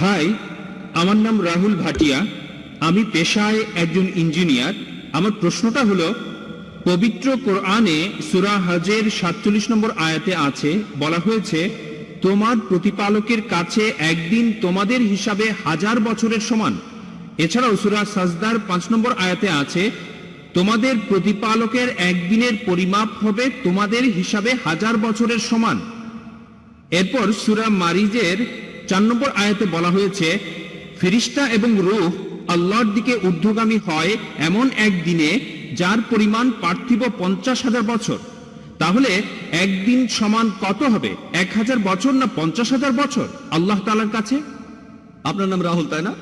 High, আমার নাম রাহুল ভাটিয়া। আমি পেশায় একজন ইঞ্জিনিয়ার। আমার প্রশ্নটা হলো, পবিত্র কোরআনে সূরা হজের ৪৭ নম্বর আয়াতে আছে, বলা হয়েছে তোমার প্রতিপালকের কাছে একদিন তোমাদের হিসাবে 1000 বছরের সমান। এছাড়াও সূরা সাজদার 5 নম্বর আয়াতে আছে তোমাদের প্রতিপালকের একদিনের পরিমাপ হবে তোমাদের হিসাবে 1000 বছরের সমান। এরপর সূরা মারিজের 4 নম্বর আয়াতে বলা হয়েছে ফেরেশতা এবং রূহ আল্লাহর দিকে ঊর্ধ্বগামী হয় এমন একদিনে যার পরিমাণ পার্থিব 50,000 বছর। তাহলে একদিন সমান কত হবে, 1000 বছর না 50,000 বছর আল্লাহ তাআলার কাছে? আপনার নাম রাহুল, তাই না?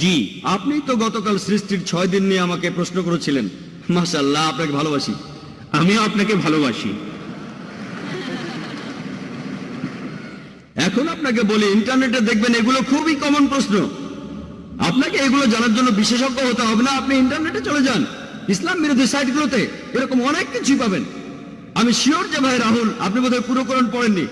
জি। আপনি তো গতকাল সৃষ্টির 6 দিন নিয়ে আমাকে প্রশ্ন করেছিলেন। মাশাআল্লাহ, আপনাকে ভালোবাসি। আমিও আপনাকে ভালোবাসি। এখন আপনাকে বলি, ইন্টারনেটে দেখবেন এগুলো খুবই কমন প্রশ্ন। আপনাকে এগুলো জানার জন্য বিশেষজ্ঞ হতে হবে না, আপনি ইন্টারনেটে চলে যান, ইসলাম বিরোধী সাইটগুলোতে এরকম অনেক কিছুই পাবেন। আমি শিওর যে ভাই রাহুল, আপনি বোধহয় পুরো কোরআন পড়েননি।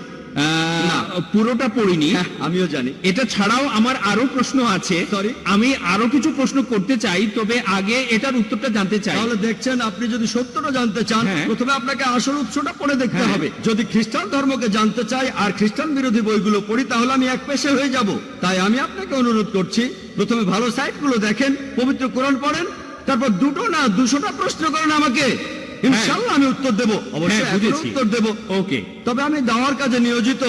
না, পুরোটা পড়িনি। হ্যাঁ, আমিও জানি। এটা ছাড়াও আমার আরো প্রশ্ন আছে। Sorry? আমি আরো কিছু প্রশ্ন করতে চাই, তবে আগে এটার উত্তরটা জানতে চাই। তাহলে দেখছেন, আপনি যদি সত্যটা জানতে চান, হ্যাঁ। প্রথমে আপনাকে আসল উৎসটা পড়ে দেখতে হ্যাঁ। হবে। যদি খ্রিস্টান ধর্মকে জানতে চাই আর খ্রিস্টান বিরোধী বইগুলো পড়ি, তাহলে আমি এক পেশে হয়ে যাব। তাই আমি আপনাকে অনুরোধ করছি, প্রথমে ভালো সাইটগুলো দেখেন, পবিত্র কোরআন পড়েন, তারপর 2টো না 200টা প্রশ্ন করেন আমাকে, ইনশাআল্লাহ আমি উত্তর দেব। অবশ্যই হ্যাঁ, বুঝেছি। উত্তর দেব। ওকে। তবে আমি দাওয়ার কাজে নিয়োজিত,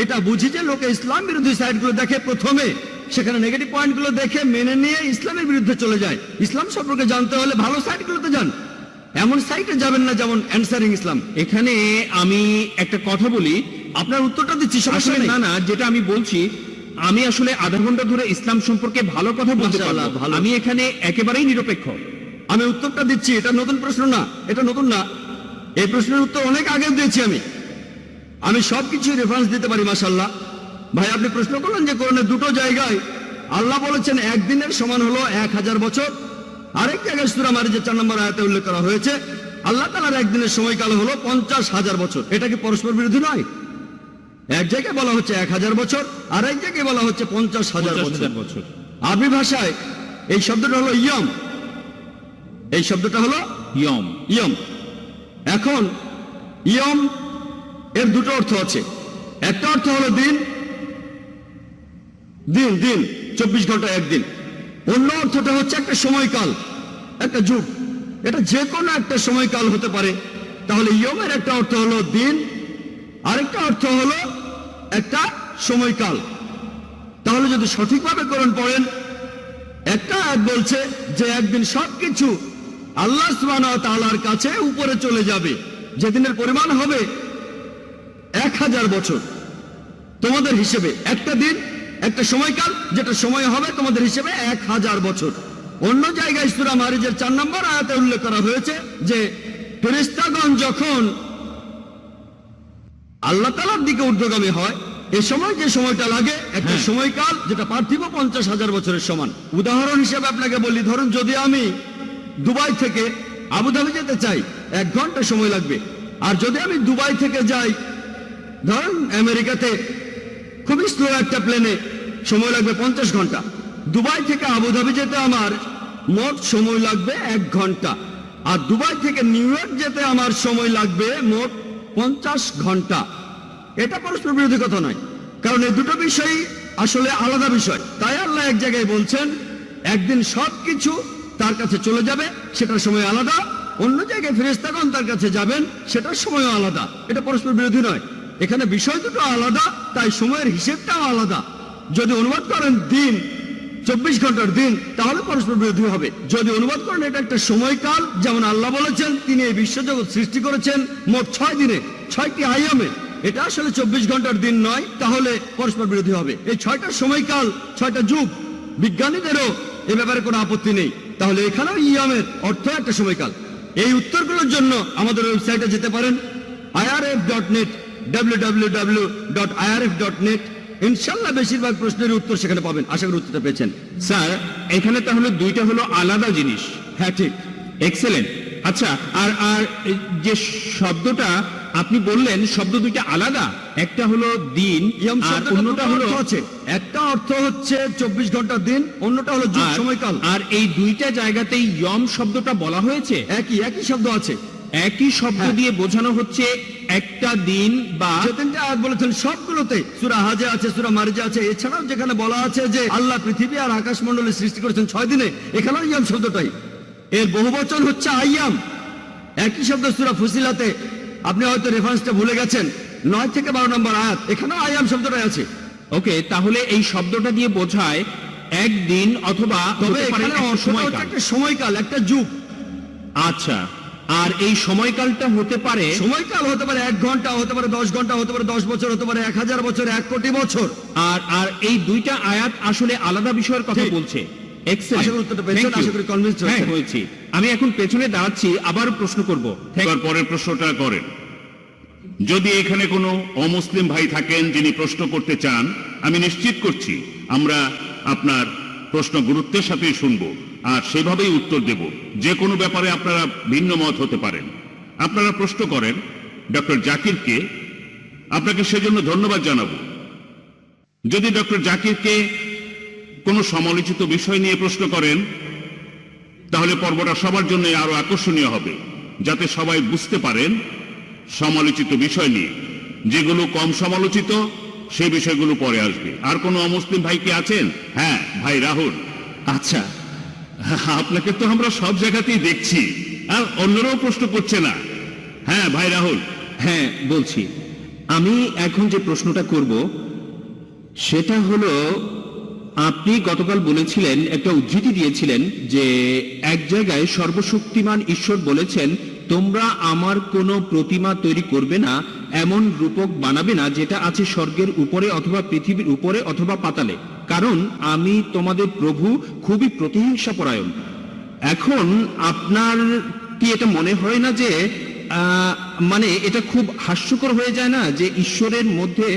এটা বুঝি যে লোকে ইসলাম বিরোধী সাইটগুলো দেখে, প্রথমে সেখানে নেগেটিভ পয়েন্টগুলো দেখে মেনে নিয়ে ইসলামের বিরুদ্ধে চলে যায়। ইসলাম সম্পর্কে জানতে হলে ভালো সাইটগুলোতে যান, এমন সাইটে যাবেন না যেমন অ্যানসারিং ইসলাম। এখানে আমি একটা কথা বলি। আপনার উত্তরটা দিচ্ছি, সমস্যা আসলে নেই। না না, যেটা আমি বলছি, আমি আসলে আধা ঘন্টা ধরে ইসলাম সম্পর্কে ভালো কথা বলতে পারবো। মাশাআল্লাহ, ভালো। আমি এখানে একেবারেই নিরপেক্ষ। আমি উত্তরটা দিচ্ছি, এটা নতুন প্রশ্ন না, এটা নতুন না, এই প্রশ্নের উত্তর অনেক আগে দিয়েছি আমি সবকিছু রেফারেন্স দিতে পারি। মাশাআল্লাহ ভাই, আপনি প্রশ্ন করলেন যে কোরআনে 2টো জায়গায় আল্লাহ বলেছেন একদিনের সমান হলো 1000 বছর। আরেক জায়গায় সূরা মারিজের 4 নম্বর আয়াতে উল্লেখ করা হয়েছে আল্লাহ তাআলার একদিনের সময়কাল হলো 50,000 বছর। এটা কি পরস্পর বিরোধী নয়? এক জায়গায় বলা হচ্ছে 1000 বছর, আর এক জায়গায় বলা হচ্ছে 50,000 বছর। আরবি ভাষায় এই শব্দটা হলো ইয়ম, এই শব্দটা হলো ইয়ম। ইয়ম। এখন ইয়ম এর 2টো অর্থ আছে। একটা অর্থ হলো দিন, দিন দিন 24 ঘন্টা একদিন। অন্য অর্থটা হচ্ছে একটা সময়কাল, একটা যুগ। এটা যে কোনো একটা সময়কাল হতে পারে। তাহলে ইয়মের একটা অর্থ হলো দিন, আরেকটা অর্থ হলো একটা সময়কাল। তাহলে যদি সঠিকভাবে কোরআন পড়েন, একটা আয়াত বলছে যে একদিন সবকিছু আল্লাহ সুবহানাহু ওয়া তাআলার কাছে উপরে চলে যাবে, যেদিনের পরিমাণ হবে 1000 বছর তোমাদের হিসেবে। একটা দিন, একটা সময়কাল, যেটা সময় হবে তোমাদের হিসেবে 1000 বছর। অন্য জায়গায় সূরা মারিজের 4 নম্বর আয়াতে উল্লেখ করা হয়েছে যে ফেরেশতাগণ যখন আল্লাহ তাআলার দিকে ঊর্ধ্বগামী হয়, এ সময় যে সময়টা লাগে একটা সময়কাল, যেটা পার্থিব 50,000 বছরের সমান। উদাহরণ হিসেবে আপনাকে বলি, ধরুন যদি আমি দুবাই থেকে আবুধাবি যেতে চাই, 1 ঘন্টা সময় লাগবে। আর যদি আমি দুবাই থেকে যাই ধরুন আমেরিকাতে, খুবই স্লো একটা প্লেনে, সময় লাগবে 50 ঘন্টা। দুবাই থেকে আবুধাবি যেতে আমার মোট সময় লাগবে 1 ঘন্টা, আর দুবাই থেকে নিউ ইয়র্ক যেতে আমার সময় লাগবে মোট 50 ঘন্টা। এটা পরস্পর বিরোধী কথা নয়, কারণ এই 2টো বিষয়ই আসলে আলাদা বিষয়। তাই আল্লাহ এক জায়গায় বলছেন একদিন সবকিছু তার কাছে চলে যাবে, সেটার সময় আলাদা। অন্য জায়গায় ফেরেশতাগণ তার কাছে যাবেন, সেটার সময়ও আলাদা। এটা পরস্পর বিরোধী নয়। এখানে বিষয় দুটো আলাদা, তাই সময়ের হিসেবটাও আলাদা। যদি অনুবাদ করেন দিন, 24 ঘন্টার দিন, তাহলে পরস্পর বিরোধী হবে। যদি অনুবাদ করেন এটা একটা সময়কাল, যেমন আল্লাহ বলেছেন তিনি এই বিশ্বজগৎ সৃষ্টি করেছেন মোট 6 দিনে, 6টি আয়ামে, এটা আসলে 24 ঘন্টার দিন নয়, তাহলে পরস্পর বিরোধী হবে। এই 6টা সময়কাল, 6টা যুগ, বিজ্ঞানীদেরও এ ব্যাপারে কোনো আপত্তি নেই। তাহলে এখানেও ইয়ামের অর্থ একটা সময়কাল। এই উত্তরগুলোর জন্য আমাদের ওয়েবসাইটে যেতে পারেন, irf.net, www.irf.net। ইনশাআল্লাহ বেশিরভাগ প্রশ্নের উত্তর সেখানে পাবেন। আশা করি উত্তরটা পেয়েছেন। স্যার, এখানে তাহলে 2টা হলো আলাদা জিনিস। হ্যাঁ, ঠিক। এক্সেলেন্ট। আচ্ছা, আর আর যে শব্দটা আপনি বললেন শব্দ দুইটা আলাদা, একটা হলো দিন ইয়ম আর শব্দটার অন্যটা দুটো হলো অর্থ আছে। একটা অর্থ হচ্ছে 24 ঘন্টার দিন, অন্যটা হলো যুগ সময়কাল। আর এই দুইটা জায়গাতেই ইয়ম শব্দটা বলা হয়েছে, একই শব্দ আছে। একই শব্দ হ্যাঁ। দিয়ে বোঝানো হচ্ছে একটা দিন বা যে তিনটা আয়াত বলেছেন সবগুলোতে, সূরা হাজে আছে, সূরা মারিজে আছে, এছাড়াও যেখানে বলা আছে যে আল্লাহ পৃথিবী আর আকাশমণ্ডলী সৃষ্টি করেছেন 6 দিনে, এখানেও ইয়াম শব্দটাই। এর বহুবচন হচ্ছে আইয়াম। একই শব্দ সূরা ফুসিলাতে, আপনি হয়তো রেফারেন্সটা ভুলে গেছেন, 9 থেকে 12 নম্বর আয়াত, এখানেও আইয়াম শব্দটাই আছে। ওকে, তাহলে এই শব্দটা দিয়ে বোঝায় একদিন অথবা তবে হতে পারে এখানে একটা অর্থটা হচ্ছে সময়কাল। একটা সময়কাল, একটা যুগ। আচ্ছা, আর এই সময়কালটা হতে পারে সময়কাল হতে পারে 1 ঘন্টা, হতে পারে 10 ঘন্টা, হতে পারে 10 বছর, হতে পারে 1000 বছর, 1 কোটি বছর। আর আর এই দুইটা আয়াত আসলে আলাদা বিষয়ের কথা ঠিক। বলছে। আশা করি উত্তরটা পেয়েছেন, আশা করি convinced হয়েছেন। হ্যাঁ, হয়েছি। আমি এখন পেছনে দাঁড়াচ্ছি, আবার প্রশ্ন করব। এবার পরের প্রশ্নটা করেন। যদি এখানে কোনো অমুসলিম ভাই থাকেন যিনি প্রশ্ন করতে চান, আমি নিশ্চিত করছি আমরা আপনার প্রশ্ন গুরুত্বের সাথে শুনবো আর সেভাবেই উত্তর দেব। যে কোনো ব্যাপারে আপনারা ভিন্ন মত হতে পারেন। আপনারা প্রশ্ন করেন ডক্টর জাকিরকে, আপনাকে সেজন্য ধন্যবাদ জানাবো। যদি ডক্টর জাকিরকে কোনো সমালোচিত বিষয় নিয়ে প্রশ্ন করেন, তাহলে পর্বটা সবার জন্য আরো আকর্ষণীয় হবে, যাতে সবাই বুঝতে পারেন সমালোচিত বিষয় নিয়ে। যেগুলো কম সমালোচিত সেই বিষয়গুলো পরে আসবে। আর কোনো অমুসলিম ভাই কি আছেন? হ্যাঁ, ভাই রাহুল। আচ্ছা, আপনাকে তো আমরা সব জায়গাতেই দেখছি, আর অন্যরাও প্রশ্ন করছে না। হ্যাঁ, ভাই রাহুল। হ্যাঁ বলছি। আমি এখন যে প্রশ্নটা করব সেটা হলো, আপনি গতকাল বলেছিলেন, একটা উদ্ধৃতি দিয়েছিলেন যে এক জায়গায় সর্বশক্তিমান ঈশ্বর বলেছেন, তোমরা আমার কোনো প্রতিমা তৈরি করবে না, এমন রূপক বানাবে না যেটা আছে স্বর্গের উপরে অথবা পৃথিবীর উপরে অথবা পাতালে, কারণ আমি তোমাদের প্রভু খুবই প্রতিহিংসাপরায়ণ। এখন আপনার কি এটা মনে হয় না যে মানে এটা খুব হাস্যকর হয়ে যায় না যে ঈশ্বরের মধ্যে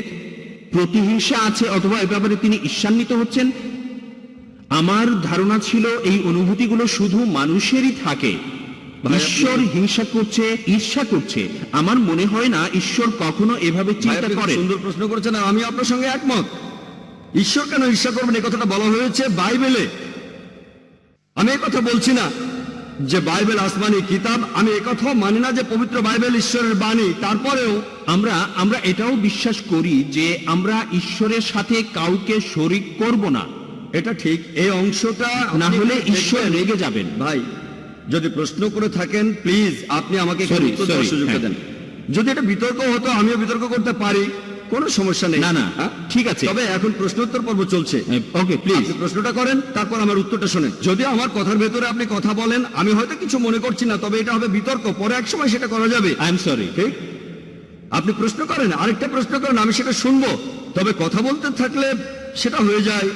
প্রতিহিংসা আছে অথবা এ ব্যাপারে তিনি ঈর্ষান্বিত হচ্ছেন? আমার ধারণা ছিল এই অনুভূতিগুলো শুধু মানুষেরই থাকে। ঈশ্বর হিংসা করছে, ঈর্ষা করছে। আমার মনে হয় না ঈশ্বর কখনো এভাবে ভাই, চিন্তা আপনি খুব করেন। সুন্দর প্রশ্ন করেছেন, আর আমি আপনার সঙ্গে একমত। ঈশ্বর কেন ঈর্ষা করবেন, এই কথাটা বলা হয়েছে বাইবেলে। আমি এই কথা বলছি না যে বাইবেল আসমানি কিতাব, আমি এই কথাও মানি না যে পবিত্র বাইবেল ঈশ্বরের বাণী। তারপরেও আমরা এটাও বিশ্বাস করি যে আমরা ঈশ্বরের সাথে কাউকে শরীক করব না, এটা ঠিক। এই অংশটা না আপনি হলে দেখবেন। ঈশ্বর রেগে যাবেন। ভাই, যদি প্রশ্ন করে থাকেন প্লিজ আপনি আমাকে একটু Sorry, উত্তর দেওয়ার sorry, সুযোগটা হ্যাঁ। দেন। যদি এটা বিতর্ক হতো, আমিও বিতর্ক করতে পারি, কোনো সমস্যা নেই। না, না, হ্যাঁ? ঠিক আছে। তবে এখন প্রশ্নোত্তর পর্ব চলছে। ওকে, প্লিজ। আপনি প্রশ্নটা করেন, তারপর আমার উত্তরটা শোনেন। যদি আমার কথার ভেতরে আপনি কথা বলেন, আমি হয়তো কিছু মনে করছি না, তবে এটা হবে বিতর্ক, পরে এক সময় সেটা করা যাবে। I am sorry. ঠিক, আপনি প্রশ্ন করেন, আরেকটা প্রশ্ন করেন, আমি সেটা শুনবো। তবে কথা বলতে থাকলে সেটা হয়ে যায়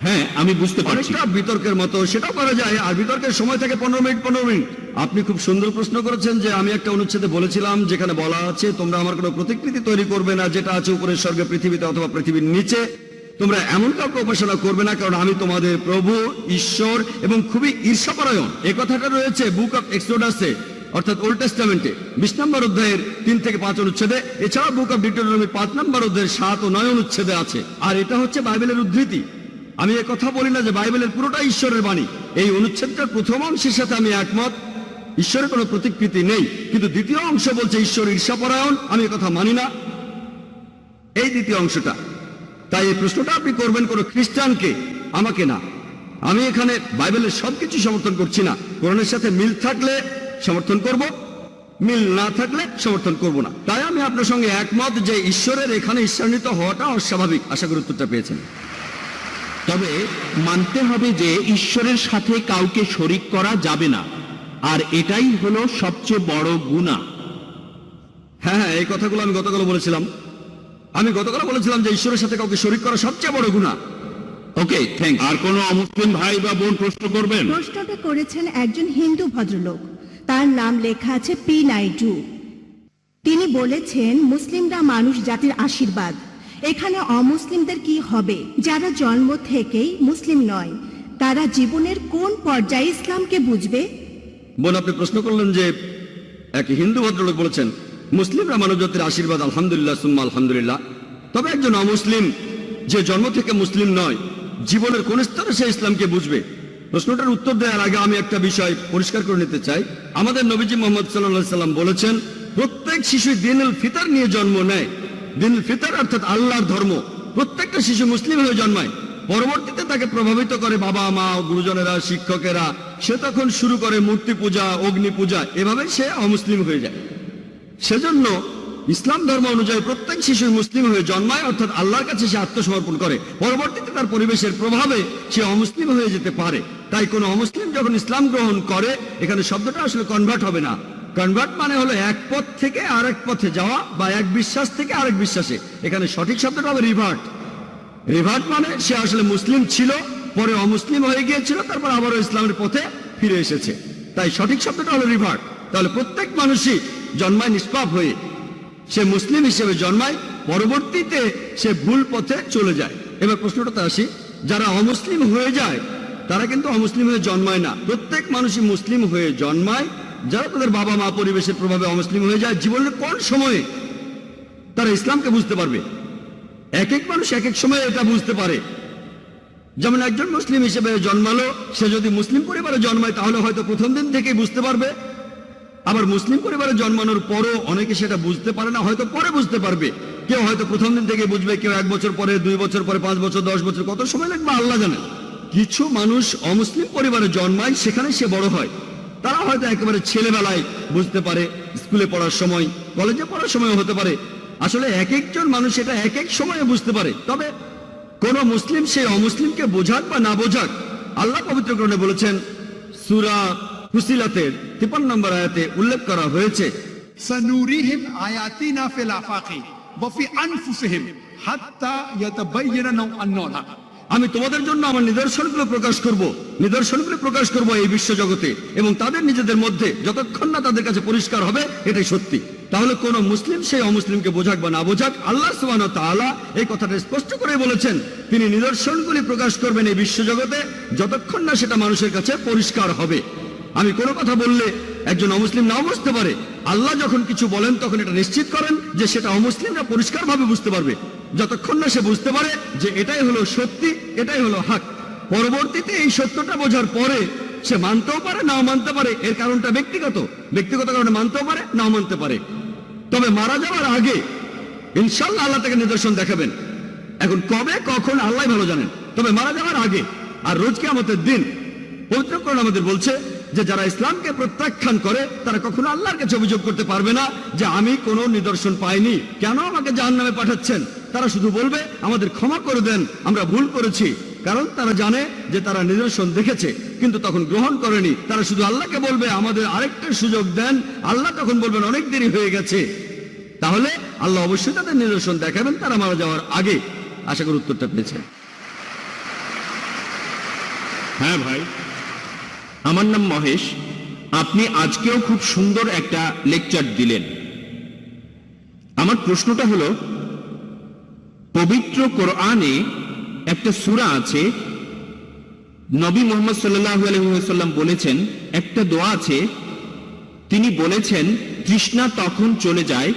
হ্যাঁ, আমি বুঝতে পারছি। অনেকটা বিতর্কের মতো, সেটাও করা যায়। আর বিতর্কের সময় থাকে 15 মিনিট। আপনি খুব সুন্দর প্রশ্ন করেছেন যে আমি একটা অনুচ্ছেদে বলেছিলাম যেখানে বলা আছে, তোমরা আমার কোনো প্রতিকৃতি তৈরি করবে না যেটা আছে উপরের স্বর্গে, পৃথিবীতে অথবা পৃথিবীর নিচে। তোমরা এমন কাউকে উপাসনা করবে না, কারণ আমি তোমাদের প্রভু ঈশ্বর এবং খুবই ঈর্ষাপরায়ণ। এই কথাটা রয়েছে বুক অফ এক্সোডাসে, অর্থাৎ ওল্ড টেস্টামেন্টে 20 নম্বর অধ্যায়ের 3 থেকে 5 অনুচ্ছেদে। এছাড়া বুক অফ ডিউটেরোনমি 5 নম্বর অধ্যায়ের 7 ও 9 অনুচ্ছেদে আছে। আর এটা হচ্ছে বাইবেলের উদ্ধৃতি। আমি এ কথা বলি না যে বাইবেলের পুরোটা ঈশ্বরের বাণী। এই অনুচ্ছেদটার প্রথম অংশের সাথে আমি একমত, ঈশ্বরের কোনো প্রতিকৃতি নেই। কিন্তু দ্বিতীয় অংশ বলছে ঈশ্বর ঈর্ষাপরায়ণ, আমি কথা মানি না এই দ্বিতীয় অংশটা। তাই এই প্রশ্নটা আপনি করবেন কোনো খ্রিস্টানকে, আমাকে না। আমি এখানে বাইবেলের সবকিছু সমর্থন করছি না। কোরআনের সাথে মিল থাকলে সমর্থন করব, মিল না থাকলে সমর্থন করব না। তাই আমি আপনার সঙ্গে একমত যে ঈশ্বরের এখানে ঈর্ষান্বিত হওয়াটা অস্বাভাবিক। আশা করি উত্তরটা পেয়েছেন। তবে মানতে হবে যে ঈশ্বরের সাথে কাউকে শরীক করা যাবে না, আর এটাই হলো সবচেয়ে বড় গুনাহ। হ্যাঁ, এই কথাগুলো আমি গতকাল বলেছিলাম। যে ঈশ্বরের সাথে কাউকে শরীক করা সবচেয়ে বড় গুনাহ। ওকে, থ্যাঙ্কস। আর কোনো অমুসলিম ভাই বা বোন প্রশ্ন করবেন? প্রশ্নটা করেছেন একজন হিন্দু ভদ্রলোক, তার নাম লেখা আছে পি নাইডু। তিনি বলেছেন, মুসলিমরা মানুষ জাতির আশীর্বাদ, এখানে অমুসলিমদের কি হবে যারা জন্ম থেকেই মুসলিম নয়? তারা জীবনের কোন পর্যায়ে ইসলামকে বুঝবে? বোন, আপনি প্রশ্ন করলেন যে এক হিন্দু ভদ্রলোক বলেছেন, মুসলিমরা মানবজাতির আশীর্বাদ, আলহামদুলিল্লাহ সুম্মা আলহামদুলিল্লাহ। তবে একজন অমুসলিম যে জন্ম থেকে মুসলিম নয়, জীবনের কোন স্তরে সে ইসলামকে বুঝবে? প্রশ্নটার উত্তর দেওয়ার আগে আমি একটা বিষয় পরিষ্কার করে নিতে চাই। আমাদের নবীজি মোহাম্মদ সাল্লাল্লাহু আলাইহি সাল্লাম বলেছেন, প্রত্যেক শিশু দীনুল ফিতর নিয়ে জন্ম নেয়। দীনুল ফিতর অর্থাৎ আল্লাহর ধর্ম। প্রত্যেকটা শিশু মুসলিম হয়ে জন্মায়, পরবর্তীতে তাকে প্রভাবিত করে বাবা মা, গুরুজনেরা, শিক্ষকেরা। সে তখন শুরু করে মূর্তি পূজা, অগ্নি পূজা, এভাবে সে অমুসলিম হয়ে যায়। সেজন্য ইসলাম ধর্ম অনুযায়ী প্রত্যেক শিশু মুসলিম হয়ে জন্মায়, অর্থাৎ আল্লাহর কাছে সে আত্মসমর্পণ করে। পরবর্তীতে তার পরিবেশের প্রভাবে সে অমুসলিম হয়ে যেতে পারে। তাই কোনো অমুসলিম যখন ইসলাম গ্রহণ করে, এখানে শব্দটা আসলে কনভার্ট হবে না। কনভার্ট মানে হলো এক পথ থেকে আরেক পথে যাওয়া, বা এক বিশ্বাস থেকে আরেক বিশ্বাসে। এখানে সঠিক শব্দটা হবে রিভার্ট। রিভার্ট মানে সে আসলে মুসলিম ছিল, পরে অমুসলিম হয়ে গিয়েছিল, তারপর আবারও ইসলামের পথে ফিরে এসেছে। তাই সঠিক শব্দটা হলো রিভার্ট। তাহলে প্রত্যেক মানুষই জন্মায় নিষ্পাপ হয়ে, সে মুসলিম হিসেবে জন্মায়, পরবর্তীতে সে ভুল পথে চলে যায়। এবার প্রশ্নটাতে আসি, যারা অমুসলিম হয়ে যায় তারা কিন্তু অমুসলিম হয়ে জন্মায় না। প্রত্যেক মানুষই মুসলিম হয়ে জন্মায়। যারা তাদের বাবা মা পরিবেশের প্রভাবে অমুসলিম হয়ে যায়, জীবনের কোন সময়ে তারা ইসলামকে বুঝতে পারবে? এক এক মানুষ এক এক সময় এটা বুঝতে পারে। যেমন একজন মুসলিম হিসেবে জন্মালো, সে যদি মুসলিম পরিবারে জন্মায় তাহলে হয়তো প্রথম দিন থেকেই বুঝতে পারবে। আবার মুসলিম পরিবারে জন্মানোর পরও অনেকে সেটা বুঝতে পারে না, হয়তো পরে বুঝতে পারবে। কেউ হয়তো প্রথম দিন থেকে বুঝবে, কেউ 1 বছর পরে, 2 বছর পরে, 5 বছর, 10 বছর, কত সময় লাগবে আল্লাহ জানে। কিছু মানুষ অমুসলিম পরিবারে জন্মায়, সেখানে সে বড় হয়। তারা হয়তো একেবারে ছেলেবেলায় বুঝতে পারে, স্কুলে পড়ার সময়, কলেজে পড়ার সময় হতে পারে। আসলে এক একজন মানুষ এটা এক এক সময়ে বুঝতে পারে। তবে কোন মুসলিম সে অমুসলিমকে বোঝাক বা না বোঝাক, আল্লাহ পবিত্র কোরআনে বলেছেন, সূরা ফুসিলাতের 53 নম্বর আয়াতে উল্লেখ করা হয়েছে, سنوريهم آياتنا في الآفاق وفي أنفسهم حتى يتبين لهم أنه الحق। আমি তোমাদের জন্য আমার নিদর্শনগুলো প্রকাশ করব এই বিশ্বজগতে, এবং তাদের নিজেদের মধ্যে, যতক্ষণ না তাদের কাছে পরিষ্কার হবে এটাই সত্যি। তাহলে কোন মুসলিম সেই অমুসলিমকে বোঝাক বা না বোঝাক, আল্লাহ সুবহানাহু ওয়া তাআলা এই কথাটা স্পষ্ট করে বলেছেন, তিনি নিদর্শনগুলি প্রকাশ করবেন এই বিশ্বজগতে, যতক্ষণ না সেটা মানুষের কাছে পরিষ্কার হবে। আমি কোনো কথা বললে একজন অমুসলিম নাও বুঝতে পারে, আল্লাহ যখন কিছু বলেন তখন এটা নিশ্চিত করেন যে সেটা অমুসলিমরা পরিষ্কারভাবে বুঝতে পারবে, যতক্ষণ না সে বুঝতে পারে যে এটাই হলো সত্যি, এটাই হলো হক। পরবর্তীতে এই সত্যটা বোঝার পরে সে মানতেও পারে, নাও মানতে পারে। এর কারণটা ব্যক্তিগত কারণে মানতেও পারে, নাও মানতে পারে। তবে মারা যাওয়ার আগে ইনশাআল্লাহ আল্লাহ তাকে নিদর্শন দেখাবেন। এখন কবে কখন আল্লাহ ভালো জানেন, তবে মারা যাওয়ার আগে আর রোজ কিয়ামতের দিন পবিত্র কোরআন আমাদের বলছে যে যারা ইসলামকে প্রত্যাখ্যান করে তারা কখনো আল্লাহর কাছে অভিযোগ করতে পারবে না যে আমি কোনো নিদর্শন পাইনি, কেন আমাকে জাহান্নামে পাঠাচ্ছেন। তারা শুধু বলবে আমাদের ক্ষমা করে দেন, আমরা ভুল করেছি। কারণ তারা জানে যে তারা নিদর্শন দেখেছে কিন্তু তখন গ্রহণ করেনি। তারা শুধু আল্লাহকে বলবে আমাদের আরেকটা সুযোগ দেন। আল্লাহ তখন বলবেন অনেক দেরি হয়ে গেছে। তাহলে আল্লাহ অবশ্যই তাদের নিদর্শন দেখাবেন তারা মারা যাওয়ার আগে। আশা করি উত্তরটা পেয়েছেন। হ্যাঁ ভাই, আমার নাম মহেশ। আপনি আজকেও খুব সুন্দর একটা লেকচার দিলেন। আমার প্রশ্নটা হলো, পবিত্র কোরআনে একটা সূরা আছে, নবী মুহাম্মদ সাল্লাল্লাহু আলাইহি ওয়াসাল্লাম বলেছেন, একটা দোয়া আছে, তিনি বলেছেন তৃষ্ণা তখন চলে যায়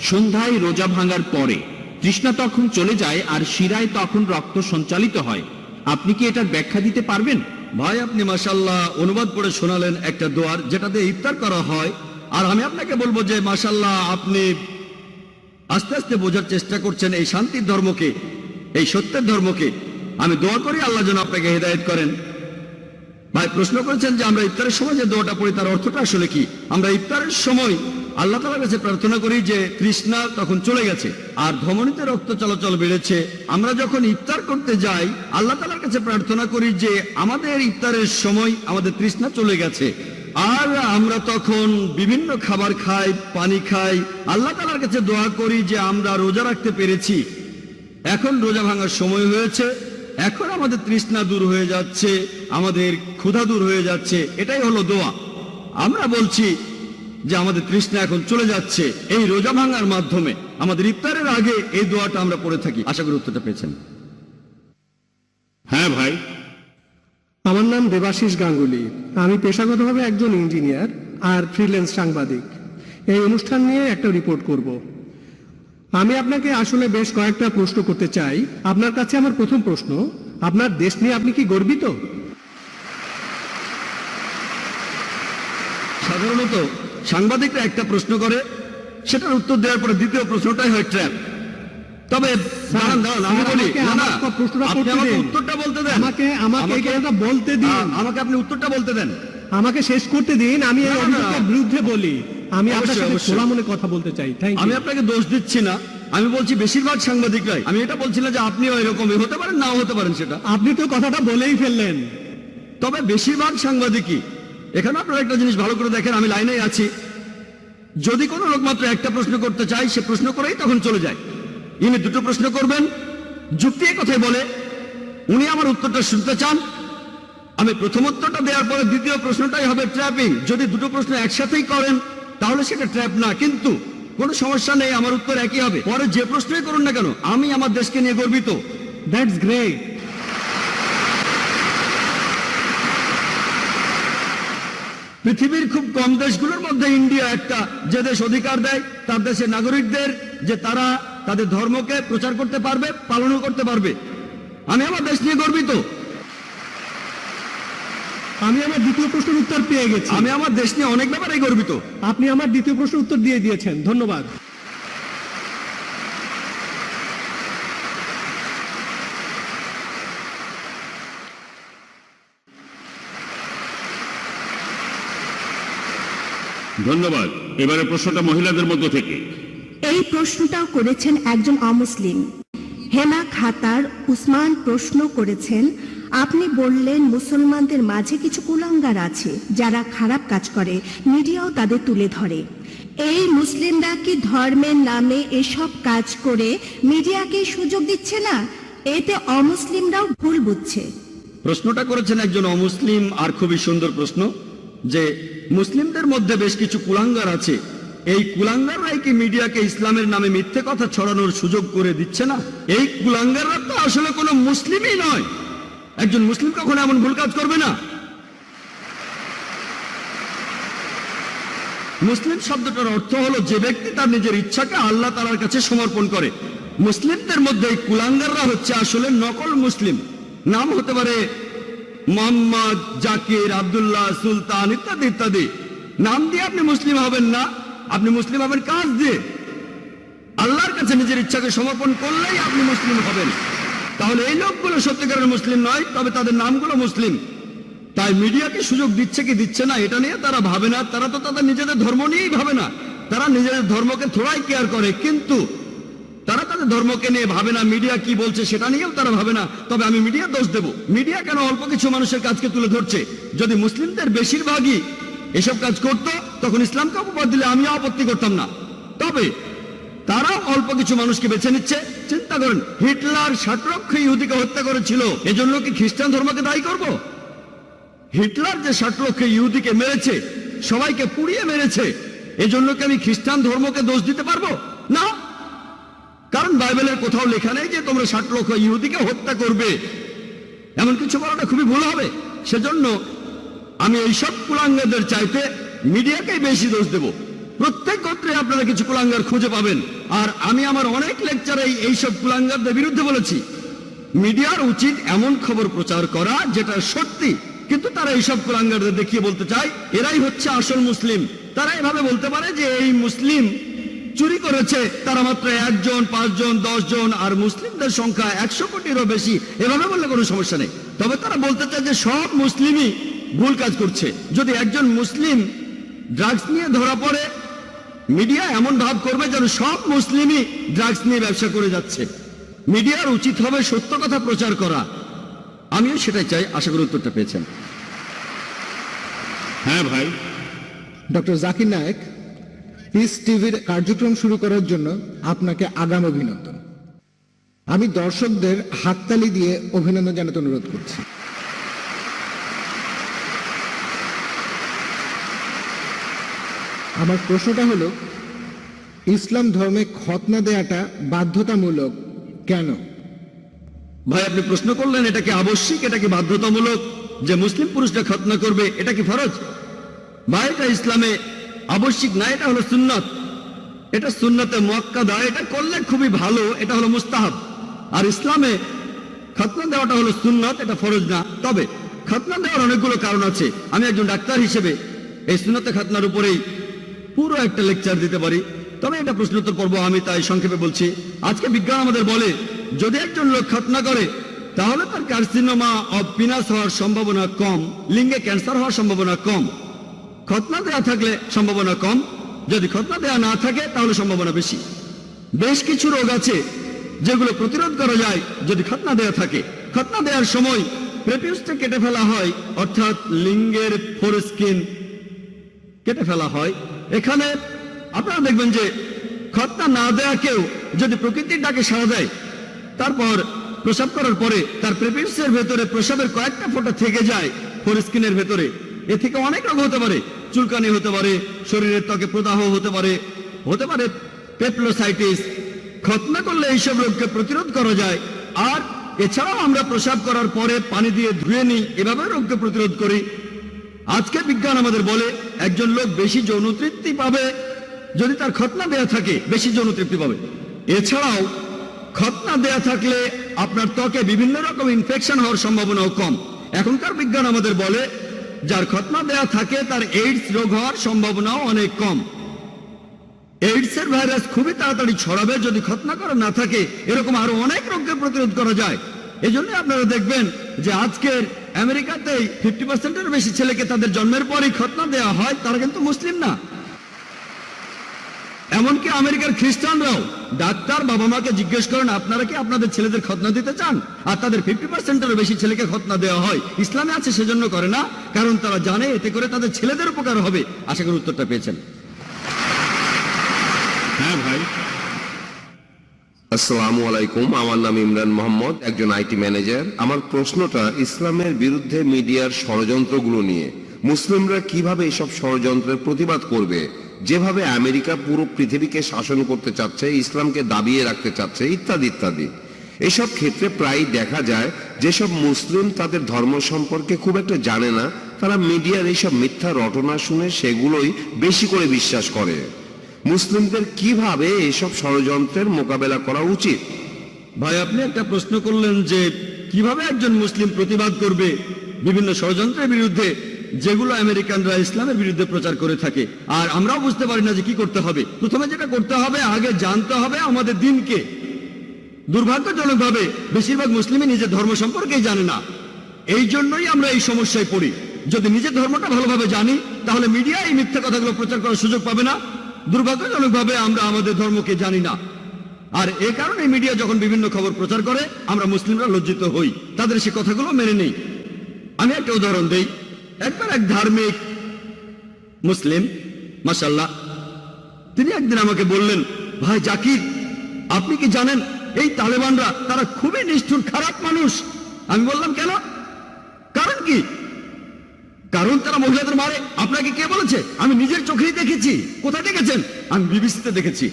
সন্ধ্যায় রোজা ভাঙার পরে। তৃষ্ণা তখন চলে যায় আর শিরায় তখন রক্ত সঞ্চালিত হয়। আপনি কি এটার ব্যাখ্যা দিতে পারবেন? ভাই, আপনি মাশাআল্লাহ অনুবাদ করে শোনালেন একটা দোয়ার, যেটাতে ইফতার করা হয়। আর আমি আপনাকে বলবো যে মাশাআল্লাহ আপনি আস্তে আস্তে বোঝার চেষ্টা করছেন এই শান্তির ধর্মকে, এই সত্যের ধর্মকে। আমি দোয়া করি আল্লাহ যেন আপনাকে হেদায়েত করেন। ভাই প্রশ্ন করেছেন যে আমরা ইফতারের সময় যে দোয়াটা পড়ি তার অর্থটা আসলে কি। আমরা ইফতারের সময় আল্লাহ তাআলার কাছে প্রার্থনা করি যে তৃষ্ণা তখন চলে গেছে আর ধমনীতে রক্ত চলাচল বেড়েছে। আমরা যখন ইফতার করতে যাই আল্লাহ তাআলার কাছে প্রার্থনা করি যে আমাদের ইফতারের সময় আমাদের তৃষ্ণা চলে গেছে। আর আমরা তখন বিভিন্ন খাবার খাই, পানি খাই, আল্লাহ তাআলার কাছে দোয়া করি যে আমরা রোজা রাখতে পেরেছি, এখন রোজা ভাঙার সময় হয়েছে, এখন আমাদের তৃষ্ণা দূর হয়ে যাচ্ছে, আমাদের ক্ষুধা দূর হয়ে যাচ্ছে। এটাই হলো দোয়া। আমরা বলছি যে আমাদের তৃষ্ণা এখন চলে যাচ্ছে এই রোজা ভাঙার মাধ্যমে। আমাদের ইফতারের আগে এই দোয়াটা আমরা পড়ে থাকি। আশা করি উত্তরটা পেয়েছেন। হ্যাঁ ভাই, আমার নাম দেবাশিস গাঙ্গুলি। আমি পেশাগতভাবে একজন ইঞ্জিনিয়ার আর ফ্রিল্যান্স সাংবাদিক। এই অনুষ্ঠান নিয়ে একটা রিপোর্ট করব। আমি আপনাকে আসলে বেশ কয়েকটা প্রশ্ন করতে চাই। আপনার কাছে আমার প্রথম প্রশ্ন, আপনার দেশ নিয়ে আপনি কি গর্বিত? সাধারণত সাংবাদিকরা একটা প্রশ্ন করে, সেটার উত্তর দেওয়ার পরে দ্বিতীয় প্রশ্নটাই হয় ট্র্যাপ। তবে দাঁড়ান দাঁড়ান, আমি বলি, আমাকে না না, আমার প্রশ্নটা আপনি করতে আমাকে দিন। উত্তরটা বলতে দেন। আমাকে এই কথাটা বলতে দিন। আমাকে আপনি উত্তরটা বলতে দেন। আমাকে শেষ করতে দিন। আমি এই না, না, অভিযোগের বিরুদ্ধে বলি। আমি আপনার অবশ্যই, সাথে অবশ্যই। খোলা মনে কথা বলতে চাই। থ্যাংক আমি ইউ। আপনাকে দোষ দিচ্ছি না, আমি বলছি বেশিরভাগ সাংবাদিকরাই। আমি এটা বলছি না যে আপনিও এরকমই হতে পারেন, নাও হতে পারেন, সেটা। আপনি তো কথাটা বলেই ফেললেন। তবে বেশিরভাগ সাংবাদিকই, এখানে আপনারা একটা জিনিস ভালো করে দেখেন, আমি লাইনেই আছি। যদি কোনো লোক মাত্র একটা প্রশ্ন করতে চায়, সে প্রশ্ন করেই তখন চলে যায়। ইনি দুটো প্রশ্ন করবেন, যুক্তি এই কথাই বলে উনি আমার উত্তরটা শুনতে চান। আমি প্রথম উত্তরটা দেওয়ার পরে দ্বিতীয় প্রশ্নটাই হবে ট্র্যাপিং। যদি দুটো প্রশ্ন একসাথেই করেন তাহলে সেটা ট্র্যাপ না, কিন্তু কোনো সমস্যা নেই, আমার উত্তর একই হবে। পরে যে প্রশ্নই করুন না কেন, আমি আমার দেশকে নিয়ে গর্বিত। That's great. পৃথিবীর খুব কম দেশগুলোর মধ্যে ইন্ডিয়া একটা, যে দেশ অধিকার দেয় তার দেশের নাগরিকদের যে তারা তাদের ধর্মকে প্রচার করতে পারবে, পালনও করতে পারবে। আমি আমার দেশ নিয়ে গর্বিত। আমি আমার দ্বিতীয় প্রশ্নের উত্তর পেয়ে গেছি। আমি আমার দেশ নিয়ে অনেক ব্যাপারে গর্বিত। আপনি আমার দ্বিতীয় প্রশ্নের উত্তর দিয়ে দিয়েছেন। ধন্যবাদ। ধন্যবাদ। এবারে প্রশ্নটা মহিলাদের মধ্য থেকে। এই প্রশ্নটাও করেছেন একজন অমুসলিম। হেনা খাতার উসমান প্রশ্ন করেছেন, আপনি বললেন মুসলমানদের মাঝে কিছু কুলাঙ্গার আছে যারা খারাপ কাজ করে, মিডিয়াও তাদের তুলে ধরে। এই মুসলিমরা কি ধর্মের নামে এসব কাজ করে মিডিয়াকে সুযোগ দিচ্ছে না? এতে অমুসলিমরাও ভুল বুঝছে। প্রশ্নটা করেছেন একজন অমুসলিম, আর খুবই সুন্দর প্রশ্ন, যে মুসলিমদের মধ্যে বেশ কিছু কুলাঙ্গার আছে, এই কুলাঙ্গাররাই কি মিডিয়াকে ইসলামের নামে মিথ্যে কথা ছড়ানোর সুযোগ করে দিচ্ছে না? এই কুলাঙ্গাররা তো আসলে কোনো মুসলিমই নয়। একজন মুসলিম কখনো এমন ভুল কাজ করবে না। মুসলিম শব্দটার অর্থ হলো যে ব্যক্তি তার নিজের ইচ্ছাকে আল্লাহ তাআলার কাছে সমর্পণ করে। মুসলিমদের মধ্যে এই কুলাঙ্গাররা হচ্ছে আসলে নকল মুসলিম। নাম হতে পারে মোহাম্মদ, জাকির, আব্দুল্লাহ, সুলতান ইত্যাদি ইত্যাদি। নাম দিয়ে আপনি মুসলিম হবেন না, আপনি মুসলিম হবেন কাজ দিয়ে। আল্লাহর কাছে নিজের ইচ্ছাকে সমর্পণ করলেই আপনি মুসলিম হবেন। তাহলে এই লোকগুলো সত্যিকারের মুসলিম নয়, তবে তাদের নামগুলো মুসলিম। তাই মিডিয়াকে সুযোগ দিচ্ছে কি দিচ্ছে না এটা নিয়ে তারা ভাবে না। তারা তো তাদের নিজেদের ধর্ম নিয়েই ভাবে না, তারা নিজেদের ধর্মকে থোড়াই কেয়ার করে, কিন্তু তারা তাদের ধর্মকে নিয়ে ভাবে না। মিডিয়া কি বলছে সেটা নিয়েও তারা ভাবে না। তবে আমি মিডিয়া দোষ দেব, মিডিয়া কেন অল্প কিছু মানুষের কাজকে তুলে ধরছে? যদি মুসলিমদের বেশিরভাগই এসব কাজ করত, তখন ইসলামকে অপবাদ দিলে আমিও আপত্তি করতাম না। তবে তারা অল্প কিছু মানুষকে বেছে নিচ্ছে। চিন্তা করেন, হিটলার 60 লক্ষ ইহুদিকে হত্যা করেছিল, এজন্য কি খ্রিস্টান ধর্মকে দায়ী করব? হিটলার যে 60 লক্ষ ইহুদিকে মেরেছে, সবাইকে পুড়িয়ে মেরেছে, এজন্য কি আমি খ্রিস্টান ধর্মকে দোষ দিতে পারবো? না, কারণ বাইবেলের কোথাও লেখা নেই যে তোমরা 60 লক্ষ ইহুদিকে হত্যা করবে। এমন কিছু বলাটা খুবই ভুল হবে। সেজন্য আমি এইসব কুলাঙ্গারদের চাইতে মিডিয়াকেই বেশি দোষ দেব। প্রত্যেক গোত্রে আপনারা কিছু কুলাঙ্গার খুঁজে পাবেন, আর আমি আমার অনেক লেকচারে এইসব কুলাঙ্গারদের বিরুদ্ধে বলেছি। মিডিয়ার উচিত এমন খবর প্রচার করা যেটা সত্যি, কিন্তু তারা এইসব কুলাঙ্গারদের দেখিয়ে বলতে চায় এরাই হচ্ছে আসল মুসলিম। তারা এভাবে বলতে পারে যে এই মুসলিম চুরি করেছে তারা মাত্র 1 জন, 5 জন, 10 জন, আর মুসলিমদের সংখ্যা 100 কোটিরও বেশি। এভাবে বললে কোনো সমস্যা নেই। তবে তারা বলতে চায় যে সব মুসলিমই ভুল কাজ করছে। যদি একজন মুসলিম ড্রাগস নিয়ে ধরা পড়ে, মিডিয়া এমন ভাব করবে যেন সব মুসলিমই ড্রাগস নিয়ে ব্যবসা করে যাচ্ছে। মিডিয়ার উচিত হবে সত্য কথা প্রচার করা। আমিও সেটাই চাই। আশা করি উত্তরটা পেয়েছেন। হ্যাঁ ভাই। ডক্টর জাকির নায়েক, পিস টিভির কার্যক্রম শুরু করার জন্য আপনাকে আগাম অভিনন্দন। আমি দর্শকদের হাততালি দিয়ে অভিনন্দন জানাতে অনুরোধ করছি। আমার প্রশ্নটা হলো, ইসলাম ধর্মে খতনা দেয়াটা বাধ্যতামূলক কেন? ভাই, আপনি প্রশ্ন করলেন এটা কি আবশ্যিক, এটা কি বাধ্যতামূলক যে মুসলিম পুরুষরা খতনা করবে, এটা কি ফরজ? ভাই, এটা ইসলামে আবশ্যিক না, এটা হলো সুন্নাত, এটা সুন্নাতে মুআক্কাদা, এটা করলে খুবই ভালো, এটা হলো মুস্তাহাব। আর ইসলামে খতনা দেওয়াটা হলো সুন্নাত, এটা ফরজ না। তবে খতনা দেওয়ার অনেকগুলো কারণ আছে। আমি একজন ডাক্তার হিসেবে এই সুন্নতে খতনার উপরেই পুরো একটা লেকচার দিতে পারি, তবে এটা প্রশ্নোত্তর পর্ব, আমি তাই সংক্ষেপে বলছি। আজকে বিজ্ঞান আমাদের বলে যদি একজন লোক খতনা করে তাহলে তার কার্সিনোমা অব পিনাস হওয়ার সম্ভাবনা কম, লিঙ্গে ক্যান্সার হওয়ার সম্ভাবনা কম। খতনা দেওয়া থাকলে সম্ভাবনা কম, যদি খতনা দেওয়া না থাকে তাহলে সম্ভাবনা বেশি। বেশ কিছু রোগ আছে যেগুলো প্রতিরোধ করা যায় যদি খতনা দেওয়া থাকে। খতনা দেওয়ার সময় প্রেপিউসটা কেটে ফেলা হয়, অর্থাৎ লিঙ্গের ফোরস্কিন কেটে ফেলা হয়। এখানে আপনারা দেখবেন যে খতনা না দেয়া কেউ যদি প্রকৃতির ডাকে সাড়া দেয়, তারপর প্রসাব করার পরে তার প্রেপিউসের ভেতরে প্রসাবের কয়েকটা ফোঁটা থেকে যায় ফোরস্কিনের ভেতরে, এ থেকে অনেক রোগ হতে পারে। চুলকানি হতে পারে, শরীরের ত্বকে প্রদাহ হতে পারে, হতে পারে পেপলোসাইটিস। খতনা করলে এইসব রোগকে প্রতিরোধ করা যায়। আর এছাড়াও আমরা প্রসাব করার পরে পানি দিয়ে ধুয়ে নিই, এভাবে রোগকে প্রতিরোধ করি। আজকে বিজ্ঞান আমাদের বলে একজন লোক বেশি যৌন তৃপ্তি পাবে যদি তার খতনা দেয়া থাকে, বেশি যৌন তৃপ্তি পাবে। এছাড়াও খতনা দেয়া থাকলে আপনার ত্বকে বিভিন্ন রকম ইনফেকশন হওয়ার সম্ভাবনাও কম। এখনকার বিজ্ঞান আমাদের বলে যার খতনা দেয়া থাকে তার এইডস রোগ হওয়ার সম্ভাবনাও অনেক কম। এইডস এর ভাইরাস খুবই তাড়াতাড়ি ছড়াবে যদি খতনা করা না থাকে। এরকম আরো অনেক রোগকে প্রতিরোধ করা যায়। এই জন্য আপনারা দেখবেন যে আজকের আমেরিকাতেই 50%-এর বেশি ছেলেকে তাদের জন্মের পরেই খতনা দেওয়া হয়, তারা কিন্তু মুসলিম না। এমনকি আমেরিকার খ্রিস্টানরাও ডাক্তার বাবা মাকে জিজ্ঞেস করেন আপনারা কি আপনাদের ছেলেদের খতনা দিতে চান, আর তাদের 50%-এরও বেশি ছেলেকে খতনা দেওয়া হয়। ইসলামে আছে সেজন্য করে না, কারণ তারা জানে এতে করে তাদের ছেলেদের উপকার হবে। আশা করি উত্তরটা পেয়েছেন। হ্যাঁ ভাই। আসসালামু আলাইকুম, আমার নাম ইমরান মোহাম্মদ, একজন আইটি ম্যানেজার। আমার প্রশ্নটা ইসলামের বিরুদ্ধে মিডিয়ার ষড়যন্ত্রগুলো নিয়ে। মুসলিমরা কিভাবে এসব ষড়যন্ত্রের প্রতিবাদ করবে? যেভাবে আমেরিকা পুরো পৃথিবীকে শাসন করতে চাচ্ছে, ইসলামকে দাবিয়ে রাখতে চাচ্ছে, ইত্যাদি ইত্যাদি। এসব ক্ষেত্রে প্রায় দেখা যায় যেসব মুসলিম তাদের ধর্ম সম্পর্কে খুব একটা জানে না, তারা মিডিয়ার এইসব মিথ্যা রটনা শুনে সেগুলোই বেশি করে বিশ্বাস করে। মুসলিমদের কিভাবে এসব ষড়যন্ত্রের মোকাবেলা করা উচিত? ভাই, আপনি একটা প্রশ্ন করলেন যে কিভাবে একজন মুসলিম প্রতিবাদ করবে বিভিন্ন ষড়যন্ত্রের বিরুদ্ধে যেগুলো আমেরিকানরা ইসলামের বিরুদ্ধে প্রচার করে থাকে। আর আমরাও বুঝতে পারি না যে কি করতে হবে। প্রথমে যেটা করতে হবে, আগে জানতে হবে আমাদের দিনকে। দুর্ভাগ্যজনকভাবে বেশিরভাগ মুসলিমই নিজের ধর্ম সম্পর্কেই জানে না। এই জন্যই আমরা এই সমস্যায় পড়ি। যদি নিজের ধর্মটা ভালোভাবে জানি তাহলে মিডিয়া এই মিথ্যা কথাগুলো প্রচার করার সুযোগ পাবে না। দুর্ভাগ্যজনকভাবে আমরা আমাদের ধর্মকে জানি না, আর এ কারণে মিডিয়া যখন বিভিন্ন খবর প্রচার করে আমরা মুসলিমরা লজ্জিত হই, তাদের সে কথাগুলো মেনে নেই। আমি একটা উদাহরণ দেই। একবার এক ধার্মিক মুসলিম, মাশাআল্লাহ, তিনি একদিন আমাকে বললেন, ভাই জাকির, আপনি কি জানেন এই তালেবানরা তারা খুবই নিষ্ঠুর, খারাপ মানুষ। আমি বললাম কেন? কারণ কি? কারণ তারা মহিলাদের মারে। আপনাকে কে বলেছে? আমি নিজের চোখেই দেখেছি। কোথায় দেখেছেন? আমি বিবিসিতে দেখেছি।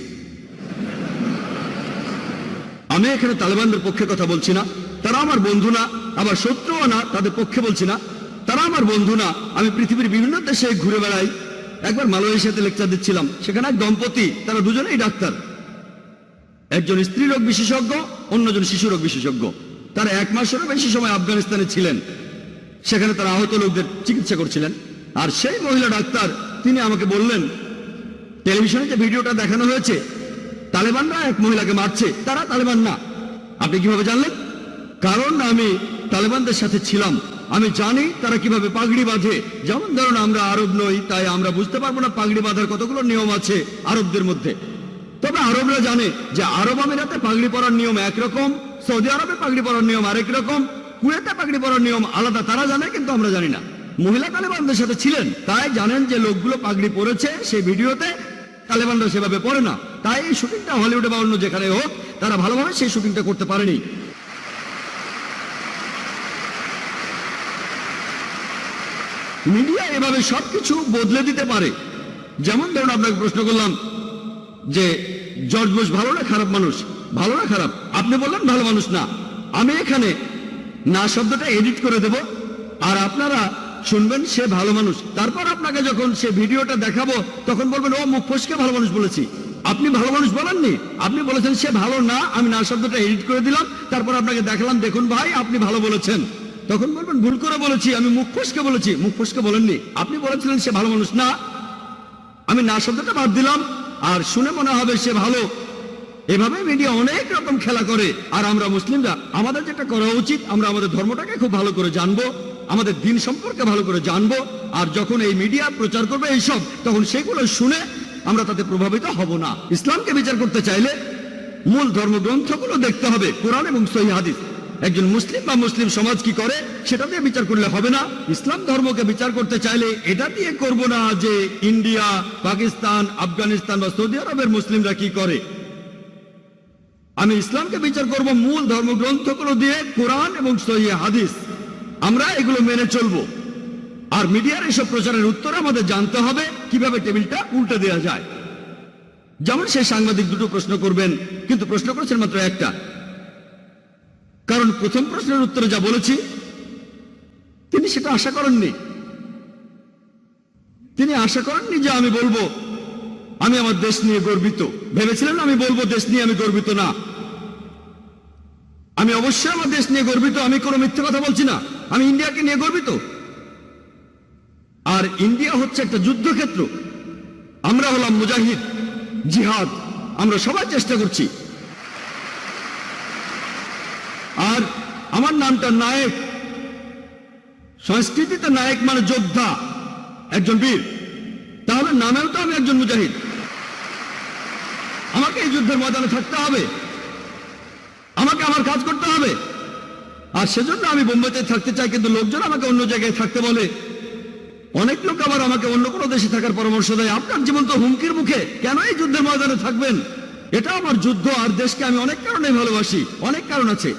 আমি এখানে তালেবানদের পক্ষে কথা বলছি না, তারা আমার বন্ধু না, আবার শত্রুও না, তাদের পক্ষে বলছি না। তারা আমার বন্ধু না। আমি পৃথিবীর বিভিন্ন দেশে ঘুরে বেড়াই। একবার মালয়েশিয়াতে লেকচার দিচ্ছিলাম, সেখানে এক দম্পতি, তারা দুজনেই ডাক্তার। একজন স্ত্রী রোগ বিশেষজ্ঞ, অন্যজন শিশু রোগ বিশেষজ্ঞ। তারা 1 মাসেরও বেশি সময় আফগানিস্তানে ছিলেন। সেখানে তারা আহত লোকদের চিকিৎসা করছিলেন। আর সেই মহিলা ডাক্তার তিনি আমাকে বললেন, টেলিভিশনে যে ভিডিওটা দেখানো হয়েছে তালেবানরা এক মহিলাকে মারছে, তারা তালেবান না। আপনি কিভাবে জানলেন? কারণ আমি তালেবানদের সাথে ছিলাম, আমি জানি তারা কিভাবে পাগড়ি বাঁধে। যেমন ধরুন আমরা আরব নই, তাই আমরা বুঝতে পারবো না পাগড়ি বাঁধার কতগুলো নিয়ম আছে আরবদের মধ্যে। তবে আরবরা জানে যে আরব আমিরাতে পাগড়ি পরার নিয়ম একরকম, সৌদি আরবে পাগড়ি পরার নিয়ম আরেক রকম, কুয়েতে পাগড়ি পরার নিয়ম আলাদা। তারা জানে, কিন্তু আমরা জানি না। মহিলা তালেবানদের সাথে ছিলেন, তাই জানেন যে লোকগুলো পাগড়ি পরেছে সেই ভিডিওতে, তালেবানরা সেভাবে পরে না। তাই এই শুটিংটা হলিউডে বা অন্য যেখানে হোক, তারা ভালোভাবে সেই শুটিংটা করতে পারেনি। মিডিয়া এভাবে সবকিছু বদলে দিতে পারে। যেমন ধরুন আপনাকে প্রশ্ন করলাম যে জর্জ বুশ ভালো না খারাপ মানুষ? ভালো না খারাপ? আপনি বললেন ভালো মানুষ না। আমি এখানে না শব্দটা এডিট করে দেব, আর আপনারা শুনবেন সে ভালো মানুষ, তারপর আপনাকে যখন সে ভিডিওটা দেখাবো তখন বলবেন ও মুখ ফসকে ভালো মানুষ বলেছি। আপনি ভালো মানুষ বলেননি, আপনি বলেছেন সে ভালো না, আমি না শব্দটা এডিট করে দিলাম, তারপর আপনাকে দেখালাম দেখুন ভাই আপনি ভালো বলেছেন। তখন বলবেন ভুল করে বলেছি, আমি মুখ ফসকে বলেছি। মুখ ফসকে বলেননি, আপনি বলেছিলেন সে ভালো মানুষ না, আমি না শব্দটা বাদ দিলাম, আর শুনে মনে হবে সে ভালো। এভাবে মিডিয়া অনেক রকম খেলা করে। আর আমরা মুসলিমরা আমাদের যেটা করা উচিত, আমরা আমাদের ধর্মটাকে খুব ভালো করে জানবো, আমাদের দিন সম্পর্কে ভালো করে জানবো, আর যখন এই মিডিয়া প্রচার করবে এইসব, তখন সেগুলো শুনে আমরা তাতে প্রভাবিত হব না। ইসলামকে বিচার করতে চাইলে মূল ধর্মগ্রন্থগুলো দেখতে হবে, কোরআন এবং সহিহ হাদিস। একজন মুসলিম বা মুসলিম সমাজ কি করে সেটা দিয়ে বিচার করলে হবে না। ইসলাম ধর্মকে বিচার করতে চাইলে এটা দিয়ে করব না যে ইন্ডিয়া, পাকিস্তান, আফগানিস্তান বা সৌদি আরবের মুসলিমরা কি করে। আমি ইসলামকে বিচার করব মূল ধর্মগ্রন্থগুলো দিয়ে, কোরআন এবং সহিহ হাদিস। আমরা এগুলো মেনে চলবো। আর মিডিয়ার এসব প্রচারের উত্তর আমাদের জানতে হবে কিভাবে টেবিলটা উল্টে দেওয়া যায়। যেমন সেই সাংবাদিক দুটো প্রশ্ন করবেন, কিন্তু প্রশ্ন করেছেন মাত্র একটা, কারণ প্রথম প্রশ্নের উত্তরে যা বলেছি তিনি সেটা আশা করেননি। তিনি আশা করেননি যে আমি বলবো আমি আমার দেশ নিয়ে গর্বিত। ভেবেছিলেন আমি বলবো দেশ নিয়ে আমি গর্বিত না। আমি অবশ্যই আমার দেশ নিয়ে গর্বিত, আমি কোনো মিথ্যে কথা বলছি না। আমি ইন্ডিয়াকে নিয়ে গর্বিত। আর ইন্ডিয়া হচ্ছে একটা যুদ্ধক্ষেত্র, আমরা হলাম মুজাহিদ, জিহাদ, আমরা সবাই চেষ্টা করছি। আর আমার নামটা নায়েক, সংস্কৃতিতে নায়েক মানে যোদ্ধা, একজন বীর, তাহলে নামেও তো আমি একজন মুজাহিদ। আমাকে এই যুদ্ধের ময়দানে থাকতে হবে, আমাকে আমার কাজ করতে হবে। আর সেজন্য আমি বোম্বেতে থাকতে চাই, কিন্তু লোকজন আমাকে অন্য জায়গায় থাকতে বলে। অনেক লোক আবার আমাকে অন্য কোনো দেশে থাকার পরামর্শ দেয়। আপনার জীবন তো হুমকির মুখে, কেন এই যুদ্ধের ময়দানে থাকবেন? এটা আমার যুদ্ধ, আর দেশকে আমি অনেক কারণে ভালোবাসি, অনেক কারণ আছে।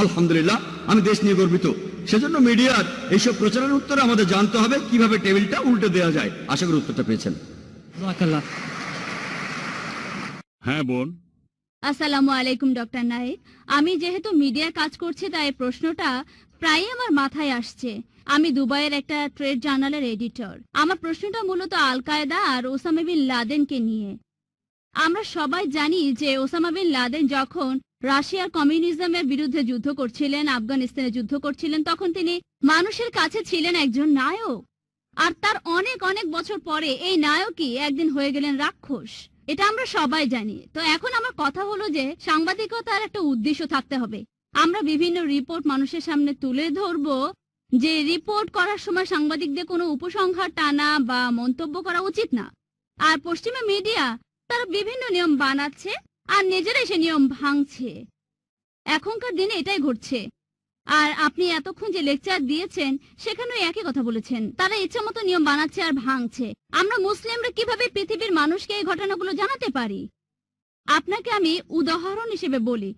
আলহামদুলিল্লাহ আমি দেশ নিয়ে গর্বিত। সেজন্য মিডিয়ার এইসব প্রচারের উত্তরে আমাদের জানতে হবে কিভাবে টেবিলটা উল্টে দেওয়া যায়। আশা করি উত্তরটা পেয়েছেন। হ্যাঁ বোন। আসসালামু আলাইকুম ডক্টর নায়েক। আমি যেহেতু মিডিয়ায় কাজ করছি তাই এই প্রশ্নটা প্রায়ই আমার মাথায় আসছে। আমি দুবাইয়ের একটা ট্রেড জার্নালের এডিটর। আমার প্রশ্নটা মূলত আল কায়দা আর ওসামা বিন লাদেনকে নিয়ে। আমরা সবাই জানি যে ওসামা বিন লাদেন যখন রাশিয়ার কমিউনিজমের বিরুদ্ধে যুদ্ধ করছিলেন, আফগানিস্তানে যুদ্ধ করছিলেন, তখন তিনি মানুষের কাছে ছিলেন একজন নায়ক। আর তার অনেক অনেক বছর পরে এই নায়কই একদিন হয়ে গেলেন রাক্ষস। এটা আমরা সবাই জানি। তো এখন আমার কথা হলো যে সাংবাদিকতার একটা উদ্দেশ্য থাকতে হবে। আমরা বিভিন্ন রিপোর্ট মানুষের সামনে তুলে ধরবো, যে রিপোর্ট করার সময় সাংবাদিকদের কোনো উপসংহার টানা বা মন্তব্য করা উচিত না। আর পশ্চিমা মিডিয়া তারা বিভিন্ন নিয়ম বানাচ্ছে আর নিজেরাই সে নিয়ম ভাঙছে। এখনকার দিনে এটাই ঘটছে। আর আপনি এতক্ষণ যে লেকচার দিয়েছেন সেখানেও একই কথা বলেছেন, তারা ইচ্ছা মতো নিয়ম বানাচ্ছে আর ভাঙছে। আমরা মুসলিমরা কিভাবে পৃথিবীর মানুষকে এই ঘটনাগুলো জানাতে পারি? আপনাকে আমি উদাহরণ হিসেবে বলি,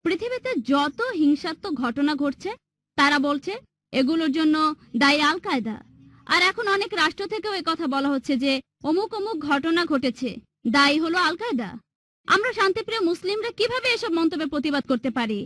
পৃথিবীতে যত হিংসাত্মক ঘটনা ঘটছে তারা বলছে এগুলোর জন্য দায়ী আল কায়দা। আর এখন অনেক রাষ্ট্র থেকেও এই কথা বলা হচ্ছে যে অমুক অমুক ঘটনা ঘটেছে, দায়ী হলো আল কায়দা। আমরা শান্তিপ্রিয় মুসলিমরা কিভাবে এসব মন্তব্যের প্রতিবাদ করতে পারি?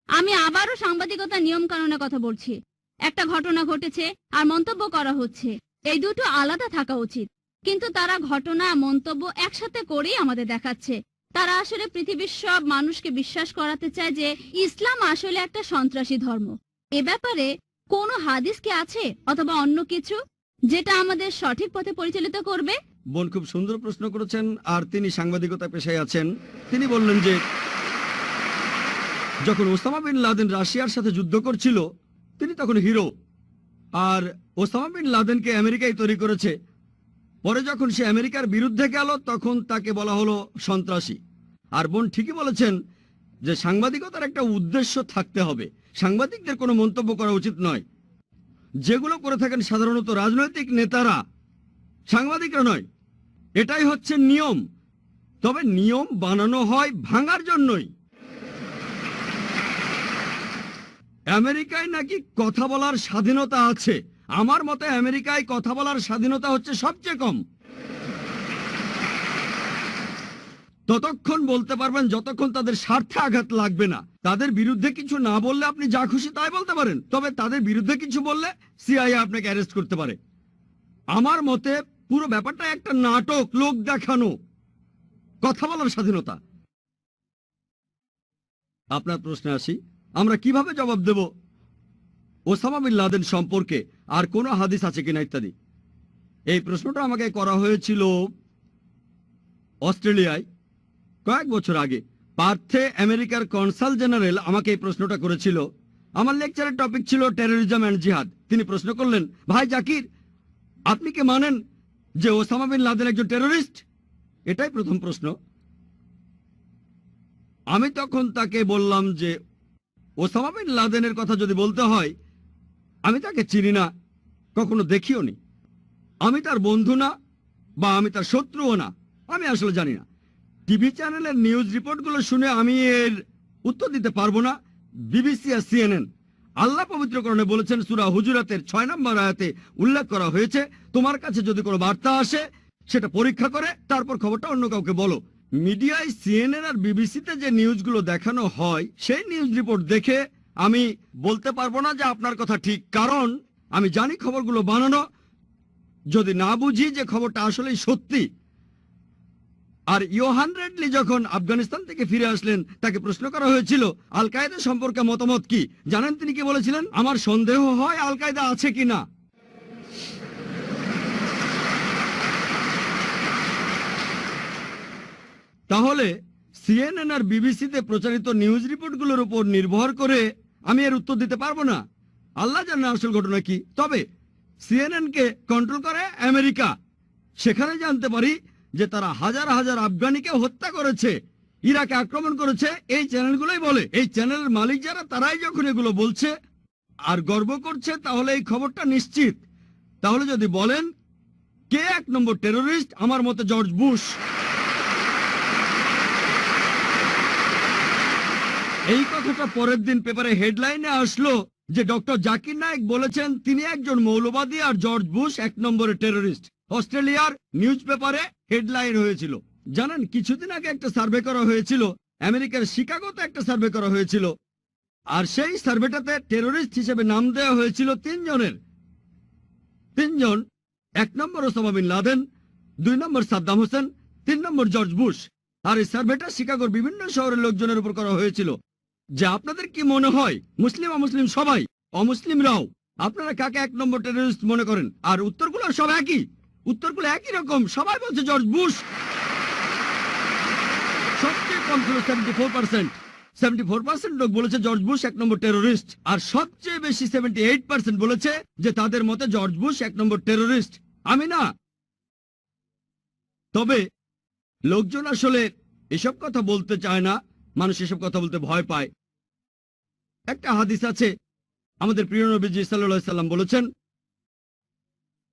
আমি আবারও সাংবাদিকতার নিয়ম কানুনের কথা বলছি। একটা ঘটনা ঘটেছে আর মন্তব্য করা হচ্ছে, এই দুটো আলাদা থাকা উচিত। কিন্তু তারা ঘটনা মন্তব্য একসাথে করেই আমাদের দেখাচ্ছে। তারা আসলে পৃথিবীর সব মানুষকে বিশ্বাস করাতে চায় যে ইসলাম আসলে একটা সন্ত্রাসী ধর্ম। এ ব্যাপারে কোনো হাদিস কি আছে অথবা অন্য কিছু যেটা আমাদের সঠিক পথে পরিচালিত করবে? বোন খুব সুন্দর প্রশ্ন করেছেন, আর তিনি সাংবাদিকতা পেশায় আছেন। তিনি বললেন যে যখন ওসামা বিন লাদেন রাশিয়ার সাথে যুদ্ধ করছিল তিনি তখন হিরো, আর ওসামা বিন লাদেনকে আমেরিকায় তৈরি করেছে। পরে যখন সে আমেরিকার বিরুদ্ধে গেল তখন তাকে বলা হলো সন্ত্রাসী। আর বোন ঠিকই বলেছেন যে সাংবাদিকতার একটা উদ্দেশ্য থাকতে হবে। সাংবাদিকদের কোনো মন্তব্য করা উচিত নয়। যেগুলো করে থাকেন সাধারণত রাজনৈতিক নেতারা, সাংবাদিকরা নয়। এটাই হচ্ছে নিয়ম। তবে নিয়ম বানানো হয় ভাঙার জন্যই। আমেরিকায় নাকি কথা বলার স্বাধীনতা আছে। আমার মতে আমেরিকায় কথা বলার স্বাধীনতা হচ্ছে সবচেয়ে কম। ততক্ষণ বলতে পারবেন যতক্ষণ তাদের স্বার্থে আঘাত লাগবে না। তাদের বিরুদ্ধে কিছু না বললে আপনি যা খুশি তাই বলতে পারেন, তবে তাদের বিরুদ্ধে কিছু বললে সিআইএ আপনাকে অ্যারেস্ট করতে পারে। আমার মতে পুরো ব্যাপারটা একটা নাটক, লোক দেখানো, কথা বলার স্বাধীনতা। আপনার প্রশ্নে আসি, আমরা কিভাবে জবাব দেব ওসামা বিন লাদেন সম্পর্কে আর কোনো হাদিস আছে কিনা ইত্যাদি। এই প্রশ্নটা আমাকে করা হয়েছিল অস্ট্রেলিয়ায় কয়েক বছর আগে। পার্থে আমেরিকার কনসাল জেনারেল আমাকে এই প্রশ্নটা করেছিল। আমার লেকচারের টপিক ছিল টেরোরিজম অ্যান্ড জিহাদ। তিনি প্রশ্ন করলেন, ভাই জাকির, আপনি কি মানেন যে ওসামা বিন লাদেন একজন টেরোরিস্ট? এটাই প্রথম প্রশ্ন। আমি তখন তাকে বললাম যে ওসামা বিন লাদেনের কথা যদি বলতে হয়, আমি তাকে চিনি না, কখনো দেখিও নি। আমি তার বন্ধু না, বা আমি তার শত্রুও না, আমি আসলে জানি না। টিভি চ্যানেলের নিউজ রিপোর্টগুলো শুনে আমি এর উত্তর দিতে পারবো না। বিবিসি আর সিএনএন, আল্লাহ পবিত্রকরণে বলেছেন, সূরা হুজুরাতের 6 নম্বর আয়াতে উল্লেখ করা হয়েছে, তোমার কাছে যদি কোনো বার্তা আসে সেটা পরীক্ষা করে তারপর খবরটা অন্য কাউকে বলো। মিডিয়ায় সিএনএন আর বিবিসিতে যে নিউজগুলো দেখানো হয় সেই নিউজ রিপোর্ট দেখে আমি বলতে পারবো না যে আপনার কথা ঠিক, কারণ আমি জানি খবরগুলো বানানো। যদি না বুঝি যে খবরটা আসলেই সত্যি। আর ইয়োহান রেডলি যখন আফগানিস্তান থেকে ফিরে আসলেন, তাকে প্রশ্ন করা হয়েছিল আল কায়দা সম্পর্কে মতামত কি। জানেন তিনি কি বলেছিলেন? আমার সন্দেহ হয় আল কায়দা আছে কিনা। তাহলে সিএনএন আর বিবিসিতে প্রচারিত নিউজ রিপোর্টগুলোর উপর নির্ভর করে আমি এর উত্তর দিতে পারবো না। আল্লাহ জানে আসল ঘটনা কি। তবে সিএনএন কে কন্ট্রোল করে আমেরিকা। সেখানে জানতে পারি যে তারা হাজার হাজার আফগানিকে হত্যা করেছে, ইরাকে আক্রমণ করেছে। এই চ্যানেলগুলোই বলে। এই চ্যানেলের মালিক যারা, তারাই যখন এগুলো বলছে আর গর্ব করছে, তাহলে এই খবরটা নিশ্চিত। তাহলে যদি বলেন কে 1 নম্বর টেরোরিস্ট, আমার মতে জর্জ বুশ। এই কথাটা পরের দিন পেপারে হেডলাইনে আসলো যে ডক্টর জাকির নায়েক বলেছেন তিনি একজন মৌলবাদী আর জর্জ বুশ 1 নম্বরের টেরোরিস্ট। অস্ট্রেলিয়ার নিউজ পেপারে হেডলাইন হয়েছিল। জানেন, কিছুদিন আগে একটা সার্ভে করা হয়েছিল, আমেরিকার শিকাগোতে একটা সার্ভে করা হয়েছিল। আর সেই সার্ভেটাতে টেরোরিস্ট হিসেবে নাম দেওয়া হয়েছিল 3 জনের। 3 জন, 1 নম্বর ওসামা বিন লাদেন, 2 নম্বর সাদ্দাম হোসেন, 3 নম্বর জর্জ বুশ। আর এই সার্ভেটা শিকাগোর বিভিন্ন শহরের লোকজনের উপর করা হয়েছিল। যে আপনাদের কি মনে হয়, মুসলিম অমুসলিম সবাই, অমুসলিমরাও, আপনারা কাকে 1 নম্বর টেরোরিস্ট মনে করেন? আর উত্তরগুলো সব একই, উত্তরগুলো একই রকম। সবাই বলছে জর্জ বুশ। সবচেয়ে কম ছিল 74% লোক বলেছে জর্জ বুশ 1 নম্বর টেরোরিস্ট। আর সবচেয়ে বেশি 78% বলেছে যে তাদের মতে জর্জ বুশ 1 নম্বর টেরোরিস্ট, আমি না। তবে লোকজন আসলে এসব কথা বলতে চায় না, মানুষ এসব কথা বলতে ভয় পায়। একটা হাদিস আছে, আমাদের প্রিয় নবীজি সাল্লাল্লাহু আলাইহি সাল্লাম বলেছেন,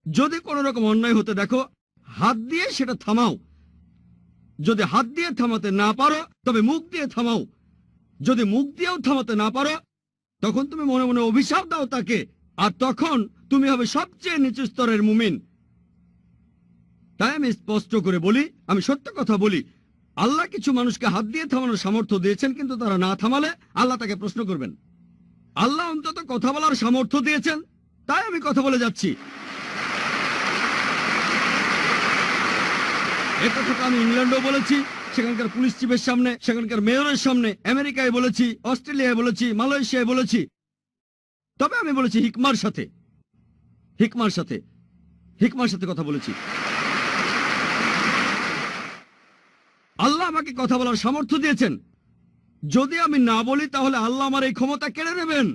যদি কোনো রকম অন্যায় হতে দেখো, হাত দিয়ে সেটা থামাও। যদি হাত দিয়ে থামাতে না পারো, তবে মুখ দিয়ে থামাও। যদি মুখ দিয়েও থামাতে না পারো, তখন তুমি মনে মনে অভিশাপ দাও তাকে, আর তখন তুমি হবে সবচেয়ে নিচু স্তরের মুমিন। তাই আমি স্পষ্ট করে বলি, আমি সত্য কথা বলি, আল্লাহ কিছু মানুষকে হাত দিয়ে থামানোর সামর্থ্য দিয়েছেন, কিন্তু তারা না থামালে আল্লাহ তাকে প্রশ্ন করবেন। আল্লাহ অন্তত কথা বলার সামর্থ্য দিয়েছেন, তাই আমি কথা বলে যাচ্ছি। এ কথাটা আমি ইংল্যান্ডেও বলেছি, সেখানকার পুলিশ চিফের সামনে, সেখানকার মেয়রের সামনে, আমেরিকায় বলেছি, অস্ট্রেলিয়ায় বলেছি, মালয়েশিয়ায় বলেছি। তবে আমি বলেছি হিকমার সাথে, হিকমার সাথে, হিকমার সাথে কথা বলেছি। আল্লাহ আমাকে কথা বলার সামর্থ্য দিয়েছেন। যদি আমি না বলি তাহলে আল্লাহ আমার এই ক্ষমতা কেড়ে নেবেন।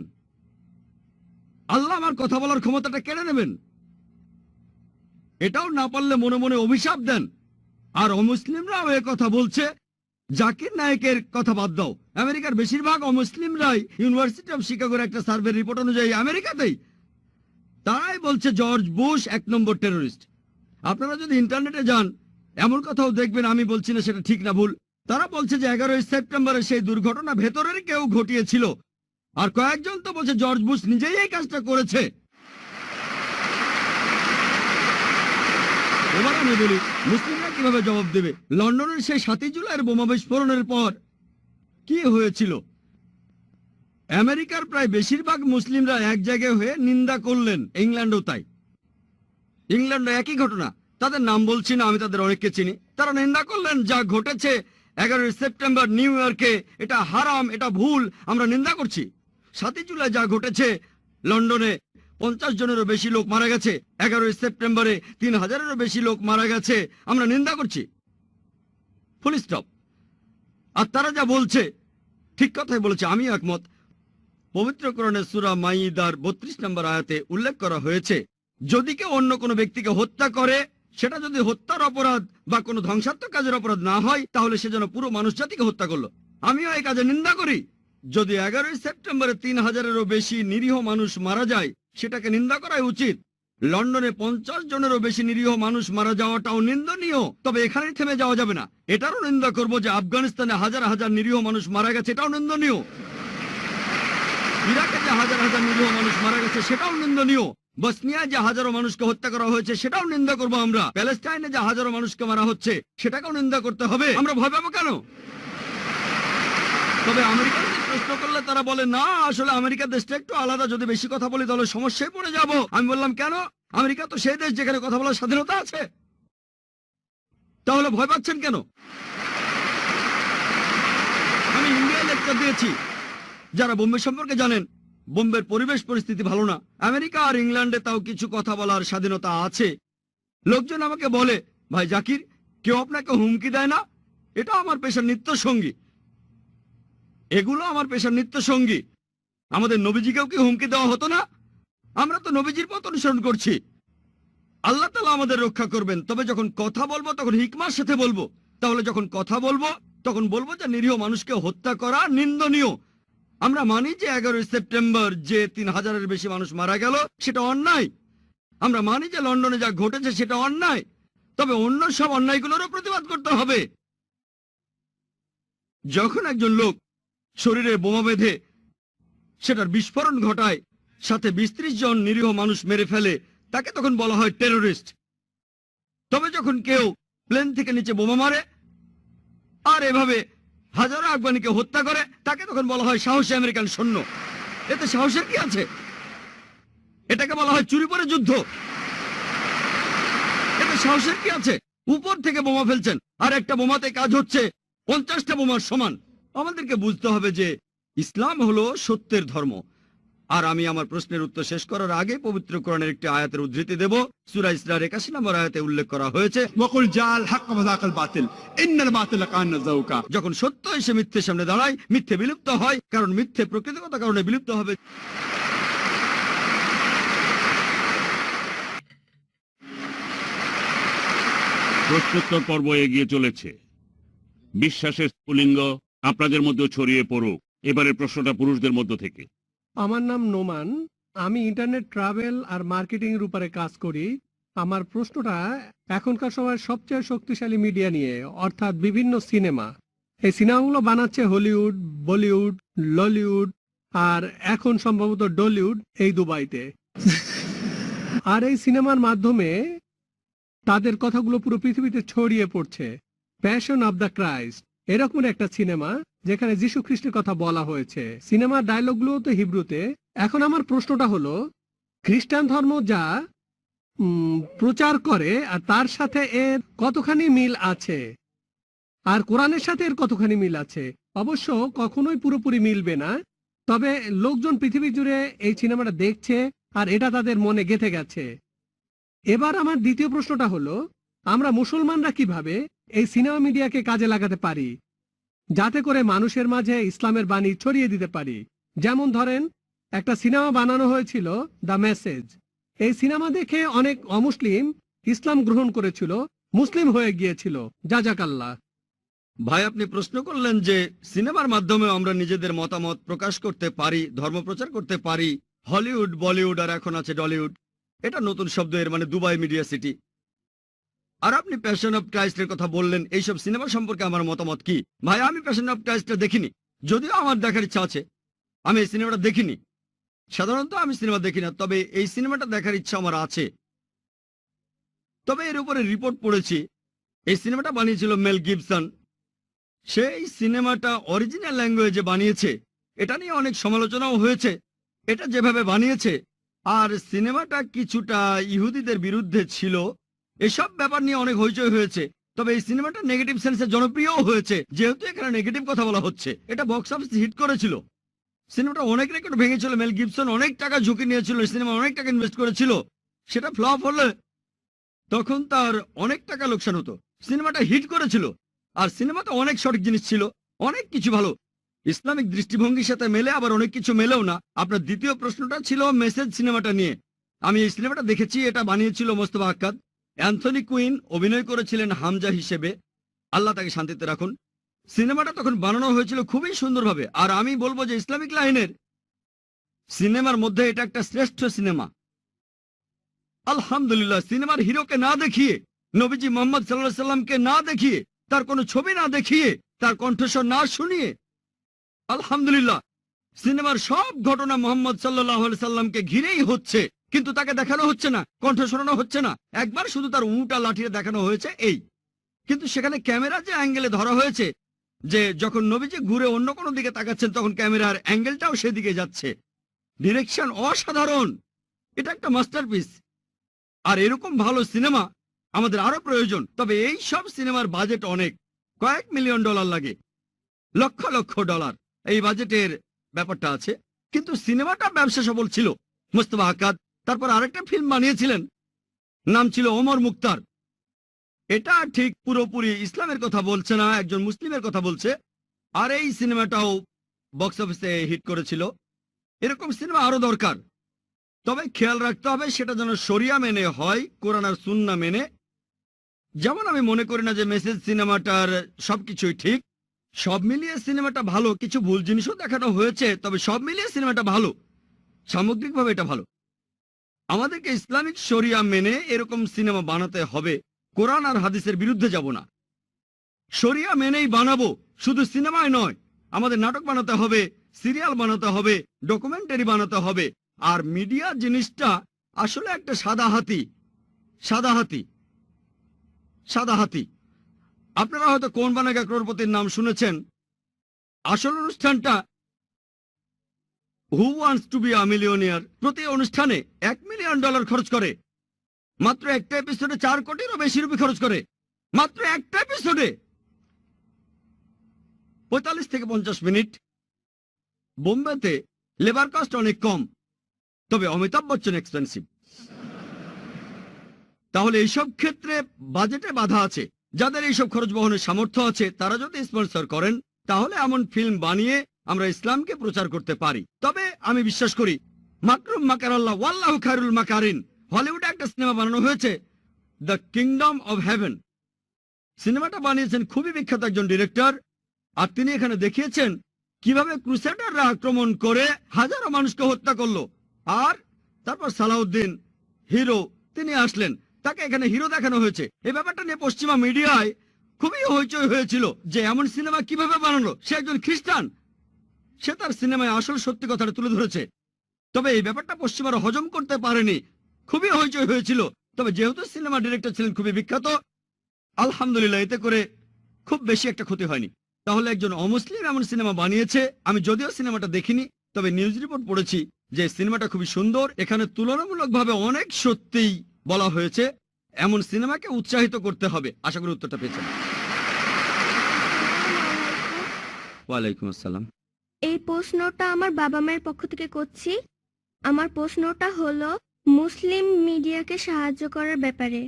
আল্লাহ আমার কথা বলার ক্ষমতাটা কেড়ে নেবেন। এটাও না পারলে মনে মনে অভিশাপ দেন। আর অমুসলিমরাও এ কথা বলছে। জাকির নায়েকের কথা বাদ দাও, আমেরিকার বেশিরভাগ অমুসলিমরাই ইউনিভার্সিটি অফ শিকাগোর একটা সার্ভে রিপোর্ট অনুযায়ী আমেরিকাতেই তারাই বলছে জর্জ বুশ 1 নম্বর টেরোরিস্ট। আপনারা যদি ইন্টারনেটে যান, এমন কথাও দেখবেন, আমি বলছি না সেটা ঠিক না ভুল, তারা বলছে যে 11ই সেপ্টেম্বরে সেই দুর্ঘটনা ভেতরের কেউ ঘটিয়েছিল। আর কয়েকজন তো বলছে জর্জ বুশ নিজেই এই কাজটা করেছে। এবার আমি বলি মুসলিমরা কিভাবে জবাব দেবে? লন্ডনের সেই 7 জুলাইয়ের বোমা বিস্ফোরণের পর কি হয়েছিল? আমেরিকার প্রায় বেশিরভাগ মুসলিমরা এক জায়গায় হয়ে নিন্দা করলেন, ইংল্যান্ডও তাই। ইংল্যান্ডে একই ঘটনা, তাদের নাম বলছি না, আমি তাদের অনেককে চিনি। তারা নিন্দা করলেন যা ঘটেছে 11 সেপ্টেম্বর নিউ ইয়র্কে, এটা হারাম, এটা ভুল, আমরা নিন্দা করছি। 7 জুলাই যা ঘটেছে লন্ডনে 50 জনেরও বেশি লোক মারা গেছে, 11 সেপ্টেম্বরে 3000-এরও বেশি লোক মারা গেছে, আমরা নিন্দা করছি। Full stop. আর তারা যা বলছে ঠিক কথাই বলেছে, আমি একমত। পবিত্র কোরআনে সূরা মাইদার 32 নম্বর আয়াতে উল্লেখ করা হয়েছে, যদি কেউ অন্য কোনো ব্যক্তিকে হত্যা করে, সেটা যদি হত্যার অপরাধ বা কোনো ধ্বংসাত্মক কাজের অপরাধ না হয়, তাহলে সে যেন পুরো মানুষ জাতিকে হত্যা করলো। আমিও এই কাজে নিন্দা করি। যদি 11 সেপ্টেম্বরে 3000-এরও বেশি নিরীহ মানুষ মারা যায়, সেটাকে নিন্দা করাই উচিত। লন্ডনে 50 জনেরও বেশি নিরীহ মানুষ মারা যাওয়াটাও নিন্দনীয়। তবে এখানেই থেমে যাওয়া যাবে না, এটারও নিন্দা করব যে আফগানিস্তানে হাজার হাজার নিরীহ মানুষ মারা গেছে, এটাও নিন্দনীয়। ইরাকে যে হাজার হাজার নিরীহ মানুষ মারা গেছে, সেটাও নিন্দনীয়। বসনিয়ায় যে হাজারো মানুষকে হত্যা করা হয়েছে, সেটাও নিন্দা করব আমরা। প্যালেস্টাইনে যে হাজারো মানুষকে মারা হচ্ছে, সেটাকেও নিন্দা করতে হবে। আমরা ভয় পাবো কেন? তবে আমেরিকানকে প্রশ্ন করলে তারা বলে, না আসলে আমেরিকা দেশটা একটু আলাদা, যদি বেশি কথা বলি তাহলে সমস্যায় পড়ে যাব। আমি বললাম, কেন? আমেরিকা তো সেই দেশ যেখানে কথা বলার স্বাধীনতা আছে। তাহলে ভয় পাচ্ছেন কেন? আমি ইন্ডিয়ায় লেকচার দিয়েছি। যারা বোম্বে সম্পর্কে জানেন, বোম্বের পরিবেশ পরিস্থিতি ভালো না। আমেরিকা আর ইংল্যান্ডে তাও কিছু কথা বলার স্বাধীনতা আছে। লোকজন আমাকে বলে, ভাই জাকির, কেউ আপনাকে হুমকি দেয় না? এটা আমার পেশার নিত্য সঙ্গী। এগুলো আমার পেশার নিত্য সঙ্গী। আমাদের নবীজিকেও কি হুমকি দেওয়া হতো না? আমরা তো নবীজির পথ অনুসরণ করছি। আল্লাহ তাআলা আমাদের রক্ষা করবেন। তবে যখন কথা বলবো তখন হিকমার সাথে বলবো। তাহলে যখন কথা বলবো তখন বলবো যে নিরীহ মানুষকে হত্যা করা নিন্দনীয়। আমরা মানি যে 11 সেপ্টেম্বর যে 3000-এর বেশি মানুষ মারা গেল, সেটা অন্যায়। আমরা মানি যে লন্ডনে যা ঘটেছে সেটা অন্যায়। তবে অন্য সব অন্যায়গুলোরও প্রতিবাদ করতে হবে। যখন একজন লোক শরীরে বোমা বেঁধে সেটার বিস্ফোরণ ঘটায়, সাথে 20-30 জন নিরীহ মানুষ মেরে ফেলে, তাকে তখন বলা হয় টেরোরিস্ট। তবে যখন কেউ প্লেন থেকে নিচে বোমা মারে আর এভাবে হাজারো আফগানিকে হত্যা করে, তাকে তখন বলা হয় সাহসী আমেরিকান সৈন্য। এতে সাহসের কি আছে? এটাকে বলা হয় চুরি করে যুদ্ধ। এতে সাহসের কি আছে? উপর থেকে বোমা ফেলছেন, আর একটা বোমাতে কাজ হচ্ছে 50টা বোমার সমান। আমাদেরকে বুঝতে হবে যে ইসলাম হলো সত্যের ধর্ম। আর আমি আমার প্রশ্নের উত্তর শেষ করার আগে পবিত্র কোরআনের একটি আয়াতের উদ্ধৃতি দেব। সূরা ইসরার 81 নম্বর আয়াতে উল্লেখ করা হয়েছে, وقل جاء الحق وذاق الباطل ان الباطل كان زهوقا। যখন সত্য এসে মিথ্যের সামনে দাঁড়ায়, মিথ্যে বিলুপ্ত হয়, কারণ মিথ্যে প্রকৃতিগত কারণে বিলুপ্ত হবে। প্রশ্নোত্তর পর্ব এগিয়ে চলেছে। বিশ্বাসের স্ফুলিঙ্গ আপনাদের মধ্যে ছড়িয়ে পড়ুক। এবারে প্রশ্নটা পুরুষদের মধ্য থেকে। আমার নাম নোমান। আমি ইন্টারনেট ট্রাভেল আর মার্কেটিং এর উপরে কাজ করি। আমার প্রশ্নটা এখনকার সময়ের সবচেয়ে শক্তিশালী মিডিয়া নিয়ে, অর্থাৎ বিভিন্ন সিনেমা। এই সিনেমাগুলো বানাচ্ছে হলিউড, বলিউড, ললিউড আর এখন সম্ভবত ডলিউড, এই দুবাইতে। আর এই সিনেমার মাধ্যমে তাদের কথাগুলো পুরো পৃথিবীতে ছড়িয়ে পড়ছে। প্যাশন অব দ্য ক্রাইস্ট এরকম একটা সিনেমা, যেখানে যীশু খ্রিস্টের কথা বলা হয়েছে। সিনেমার ডায়লগগুলো তো হিব্রুতে। এখন আমার প্রশ্নটা হলো, খ্রিস্টান ধর্ম যা প্রচার করে আর তার সাথে এর কতখানি মিল আছে, আর কোরআনের সাথে এর কতখানি মিল আছে? অবশ্য কখনোই পুরোপুরি মিলবে না, তবে লোকজন পৃথিবী জুড়ে এই সিনেমাটা দেখছে আর এটা তাদের মনে গেঁথে গেছে। এবার আমার দ্বিতীয় প্রশ্নটা হলো, আমরা মুসলমানরা কিভাবে এই সিনেমা মিডিয়াকে কাজে লাগাতে পারি, যাতে করে মানুষের মাঝে ইসলামের বাণী ছড়িয়ে দিতে পারি? যেমন ধরেন, একটা সিনেমা বানানো হয়েছিল দ্য মেসেজ। এই সিনেমা দেখে অনেক অমুসলিম ইসলাম গ্রহণ করেছিল, মুসলিম হয়ে গিয়েছিল। জাজাকাল্লাহ। ভাই, আপনি প্রশ্ন করলেন যে সিনেমার মাধ্যমে আমরা নিজেদের মতামত প্রকাশ করতে পারি, ধর্ম প্রচার করতে পারি। হলিউড, বলিউড আর এখন আছে ডলিউড, এটা নতুন শব্দ, এর মানে দুবাই মিডিয়া সিটি। আর আপনি প্যাশন অফ ক্রাইস্টের কথা বললেন, এইসব সিনেমা সম্পর্কে আমার মতামত কি? ভাই, আমি প্যাশন অফ ক্রাইস্টটা দেখিনি, যদিও আমার দেখার ইচ্ছা আছে। আমি এই সিনেমাটা দেখিনি। সাধারণত আমি সিনেমা দেখি না, তবে এই সিনেমাটা দেখার ইচ্ছা আমার আছে। তবে এর উপরে রিপোর্ট পড়েছি এই সিনেমাটা বানিয়েছিল মেল গিবসন। সেই সিনেমাটা অরিজিনাল ল্যাঙ্গুয়েজে বানিয়েছে, এটা নিয়ে অনেক সমালোচনাও হয়েছে এটা যেভাবে বানিয়েছে। আর সিনেমাটা কিছুটা ইহুদিদের বিরুদ্ধে ছিল, এসব ব্যাপার নিয়ে অনেক হইচই হয়েছে। তবে এই সিনেমাটা নেগেটিভ সেন্সে জনপ্রিয়ও হয়েছে, যেহেতু এখানে নেগেটিভ কথা বলা হচ্ছে। এটা বক্স অফিস হিট করেছিল, সিনেমাটা অনেক রেকর্ড ভেঙেছিল। মেল গিবসন অনেক টাকা ঝুঁকি নিয়েছিল, সিনেমা অনেক টাকা ইনভেস্ট করেছিল। সেটা ফ্লপ হলে তখন তার অনেক টাকা লোকসান হতো। সিনেমাটা হিট করেছিল, আর সিনেমাতে অনেক সঠিক জিনিস ছিল, অনেক কিছু ভালো ইসলামিক দৃষ্টিভঙ্গির সাথে মেলে, আবার অনেক কিছু মেলেও না। আপনার দ্বিতীয় প্রশ্নটা ছিল মেসেজ সিনেমাটা নিয়ে। আমি এই সিনেমাটা দেখেছি, এটা বানিয়েছিল মোস্তফা আক্কাদ। অ্যান্থনি কুইন অভিনয় করেছিলেন হামজা হিসেবে, আল্লাহ তাকে শান্তিতে রাখুন। সিনেমাটা তখন বানানো হয়েছিল খুবই সুন্দরভাবে। আর আমি বলবো যে ইসলামিক লাইনের সিনেমার মধ্যে এটা একটা শ্রেষ্ঠ সিনেমা। আলহামদুলিল্লাহ, সিনেমার হিরোকে না দেখিয়ে, নবীজি মোহাম্মদ সাল্লাল্লাহু আলাইহি সাল্লামকে না দেখিয়ে, তার কোনো ছবি না দেখিয়ে, তার কণ্ঠস্বর না শুনিয়ে, আলহামদুলিল্লাহ সিনেমার সব ঘটনা মোহাম্মদ সাল্লাল্লাহু আলাইহি সাল্লামকে ঘিরেই হচ্ছে, কিন্তু তাকে দেখানো হচ্ছে না, কণ্ঠ শোনানো হচ্ছে না। একবার শুধু তার উঁটা লাঠিয়ে দেখানো হয়েছে এই। কিন্তু সেখানে ক্যামেরা যে অ্যাঙ্গেলে ধরা হয়েছে, যে যখন নবীজি ঘুরে অন্য কোনো দিকে তাকাচ্ছেন তখন ক্যামেরার অ্যাঙ্গেলটাও সেদিকে যাচ্ছে। ডিরেকশন অসাধারণ, এটা একটা মাস্টারপিস। আর এরকম ভালো সিনেমা আমাদের আরো প্রয়োজন। তবে এই সব সিনেমার বাজেট অনেক, কয়েক মিলিয়ন ডলার লাগে, লক্ষ লক্ষ ডলার এই বাজেটের ব্যাপারটা আছে। কিন্তু সিনেমাটা ব্যবসা সফল ছিল। মোস্তফা আক্কাদ তারপর আরেকটা ফিল্ম বানিয়েছিলেন, নাম ছিল ওমর মুক্তার। এটা ঠিক পুরোপুরি ইসলামের কথা বলছে না, একজন মুসলিমের কথা বলছে। আর এই সিনেমাটাও বক্স অফিসে হিট করেছিল। এরকম সিনেমা আরো দরকার, তবে খেয়াল রাখতে হবে সেটা যেন শরিয়া মেনে হয়, কোরআন আর সুন্নাহ মেনে। যেমন আমি মনে করি না যে মেসেজ সিনেমাটার সবকিছুই ঠিক। সব মিলিয়ে সিনেমাটা ভালো, কিছু ভুল জিনিসও দেখানো হয়েছে, তবে সব মিলিয়ে সিনেমাটা ভালো, সামগ্রিকভাবে এটা ভালো। আমাদেরকে ইসলামিক শরিয়া মেনে এরকম সিনেমা বানাতে হবে, কোরআন আর হাদিসের বিরুদ্ধে যাব না, শরিয়া মেনেই বানাবো। শুধু সিনেমায় নয়, আমাদের নাটক বানাতে হবে, সিরিয়াল বানাতে হবে, ডকুমেন্টারি বানাতে হবে। আর মিডিয়া জিনিসটা আসলে একটা সাদা হাতি। সাদা হাতি, সাদা হাতি। আপনারা হয়তো কোন বানেগা ক্রোড়পতির নাম শুনেছেন। আসল অনুষ্ঠানটা who wants to be a millionaire, প্রতি অনুষ্ঠানে $1 মিলিয়ন খরচ করে। মাত্র একটা এপিসোডে 4 কোটিরও বেশি রুপি খরচ করে, মাত্র একটা এপিসোডে। 45 থেকে 50 মিনিট। বোম্বেতে লেবার কস্ট অনেক কম, তবে অমিতাভ বচ্চন এক্সপেন্সিভ। তাহলে এইসব ক্ষেত্রে বাজেটে বাধা আছে। যাদের এইসব খরচ বহনের সামর্থ্য আছে তারা যদি স্পন্সর করেন, তাহলে এমন ফিল্ম বানিয়ে আমরা ইসলামকে প্রচার করতে পারি। তবে আমি বিশ্বাস করি মাকরুম মাকারাল্লাহ ওয়াল্লাহু খায়রুল মাকারিন। হলিউডে একটা সিনেমা বানানো হয়েছে, দ্য কিংডম অব হেভেন। সিনেমাটা বানিয়েছেন খুবই বিখ্যাত একজন ডিরেক্টর, আর তিনি এখানে দেখিয়েছেন কিভাবে ক্রুসেডাররা আক্রমণ করে হাজারো মানুষকে হত্যা করলো। আর তারপর সালাউদ্দিন হিরো, তিনি আসলেন, তাকে এখানে হিরো দেখানো হয়েছে। এই ব্যাপারটা নিয়ে পশ্চিমা মিডিয়ায় খুবই হইচই হয়েছিল যে এমন সিনেমা কিভাবে বানালো। সে একজন খ্রিস্টান, সে তার সিনেমায় আসল সত্যি কথাটা তুলে ধরেছে। তবে এই ব্যাপারটা পশ্চিমারা হজম করতে পারেনি, খুবই হইচই হয়েছিল। তবে যেহেতু সিনেমা ডিরেক্টর ছিলেন খুবই বিখ্যাত, আলহামদুলিল্লাহ এতে করে খুব বেশি একটা ক্ষতি হয়নি। তাহলে একজন অমুসলিম এমন সিনেমা বানিয়েছে। আমি যদিও সিনেমাটা দেখিনি, তবে নিউজ রিপোর্ট পড়েছি যে সিনেমাটা খুবই সুন্দর। এখানে তুলনামূলকভাবে অনেক সত্যিই বলা হয়েছে। এমন সিনেমাকে উৎসাহিত করতে হবে। আশা করি উত্তরটা পেয়েছেন। ওয়ালাইকুম আসসালাম। এই প্রশ্নটা আমার বাবা মায়ের পক্ষ থেকে করছি। আমার প্রশ্নটা হলো মুসলিম মিডিয়াকে সাহায্য করার ব্যাপারে।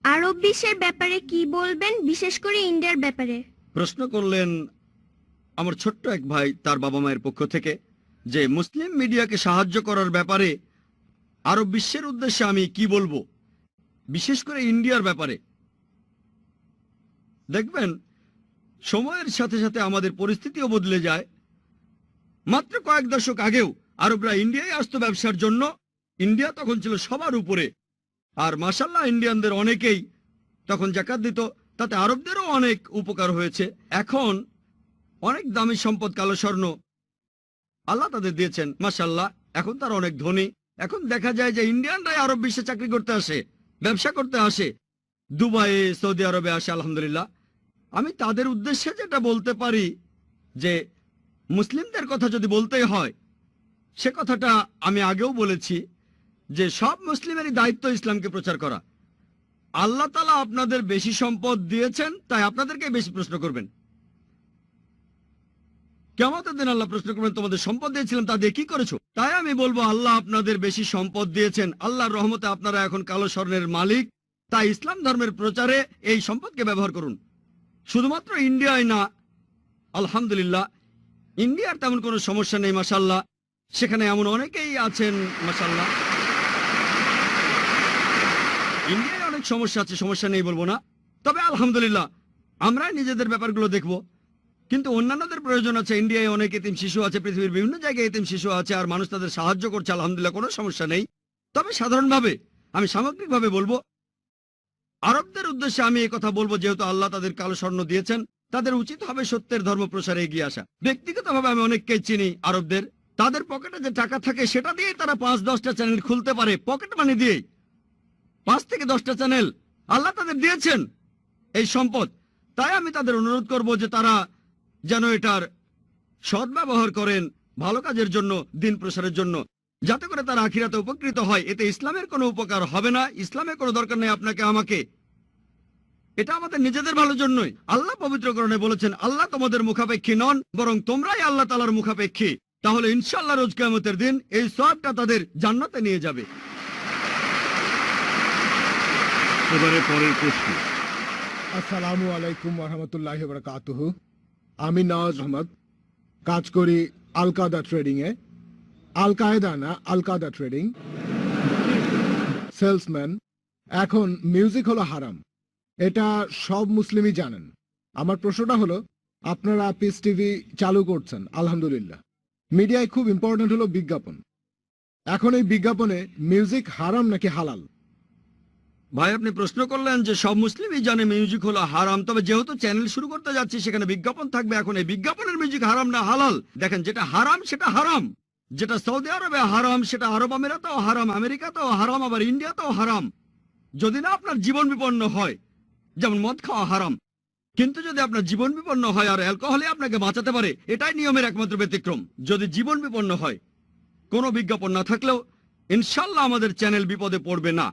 আরব বিশ্বের ব্যাপারে কি বলবেন, বিশেষ করে ইন্ডিয়ার ব্যাপারে? প্রশ্ন করলেন আমার ছোট্ট এক ভাই তার বাবা মায়ের পক্ষ থেকে, যে মুসলিম মিডিয়াকে সাহায্য করার ব্যাপারে আরব বিশ্বের উদ্দেশ্যে আমি কি বলবো, বিশেষ করে ইন্ডিয়ার ব্যাপারে। দেখবেন সময়ের সাথে সাথে আমাদের পরিস্থিতিও বদলে যায়। মাত্র কয়েক দশক আগেও আরবরা ইন্ডিয়ায় আসতো ব্যবসার জন্য। ইন্ডিয়া তখন ছিল সবার উপরে, আর মাশাআল্লাহ ইন্ডিয়ানদের অনেকেই তখন যাকাত দিত, তাতে আরবদেরও অনেক উপকার হয়েছে। এখন অনেক দামি সম্পদ, কালো স্বর্ণ আল্লাহ তাদের দিয়েছেন, মাশাআল্লাহ। এখন তারা অনেক ধনী। এখন দেখা যায় যে ইন্ডিয়ানরাই আরব বিশ্বে চাকরি করতে আসে। ব্যবসা করতে আসে, দুবাইয়ে, সৌদি আরবে আসে, আলহামদুলিল্লাহ। আমি তাদের উদ্দেশ্যে যেটা বলতে পারি যে মুসলিমদের কথা যদি বলতেই হয়, সে কথাটা আমি আগেও বলেছি যে সব মুসলিমেরই দায়িত্ব ইসলামকে প্রচার করা। আল্লাহ তাআলা আপনাদের বেশি সম্পদ দিয়েছেন, তাই আপনাদেরকে বেশি প্রশ্ন করবেন। কিয়ামতের দিন আল্লাহ প্রশ্ন করবেন, তোমাদের সম্পদ দিয়েছিলাম, তা দিয়ে কি করেছো? তাই আমি বলবো, আল্লাহ আপনাদের বেশি সম্পদ দিয়েছেন, আল্লাহর রহমতে আপনারা এখন কালো স্বর্ণের মালিক। তাই ইসলাম ধর্মের প্রচারে এই সম্পদকে ব্যবহার করুন। শুধুমাত্র ইন্ডিয়ায় না, আলহামদুলিল্লাহ ইন্ডিয়ার তেমন কোনো সমস্যা নেই, মাশাআল্লাহ। সেখানে এমন অনেকেই আছেন, মাশাআল্লাহ। ইন্ডিয়ায় অনেক সমস্যা আছে, সমস্যা নেই বলবো না, তবে আলহামদুলিল্লাহ আমরা নিজেদের ব্যাপারগুলো দেখব। কিন্তু অন্যান্যদের প্রয়োজন আছে। ইন্ডিয়ায় অনেক এতিম শিশু আছে, পৃথিবীর বিভিন্ন জায়গায় এতিম শিশু আছে, আর মানুষ তাদের সাহায্য করছে, আলহামদুলিল্লাহ কোনো সমস্যা নেই। তবে সাধারণভাবে আমি সামগ্রিকভাবে বলবো, আরবদের উদ্দেশ্যে আমি এই কথা বলবো, যেহেতু আল্লাহ তাদের কালো স্বর্ণ দিয়েছেন, তাদের উচিত হবে সত্যের ধর্ম প্রসারে এগিয়ে আসা। ব্যক্তিগতভাবে আমি অনেককেই চিনি আরবদের, তাদের পকেটে যে টাকা থাকে সেটা দিয়ে তারা 5-10টা চ্যানেল খুলতে পারে, পকেট মানি দিয়ে 5 থেকে 10টা চ্যানেল আল্লাহ তাদের দিয়েছেন এই সম্পদ। তাই আমি তাদের অনুরোধ করব যে তারা যেন এটার সদ্ব্যবহার করেন ভালো কাজের জন্য, দিন প্রসারের জন্য, যাতে করে তারা আখিরাতে উপকৃত হয়। এতে ইসলামের কোনো উপকার হবে না, ইসলামের কোনো দরকার নেই আপনাকে আমাকে, এটা আমাদের নিজেদের ভালোর জন্যই। আল্লাহ পবিত্রকরণে বলেছেন, আল্লাহ তোমাদের মুখাপেক্ষী নন, বরং তোমরাই আল্লাহ তাআলার মুখাপেক্ষী। তাহলে ইনশাআল্লাহ রোজ কিয়ামতের দিন এই সওয়াবটা তাদের জান্নাতে নিয়ে যাবে। এবারে পরের প্রশ্ন। আসসালামু আলাইকুম ওয়া রাহমাতুল্লাহি ওয়া বারাকাতুহু। আমি নওয়াজ আহমদ, কাজ করি আল কায়দা ট্রেডিং এ। আল কায়দা না, আল কায়দা ট্রেডিং, সেলসম্যান। এখন মিউজিক হলো হারাম, এটা সব মুসলিমই জানেন। আমার প্রশ্নটা হলো, আপনারা পিস টিভি চালু করছেন, আলহামদুলিল্লাহ। মিডিয়ায় খুব ইম্পর্টেন্ট হলো বিজ্ঞাপন। এখন এই বিজ্ঞাপনে মিউজিক হারাম নাকি হালাল? ভাই, আপনি প্রশ্ন করলেন যে সব মুসলিমই জানে মিউজিক হলো হারাম, তবে যেহেতু চ্যানেল শুরু করতে যাচ্ছি সেখানে বিজ্ঞাপন থাকবে। এখন এই বিজ্ঞাপনের মিউজিক হারাম না হালাল? দেখেন, যেটা হারাম সেটা হারাম। যেটা সৌদি আরবে হারাম সেটা আরব আমিরাতেও হারাম, আমেরিকাতেও হারাম, আবার ইন্ডিয়াতেও হারাম, যদি না আপনার জীবন বিপন্ন হয়। যেমন মদ খাওয়া হারাম, কিন্তু যদি আপনার জীবন বিপন্ন হয় আর অ্যালকোহলে আপনাকে বাঁচাতে পারে, এটাই নিয়মের একমাত্র ব্যতিক্রম। যদি জীবন বিপন্ন হয়, কোনো বিজ্ঞাপন না থাকলেও ইনশাল্লাহ আমাদের চ্যানেল বিপদে পড়বে না।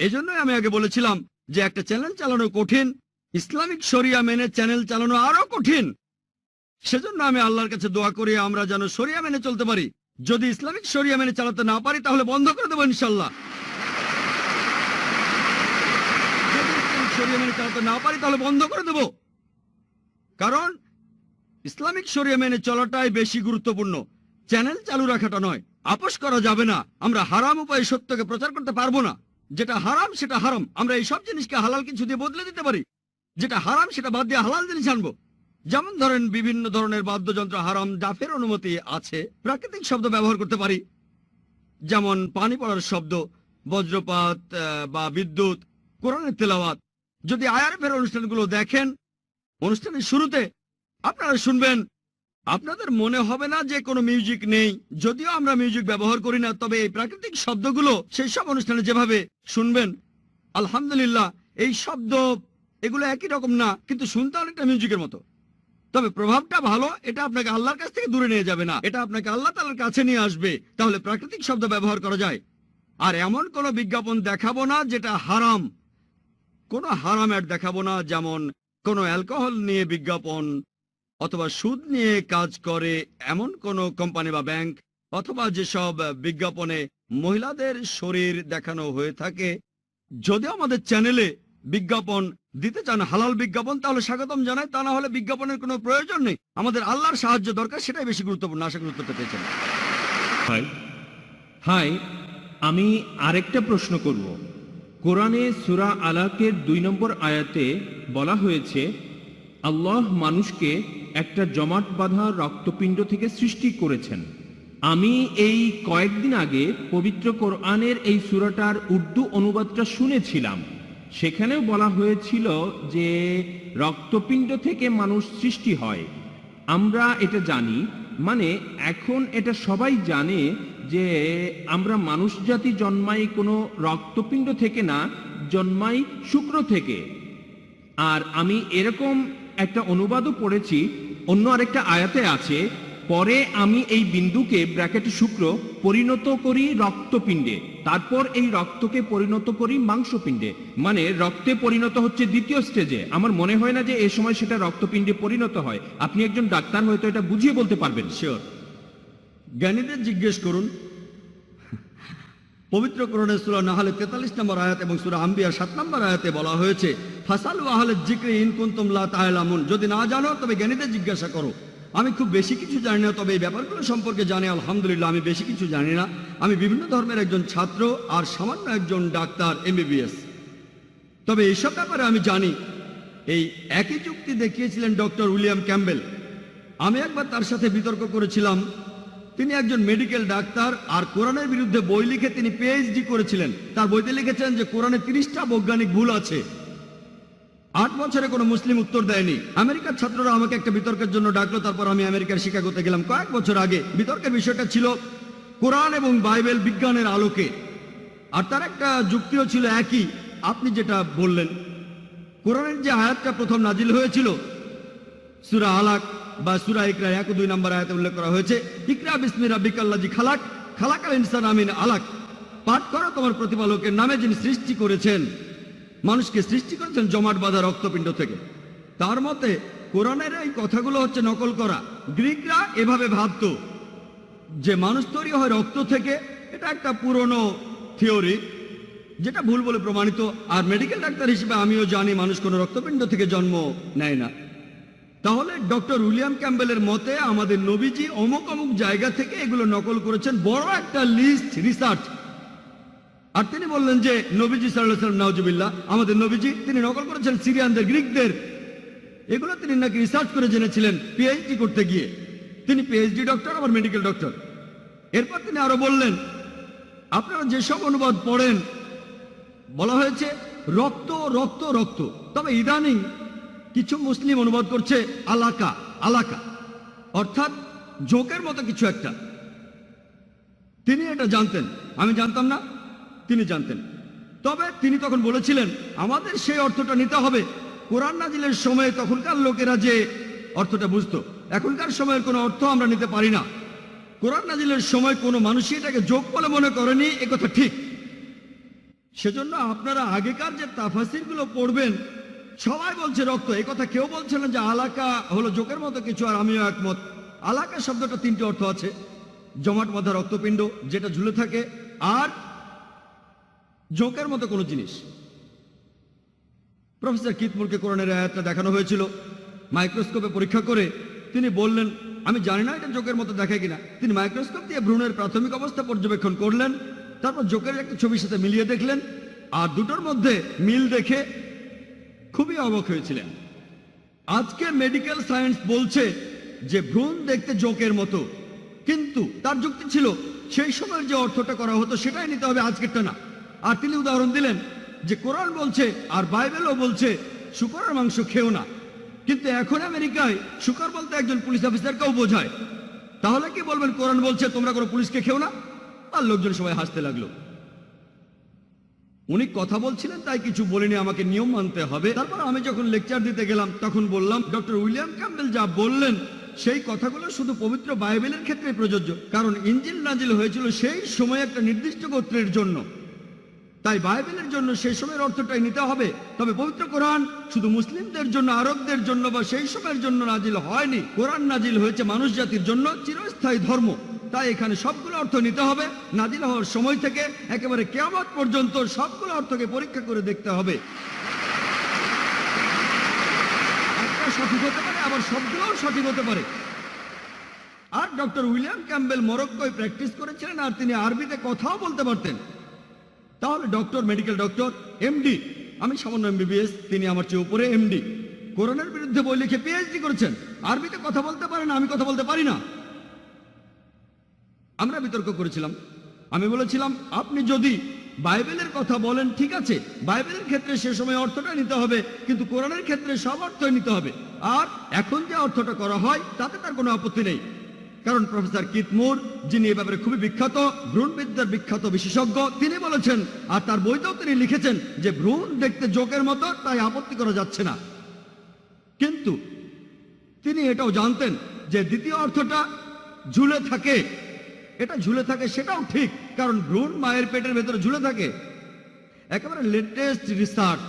এজন্যই আমি আগে বলেছিলাম যে একটা চ্যানেল চালানো কঠিন, ইসলামিক শরিয়া মেনে চ্যানেল চালানো আরো কঠিন। সেজন্য আমি আল্লাহর কাছে দোয়া করি আমরা যেন শরিয়া মেনে চলতে পারি। যদি ইসলামিক শরিয়া মেনে চালাতে না পারি তাহলে বন্ধ করে দেবো ইনশাল্লাহ। যদি ইসলামিক শরিয়া মেনে চালাতে না পারি তাহলে বন্ধ করে দেব, কারণ ইসলামিক শরিয়া মেনে চলাটাই বেশি গুরুত্বপূর্ণ, চ্যানেল চালু রাখাটা নয়। আপোষ করা যাবে না, আমরা হারাম উপায়ে সত্যকে প্রচার করতে পারবো না। যেটা হারাম সেটা হারাম, আমরা এই সব জিনিসকে হালাল কিছু দিয়ে বদলে দিতে পারি। যেটা হারাম সেটা বাদ দিয়ে হালাল জিনিস আনবো। যেমন ধরেন, বিভিন্ন ধরনের বাদ্যযন্ত্র হারাম, জাফের অনুমতি আছে। প্রাকৃতিক শব্দ ব্যবহার করতে পারি, যেমন পানি পড়ার শব্দ, বজ্রপাত বা বিদ্যুৎ, কোরআনের তেলাওয়াত। যদি আইআরএফের অনুষ্ঠানগুলো দেখেন, অনুষ্ঠানের শুরুতে আপনারা শুনবেন, আপনাদের মনে হবে না যে কোনো মিউজিক নেই। যদিও আমরা মিউজিক ব্যবহার করি না, তবে এই প্রাকৃতিক শব্দগুলো সেই সব অনুষ্ঠানে যেভাবে শুনবেন, আলহামদুলিল্লাহ এই শব্দ এগুলো একই রকম না, কিন্তু শুনতে অনেকটা মিউজিকের মতো। তবে প্রভাবটা ভালো, এটা আপনাকে আল্লাহর কাছ থেকে দূরে নিয়ে যাবে না, এটা আপনাকে আল্লাহ তাআলার কাছে নিয়ে আসবে। তাহলে প্রাকৃতিক শব্দ ব্যবহার করা যায়। আর এমন কোনো বিজ্ঞাপন দেখাবো না যেটা হারাম, কোনো হারাম অ্যাড দেখাবো না। যেমন কোনো অ্যালকোহল নিয়ে বিজ্ঞাপন, অথবা সুদ নিয়ে কাজ করে এমন কোন কোম্পানি বা ব্যাংক, অথবা যেসব বিজ্ঞাপনে মহিলাদের শরীর দেখানো হয়ে থাকে। যদিও আমাদের চ্যানেলে বিজ্ঞাপন দিতে চান হালাল বিজ্ঞাপন, তাহলে স্বাগতম জানাই। তা না হলে বিজ্ঞাপনের কোনো প্রয়োজন নেই। আমাদের আল্লাহর সাহায্য দরকার, সেটাই বেশি গুরুত্বপূর্ণ। আশা করি উত্তরটা পেয়েছেন। হাই, আমি আরেকটা প্রশ্ন করব। কোরআনে সূরা আলাকের 2 নম্বর আয়াতে বলা হয়েছে, আল্লাহ মানুষকে একটা জমাট বাঁধা রক্তপিণ্ড থেকে সৃষ্টি করেছেন। আমি এই কয়েকদিন আগে পবিত্র কোরআনের এই সূরাটার উর্দু অনুবাদটা শুনেছিলাম। সেখানেও বলা হয়েছিল যে রক্তপিণ্ড থেকে মানুষ সৃষ্টি হয়। আমরা এটা জানি, মানে এখন এটা সবাই জানে যে আমরা মানুষ জাতি জন্মাই কোনো রক্তপিণ্ড থেকে না, জন্মাই শুক্র থেকে। আর আমি এরকম একটা অনুবাদও পড়েছি, অন্য আরেকটা আয়াতে আছে, পরে আমি এই বিন্দুকে ব্র্যাকেটে শুক্র পরিণত করি রক্তপিণ্ডে, তারপর এই রক্তকে পরিণত করি মাংসপিণ্ডে। মানে রক্তে পরিণত হচ্ছে দ্বিতীয় স্টেজে। আমার মনে হয় না যে এই সময় সেটা রক্তপিণ্ডে পরিণত হয়। আপনি একজন ডাক্তার, হয়তো এটা বুঝিয়ে বলতে পারবেন। শিওর, জ্ঞানীদের জিজ্ঞেস করুন। পবিত্র কোরআনে সূরা নাহলে 43 নম্বর আয়াত এবং সূরা আম্বিয়া 7 নম্বর আয়াতে বলা হয়েছে, ফাসালু আহলে যিকরি ইন কুনতুম লা তা'লামুন, যদি না জানো তবে জ্ঞানীদের জিজ্ঞাসা করো। আমি খুব বেশি কিছু জানি না, তবে এই ব্যাপারগুলো সম্পর্কে জানি আলহামদুলিল্লাহ। আমি বেশি কিছু জানি না, আমি বিভিন্ন ধর্মের একজন ছাত্র আর সামান্য একজন ডাক্তার MBBS। তবে এইসব ব্যাপারে আমি জানি। এই একই যুক্তি দেখিয়েছিলেন ডক্টর উইলিয়াম ক্যাম্বেল। আমি একবার তার সাথে বিতর্ক করেছিলাম। তিনি একজন মেডিকেল ডাক্তার আর কোরআনের বিরুদ্ধে বই লিখে তিনি PhD করেছিলেন। তার বইতে লিখেছেন যে কোরআনে 30টা বৈজ্ঞানিক ভুল আছে। 8 বছরে কোনো মুসলিম উত্তর দেয়নি। আমেরিকার ছাত্ররা আমাকে একটা বিতর্কের জন্য ডাকলো, তারপর আমি আমেরিকার শিকাগোতে গেলাম কয়েক বছর আগে। বিতর্কের বিষয়টা ছিল কোরআন এবং বাইবেল বিজ্ঞানের আলোকে, আর তার একটা যুক্তিও ছিল একই, আপনি যেটা বললেন। কোরআনের যে আয়াতটা প্রথম নাজিল হয়েছিল সূরা আলাক বা সূরা ইকরা 1 ও 2 নম্বর আয়াতে উল্লেখ করা হয়েছে, ইকরা বিসমি রাব্বিকাল্লাযী খালাক খালাকাল ইনসানা মিন আলাক, পাঠ করো তোমার প্রতিপালকের নামে যিনি সৃষ্টি করেছেন। মানুষকে সৃষ্টি করেছেন জমাট বাঁধা রক্তপিণ্ড থেকে। তার মতে কোরআনের এই কথাগুলো হচ্ছে নকল করা। গ্রিকরা এভাবে ভাবতো যে মানুষ তৈরি হয় রক্ত থেকে। এটা একটা পুরনো থিওরি যেটা ভুল বলে প্রমাণিত। আর মেডিকেল ডাক্তার হিসেবে আমিও জানি মানুষ কোনো রক্তপিণ্ড থেকে জন্ম নেয় না। তাহলে ডক্টর উইলিয়াম ক্যাম্বেলের মতে আমাদের নবীজি অমুক অমুক জায়গা থেকে এগুলো নকল করেছেন, বড় একটা লিস্ট, রিসার্চ। আর তিনি বললেন যে নবীজি সাল্লাল্লাহু আলাইহি ওয়াসাল্লাম, নাউজুবিল্লাহ, আমাদের নবীজি তিনি নকল করেছেন সিরিয়ানদের, গ্রিকদের। এগুলো তিনি নাকি রিসার্চ করে জেনেছিলেন PhD করতে গিয়ে। তিনি PhD ডক্টর, আবার মেডিকেল ডক্টর। এরপর তিনি আরো বললেন, আপনারা যেসব অনুবাদ পড়েন বলা হয়েছে রক্ত রক্ত রক্ত, তবে ইদানিং কিছু মুসলিম অনুবাদ করছে আলাকা আলাকা, অর্থাৎ জোকের মতো কিছু একটা। তিনি এটা জানতেন, আমি জানতাম না, তিনি জানতেন। তবে তিনি তখন বলেছিলেন আমাদের সেই অর্থটা নিতে হবে। কোরআন নাজিলের সময় তখনকার লোকেরা যে অর্থটা বুঝতো, এখনকার সময়ের কোনো অর্থ আমরা নিতে পারি না। কোরআন নাজিলের সময় কোনো মানুষই এটাকে জোক বলে মনে করেনি, একথা ঠিক। সেজন্য আপনারা আগেকার যে তাফাসিরগুলো পড়বেন সবাই বলছে রক্ত, এই কথা কেউ বলছে না যে আলাকা হলো জোকের মতো কিছু। আর আমিও একমত। আলাকা শব্দটা 3টে অর্থ আছে, জমাট বাঁধা রক্তপিণ্ড যেটা ঝুলে থাকে, আর জোকের মতো কোনো জিনিস। প্রফেসর কিতমুরকে কোরআনের আয়াতটা দেখানো হয়েছিল মাইক্রোস্কোপে পরীক্ষা করে। তিনি বললেন আমি জানি না এটা জোকের মতো দেখায় কিনা। তিনি মাইক্রোস্কোপ দিয়ে ভ্রূণের প্রাথমিক অবস্থা পর্যবেক্ষণ করলেন, তারপর জোকের একটা ছবির সাথে মিলিয়ে দেখলেন, আর দুটোর মধ্যে মিল দেখে খুবই অবাক হয়েছিলেন। আজকে মেডিকেল সায়েন্স বলছে যে ভ্রূণ দেখতে জোকের মতো, কিন্তু তার যুক্তি ছিল সেই সময়ের যে অর্থটা করা হতো সেটাই নিতে হবে, আজকেরটা না। আর তিনি উদাহরণ দিলেন যে কোরআন বলছে আর বাইবেলও বলছে শুকরের মাংস খেও না, কিন্তু এখন আমেরিকায় শুকর বলতে একজন পুলিশ অফিসারকেও বোঝায়। তাহলে কি বলবেন কোরআন বলছে তোমরা কোনো পুলিশকে খেও না? আর লোকজন সবাই হাসতে লাগলো। উনি কথা বলছিলেন তাই কিছু বলিনি, আমাকে নিয়ম মানতে হবে। তারপর আমি যখন লেকচার দিতে গেলাম তখন বললাম ডক্টর উইলিয়াম ক্যাম্বেল যা বললেন সেই কথাগুলো শুধু পবিত্র বাইবেলের ক্ষেত্রে প্রযোজ্য, কারণ ইনজিল নাজিল হয়েছিল সেই সময় একটা নির্দিষ্ট গোত্রের জন্য। তাই বাইবেলের জন্য সেই সময়ের অর্থটাই নিতে হবে। তবে পবিত্র কোরআন শুধু মুসলিমদের জন্য, আরবদের জন্য বা সেই সময়ের জন্য নাজিল হয়নি। কোরআন নাজিল হয়েছে মানুষ জাতির জন্য, চিরস্থায়ী ধর্ম। তাই এখানে সবগুলো অর্থ নিতে হবে। নাজিল হওয়ার সময় থেকে একেবারে কিয়ামত পর্যন্ত সবগুলো অর্থকে পরীক্ষা করে দেখতে হবে। একটা সঠিক হতে পারে, আবার সবগুলোও সঠিক হতে পারে। আর ডক্টর উইলিয়াম ক্যাম্বেল মরক্কোয় প্র্যাকটিস করেছিলেন, আর তিনি আরবিতে কথাও বলতে পারতেন। তাহলে ডক্টর, মেডিকেল ডক্টর, MD, আমি সামান্য MBBS, তিনি আমার চেয়ে উপরে MD। কোরআনের বিরুদ্ধে বই লিখে PhD করেছেন, আরবিতে কথা বলতে পারেন, আমি কথা বলতে পারি না। আমরা বিতর্ক করেছিলাম। আমি বলেছিলাম আপনি যদি বাইবেলের কথা বলেন ঠিক আছে, বাইবেলের ক্ষেত্রে সে সময় অর্থটা নিতে হবে, কিন্তু কোরআনের ক্ষেত্রে সব অর্থই নিতে হবে। আর এখন যে অর্থটা করা হয় তাতে তার কোনো আপত্তি নেই। কারণ প্রফেসর কিথ মুর, যিনি এ ব্যাপারে খুবই বিখ্যাত, ভ্রূণবিদ্যার বিখ্যাত বিশেষজ্ঞ, তিনি বলেছেন, আর তার বইতেও তিনি লিখেছেন যে ভ্রূণ দেখতে জোকের মতো, তাই আপত্তি করা যাচ্ছে না। কিন্তু তিনি এটাও জানতেন যে দ্বিতীয় অর্থটা ঝুলে থাকে, এটা ঝুলে থাকে সেটাও ঠিক, কারণ ভ্রূণ মায়ের পেটের ভেতরে ঝুলে থাকে। একেবারে লেটেস্ট রিসার্চ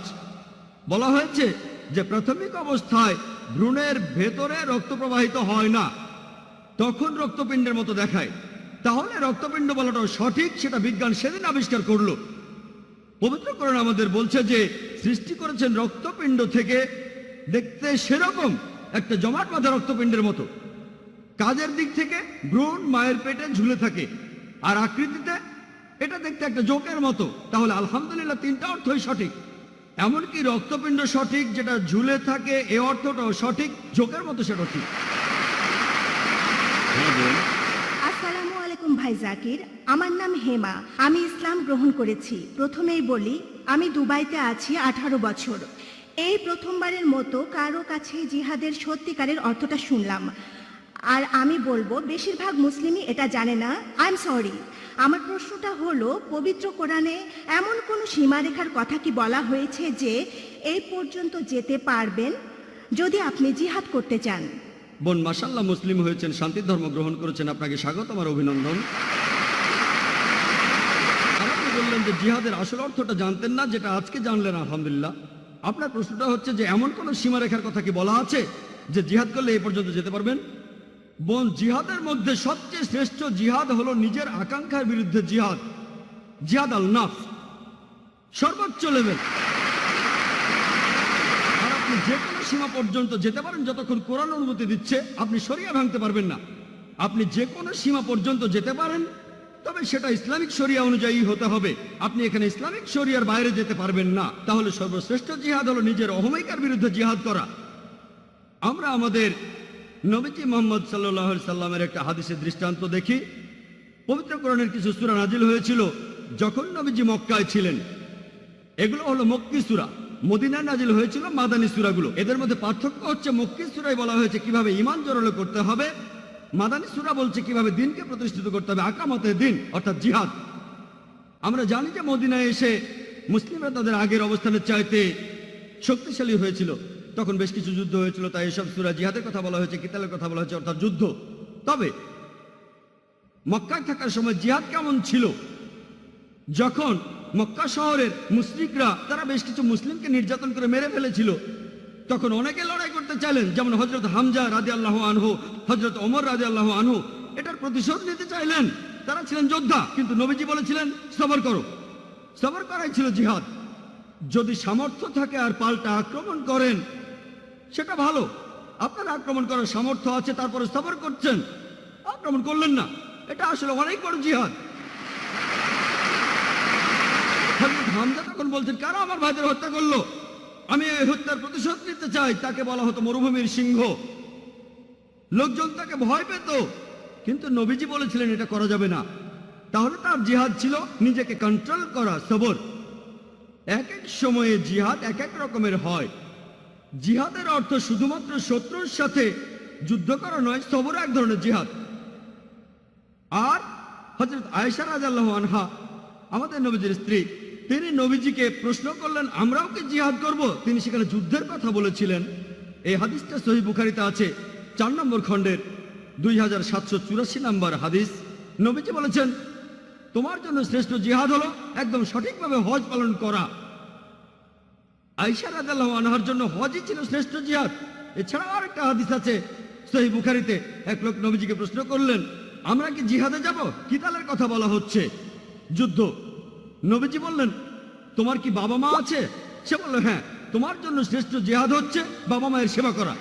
বলা হয়েছে যে প্রাথমিক অবস্থায় ভ্রূণের ভেতরে রক্ত প্রবাহিত হয় না, তখন রক্তপিণ্ডের মতো দেখায়। তাহলে রক্তপিণ্ড বলাটাও সঠিক, সেটা বিজ্ঞান সেদিন আবিষ্কার করলো। পবিত্র কোরআন আমাদের বলছে যে সৃষ্টি করেছেন রক্তপিণ্ড থেকে, দেখতে সেরকম একটা জমাট বাঁধা রক্তপিণ্ডের মতো। কাজের দিক থেকে ভ্রূণ মায়ের পেটে ঝুলে থাকে, আর আকৃতিতে এটা দেখতে একটা জোকের মতো। তাহলে আলহামদুলিল্লাহ তিনটা অর্থই সঠিক। এমনকি রক্তপিণ্ড সঠিক, যেটা ঝুলে থাকে এ অর্থটাও সঠিক, জোকের মতো সেটা ঠিক। আসসালামু আলাইকুম ভাই জাকির, আমার নাম হেমা, আমি ইসলাম গ্রহণ করেছি। প্রথমেই বলি, আমি দুবাইতে আছি 18 বছর। এই প্রথমবারের মতো কারো কাছে জিহাদের সত্যিকারের অর্থটা শুনলাম, আর আমি বলবো বেশিরভাগ মুসলিমই এটা জানে না। I am sorry. আমার প্রশ্নটা হলো, পবিত্র কোরআনে এমন কোনো সীমারেখার কথা কি বলা হয়েছে যে এই পর্যন্ত যেতে পারবেন যদি আপনি জিহাদ করতে চান? বোন মাশাআল্লাহ মুসলিম হয়েছেন, শান্তির ধর্ম গ্রহণ করেছেন, আপনাকে স্বাগত, আমার অভিনন্দন। আপনি বললেন যে জিহাদের আসল অর্থটা জানতেন না, যেটা আজকে জানলেন, আলহামদুলিল্লাহ। আপনার প্রশ্নটা হচ্ছে যে এমন কোন সীমারেখার কথা কি বলা আছে যে জিহাদ করলে এই পর্যন্ত যেতে পারবেন? বোন, জিহাদের মধ্যে সবচেয়ে শ্রেষ্ঠ জিহাদ হলো নিজের আকাঙ্ক্ষার বিরুদ্ধে জিহাদ, জিহাদ আল নাফস, সর্বোচ্চ লেভেল। আর আপনি যে কোনো সীমা পর্যন্ত যেতে পারেন যতক্ষণ কোরআন অনুমতি দিচ্ছে। আপনি শরিয়া ভাঙতে পারবেন না। আপনি যে কোনো সীমা পর্যন্ত যেতে পারেন, তবে সেটা ইসলামিক শরিয়া অনুযায়ী হতে হবে। আপনি এখানে ইসলামিক শরিয়ার বাইরে যেতে পারবেন না। তাহলে সর্বশ্রেষ্ঠ জিহাদ হলো নিজের অহমিকার বিরুদ্ধে জিহাদ করা। আমরা আমাদের নবীজি মুহাম্মদ সাল্লাল্লাহু আলাইহি সাল্লামের একটা হাদিসের দৃষ্টান্ত দেখি। পবিত্র কোরআনের কিছু সূরা নাজিল হয়েছিল যখন নবীজি মক্কায় ছিলেন। এগুলো হলো মক্কি সূরা। মদিনায় নাজিল হয়েছিল মাদানী সূরাগুলো। এদের মধ্যে পার্থক্য হচ্ছে, মক্কি সূরায় বলা হয়েছে কিভাবে ঈমান জোরালো করতে হবে, মাদানী সূরা বলছে কিভাবে দ্বীনকে প্রতিষ্ঠিত করতে হবে, আকামতে দ্বীন অর্থাৎ জিহাদ। আমরা জানি যে মদিনায় এসে মুসলিমরা তাদের আগের অবস্থানের চাইতে শক্তিশালী হয়েছিল। তখন বেশ কিছু যুদ্ধ হয়েছিল, তাই এসব সূরা জিহাদের কথা বলা হয়েছে, কিতালের কথা বলা হয়েছে, অর্থাৎ যুদ্ধ। তবে মক্কায় থাকার সময় জিহাদ কেমন ছিল? যখন মক্কা শহরের মুশরিকরা তারা বেশ কিছু মুসলিমকে নির্যাতন করে মেরে ফেলেছিল, তখন অনেকে লড়াই করতে চাইলেন, যেমন হযরত হামজা রাদিয়াল্লাহু আনহু, হযরত ওমর রাদিয়াল্লাহু আনহু এটার প্রতিশোধ নিতে চাইলেন। তারা ছিলেন যোদ্ধা, কিন্তু নবীজি বলেছিলেন সবর করো। সবর করাই ছিল জিহাদ। যদি সামর্থ্য থাকে আর পাল্টা আক্রমণ করেন সেটা ভালো। আপনার আক্রমণ করার সামর্থ্য আছে, তারপরে সবর করছেন, আক্রমণ করলেন না, এটা আসলে অনেক বড় জিহাদ। হযরত হামজা তখন বলছেন, কারা আমার ভাইদের হত্যা করলো, আমি এই হত্যার প্রতিশোধ নিতে চাই। তাকে বলা হতো মরুভূমির সিংহ, লোকজন তাকে ভয় পেত, কিন্তু নবীজি বলেছিলেন এটা করা যাবে না। তাহলে তার জিহাদ ছিল নিজেকে কন্ট্রোল করা, সবর। এক এক সময়ে জিহাদ এক এক রকমের হয়। জিহাদের অর্থ শুধুমাত্র শত্রুর সাথে যুদ্ধ করা নয়, সবর এক ধরনের জিহাদ। আর হযরত আয়েশা রাদিয়াল্লাহু আনহা, আমাদের নবীজির স্ত্রী, তিনি নবীজিকে প্রশ্ন করলেন, আমরাও কি জিহাদ করব? তিনি সেখানে যুদ্ধের কথা বলেছিলেন। এই হাদিসটা সহিহ বুখারীতে আছে, 4 নম্বর খণ্ডের 2784 নম্বর হাদিস। নবীজি বলেছেন, তোমার জন্য শ্রেষ্ঠ জিহাদ হলো একদম সঠিকভাবে হজ পালন করা। আয়েশা রাদিয়াল্লাহু আনহার জন্য হজই ছিল শ্রেষ্ঠ জিহাদ। এছাড়াও আরেকটা হাদিস আছে সহিহ বুখারীতে, এক লোক নবীজিকে প্রশ্ন করলেন, আমরা কি জিহাদে যাব? কিতালের কথা বলা হচ্ছে, যুদ্ধ। নবীজি বললেন, তোমার কি বাবা মা আছে? সে বলল, হ্যাঁ। তোমার জন্য শ্রেষ্ঠ জিহাদ হচ্ছে বাবা মায়ের সেবা করা।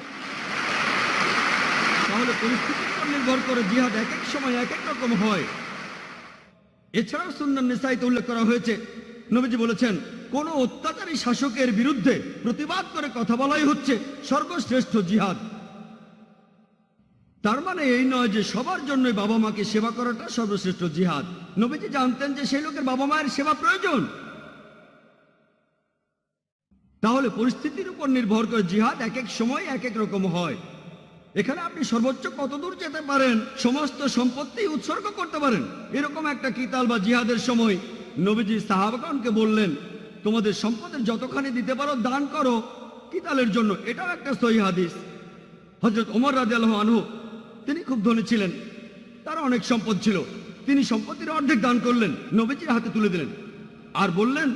তাহলে পরিস্থিতির উপর নির্ভর করে জিহাদ এক এক সময় এক এক রকম হয়। এছাড়াও সুন্নান নিসাইতে উল্লেখ করা হয়েছে, নবীজি বলেছেন, কোন অত্যাচারী শাসকের বিরুদ্ধে প্রতিবাদ করে কথা বলাই হচ্ছে সর্বশ্রেষ্ঠ জিহাদ। তার মানে এই নয় যে সবার জন্যই বাবা মাকে সেবা করাটা সর্বশ্রেষ্ঠ জিহাদ। নবীজি জানতেন যে সেই লোকের বাবা মায়ের সেবা প্রয়োজন। তাহলে পরিস্থিতির উপর নির্ভর করে জিহাদ এক এক সময় এক এক রকম হয়। এখানে আপনি সর্বোচ্চ কতদূর যেতে পারেন, সমস্ত সম্পত্তি উৎসর্গ করতে পারেন। এরকম একটা কিতাল বা জিহাদের সময় নবীজি সাহাবাগণকে বললেন, তোমাদের সম্পদের যতখানি দিতে পারো দান করো কিতালের জন্য। এটাও একটা সহিহ হাদিস। হযরত ওমর রাদিয়াল্লাহু আনহু তিনি খুব ধনী ছিলেন, তার অনেক সম্পদ ছিল। তিনি সম্পত্তির অর্ধেক দান করলেন, নবীজির হাতে তুলে দিলেন আর বললেন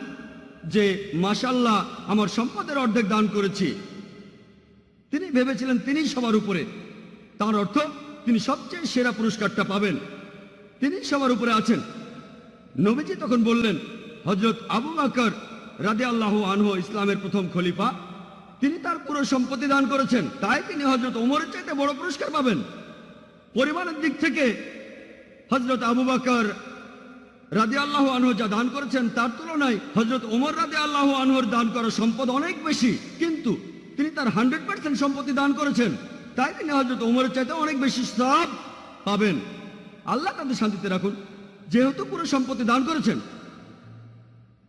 যে মাশাআল্লাহ, আমার সম্পদের অর্ধেক দান করেছি। তিনি ভেবেছিলেন তিনি সবার উপরে, তার অর্থ তিনি সবচেয়ে সেরা পুরস্কারটা পাবেন, তিনি সবার উপরে আছেন। নবীজি তখন বললেন, হযরত আবু বকর রাদিয়াল্লাহু আনহু ইসলামের প্রথম খলিফা, তিনি তার পুরো সম্পত্তি দান করেছেন, তাই তিনি হযরত ওমরের চাইতে বড় পুরস্কার পাবেন। পরিমাণের দিক থেকে হযরত আবু বকর রাদিয়াল্লাহু আনহু যা দান করেছেন তার তুলনায় হযরত ওমর রাদিয়াল্লাহু আনহুর দান করা সম্পদ অনেক বেশি, কিন্তু তিনি তার 100% সম্পত্তি দান করেছেন, তাই তিনি হযরত ওমরের চাইতে অনেক বেশি সওয়াব পাবেন। আল্লাহ তাদের শান্তিতে রাখুন। যেহেতু পুরো সম্পত্তি দান করেছেন,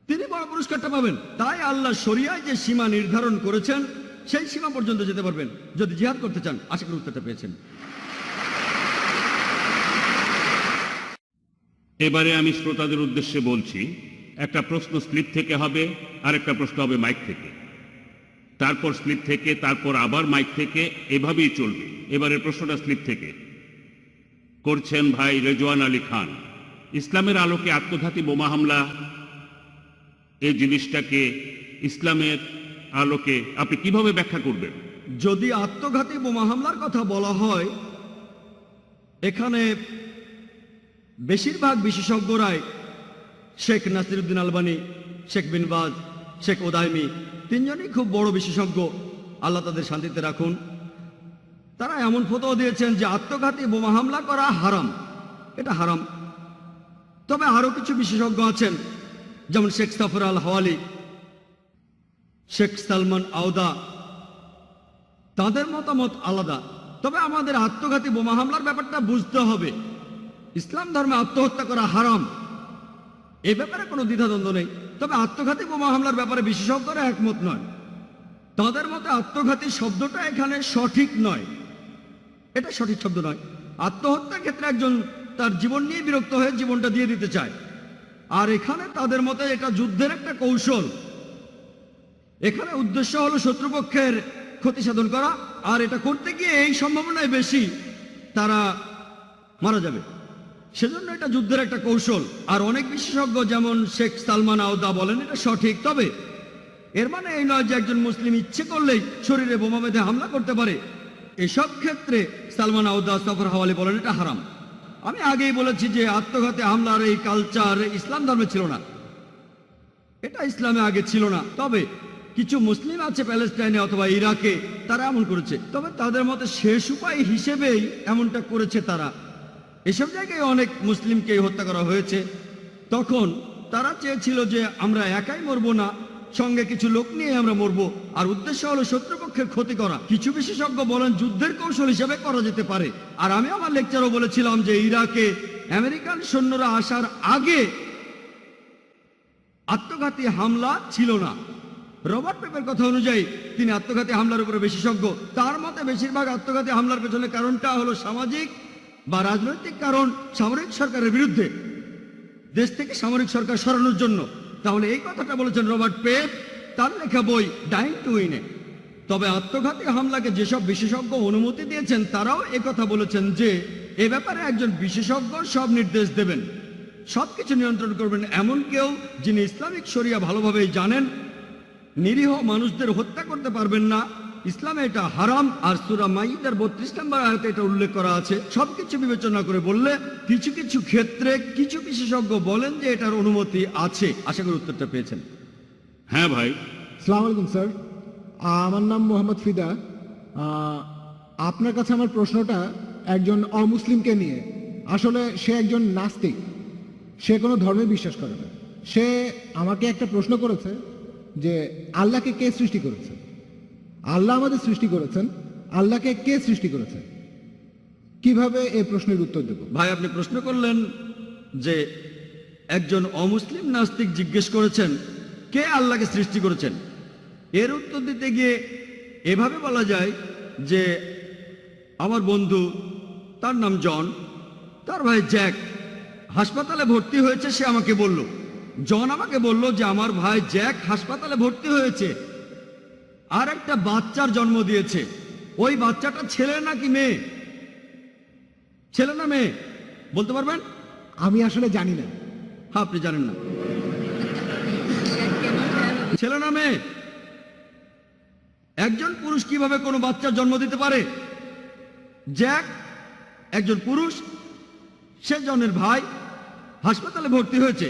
তিনি বড় পুরস্কারটা পাবেন। তাই আল্লাহ শরিয়ায় যে সীমা নির্ধারণ করেছেন সেই সীমা পর্যন্ত যেতে পারবেন যদি জিহাদ করতে চান। আশা করি উত্তরটা পেয়েছেন। এবারে আমি শ্রোতাদের উদ্দেশ্যে বলছি, একটা প্রশ্ন স্লিপ থেকে হবে, আর একটা প্রশ্ন হবে মাইক থেকে, তারপর স্লিপ থেকে, তারপর আবার মাইক থেকে, এভাবেই চলবে। এবারের প্রশ্নটা স্লিপ থেকে করছেন ভাই রেজওয়ান আলী খান। ইসলামের আলোকে আত্মঘাতী বোমা হামলা, এই জিনিসটাকে ইসলামের আলোকে আপনি কিভাবে ব্যাখ্যা করবেন? যদি আত্মঘাতী বোমা হামলার কথা বলা হয়, এখানে বেশিরভাগ বিশেষজ্ঞরাই শেখ নাসিরউদ্দিন আলবানী, শেখ বিন বাজ, শেখ ওদাইমি তিনজনই খুব বড় বিশেষজ্ঞ, আল্লাহ তাদের শান্তিতে রাখুন। তারা এমন ফতোয়া দিয়েছেন যে আত্মঘাতী বোমা হামলা করা হারাম, এটা হারাম। তবে আরো কিছু বিশেষজ্ঞ আছেন, যেমন শেখ সাফর আল হাওয়ালি, শেখ সালমান আওদা, তাদের মতামত আলাদা। তবে আমাদের আত্মঘাতী বোমা হামলার ব্যাপারটা বুঝতে হবে। ইসলাম ধর্মে আত্মহত্যা করা হারাম, এ ব্যাপারে কোনো দ্বিধাদ্বন্দ্ব নেই। তবে আত্মঘাতী বোমা হামলার ব্যাপারে বিশেষজ্ঞরা একমত নয়। তাদের মতে আত্মঘাতী শব্দটা এখানে সঠিক নয়, এটা সঠিক শব্দ নয়। আত্মহত্যার ক্ষেত্রে একজন তার জীবন নিয়ে বিরক্ত হয়ে জীবনটা দিয়ে দিতে চায়, আর এখানে তাদের মতে এটা যুদ্ধের একটা কৌশল। এখানে উদ্দেশ্য হলো শত্রুপক্ষের ক্ষতি সাধন করা, আর এটা করতে গিয়ে এই সম্ভাবনায় বেশি তারা মারা যাবে, সেজন্য এটা যুদ্ধের একটা কৌশল। আর অনেক বিশেষজ্ঞ যেমন শেখ সালমান আওদা বলেন এটা সঠিক। তবে এর মানে এই নয় যে একজন মুসলিম ইচ্ছে করলেই শরীরে বোমা বেঁধে হামলা করতে পারে। এসব ক্ষেত্রে সালমান আওদা, সাফর হাওয়ালি বলেন এটা হারাম। আমি আগেই বলেছি যে আত্মঘাতী হামলার এই কালচার ইসলাম ধর্মে ছিল না, এটা ইসলামে আগে ছিল না। তবে কিছু মুসলিম আছে প্যালেস্টাইনে অথবা ইরাকে, তারা এমন করেছে। তবে তাদের মতে শেষ উপায় হিসেবেই এমনটা করেছে তারা। এসব জায়গায় অনেক মুসলিমকে হত্যা করা হয়েছে। তখন তারা চেয়েছিল যে আমরা একাই মরবো না, সঙ্গে কিছু লোক নিয়ে আমরা মরবো, আর উদ্দেশ্য হলো শত্রুপক্ষের ক্ষতি করা। কিছু বিশেষজ্ঞ বলেন যুদ্ধের কৌশল হিসেবে করা যেতে পারে। আর আমি আমার লেকচারও বলেছিলাম যে ইরাকে আমেরিকান সৈন্যরা আসার আগে আত্মঘাতী হামলা ছিল না। রবার্ট পেপের কথা অনুযায়ী তিনি আত্মঘাতী হামলার উপরে বিশেষজ্ঞ। তার মতে বেশিরভাগ আত্মঘাতী হামলার পেছনে কারণটা হলো সামাজিক বা রাজনৈতিক কারণ, সামরিক সরকারের বিরুদ্ধে, দেশ থেকে সামরিক সরকার সরানোর জন্য। তাহলে এই কথাটা বলেছেন রবার্ট পেপ তার লেখা বই ডাইং টু উইনে। তবে আত্মঘাতী হামলাকে যেসব বিশেষজ্ঞ অনুমতি দিয়েছেন তারাও একথা বলেছেন যে এ ব্যাপারে একজন বিশেষজ্ঞ সব নির্দেশ দেবেন, সবকিছু নিয়ন্ত্রণ করবেন। এমন কেউ যিনি ইসলামিক শরিয়া ভালোভাবেই জানেন, নিরীহ মানুষদের হত্যা করতে পারবেন না। ইসলামে এটা হারাম। আর সূরা মাইদার 32 নম্বর আয়াতে এটা উল্লেখ করা আছে। সবকিছু বিবেচনা করে বললে কিছু কিছু ক্ষেত্রে কিছু বিশেষজ্ঞ বলেন যে এটার অনুমতি আছে। আশা করি উত্তরটা পেয়েছেন। হ্যাঁ ভাই। আসসালামু আলাইকুম স্যার, আমার নাম মোহাম্মদ ফিদা। আপনার কাছে আমার প্রশ্নটা একজন অমুসলিমকে নিয়ে। আসলে সে একজন নাস্তিক, সে কোনো ধর্মে বিশ্বাস করে না। সে আমাকে একটা প্রশ্ন করেছে যে আল্লাহকে কে সৃষ্টি করেছে? আল্লাহ আমাদের সৃষ্টি করেছেন, আল্লাহকে কে সৃষ্টি করেছে? কিভাবে এই প্রশ্নের উত্তর দেব? ভাই, আপনি প্রশ্ন করলেন যে একজন অমুসলিম নাস্তিক জিজ্ঞেস করেছেন কে আল্লাহকে সৃষ্টি করেছেন। এর উত্তর দিতে গিয়ে এভাবে বলা যায় যে আমার বন্ধু, তার নাম জন, তার ভাই জ্যাক হাসপাতালে ভর্তি হয়েছে। সে আমাকে বলল, জন আমাকে বলল যে আমার ভাই জ্যাক হাসপাতালে ভর্তি হয়েছে আর একটা বাচ্চার জন্ম দিয়েছে। ওই বাচ্চাটা ছেলে নাকি মেয়ে? ছেলে না মেয়ে বলতে পারবেন? আমি আসলে জানি না। হ্যাঁ, আপনি জানেন না? ছেলে না মেয়ে? একজন পুরুষ কিভাবে কোনো বাচ্চার জন্ম দিতে পারে? জ্যাক একজন পুরুষ, সে জনের ভাই হাসপাতালে ভর্তি হয়েছে,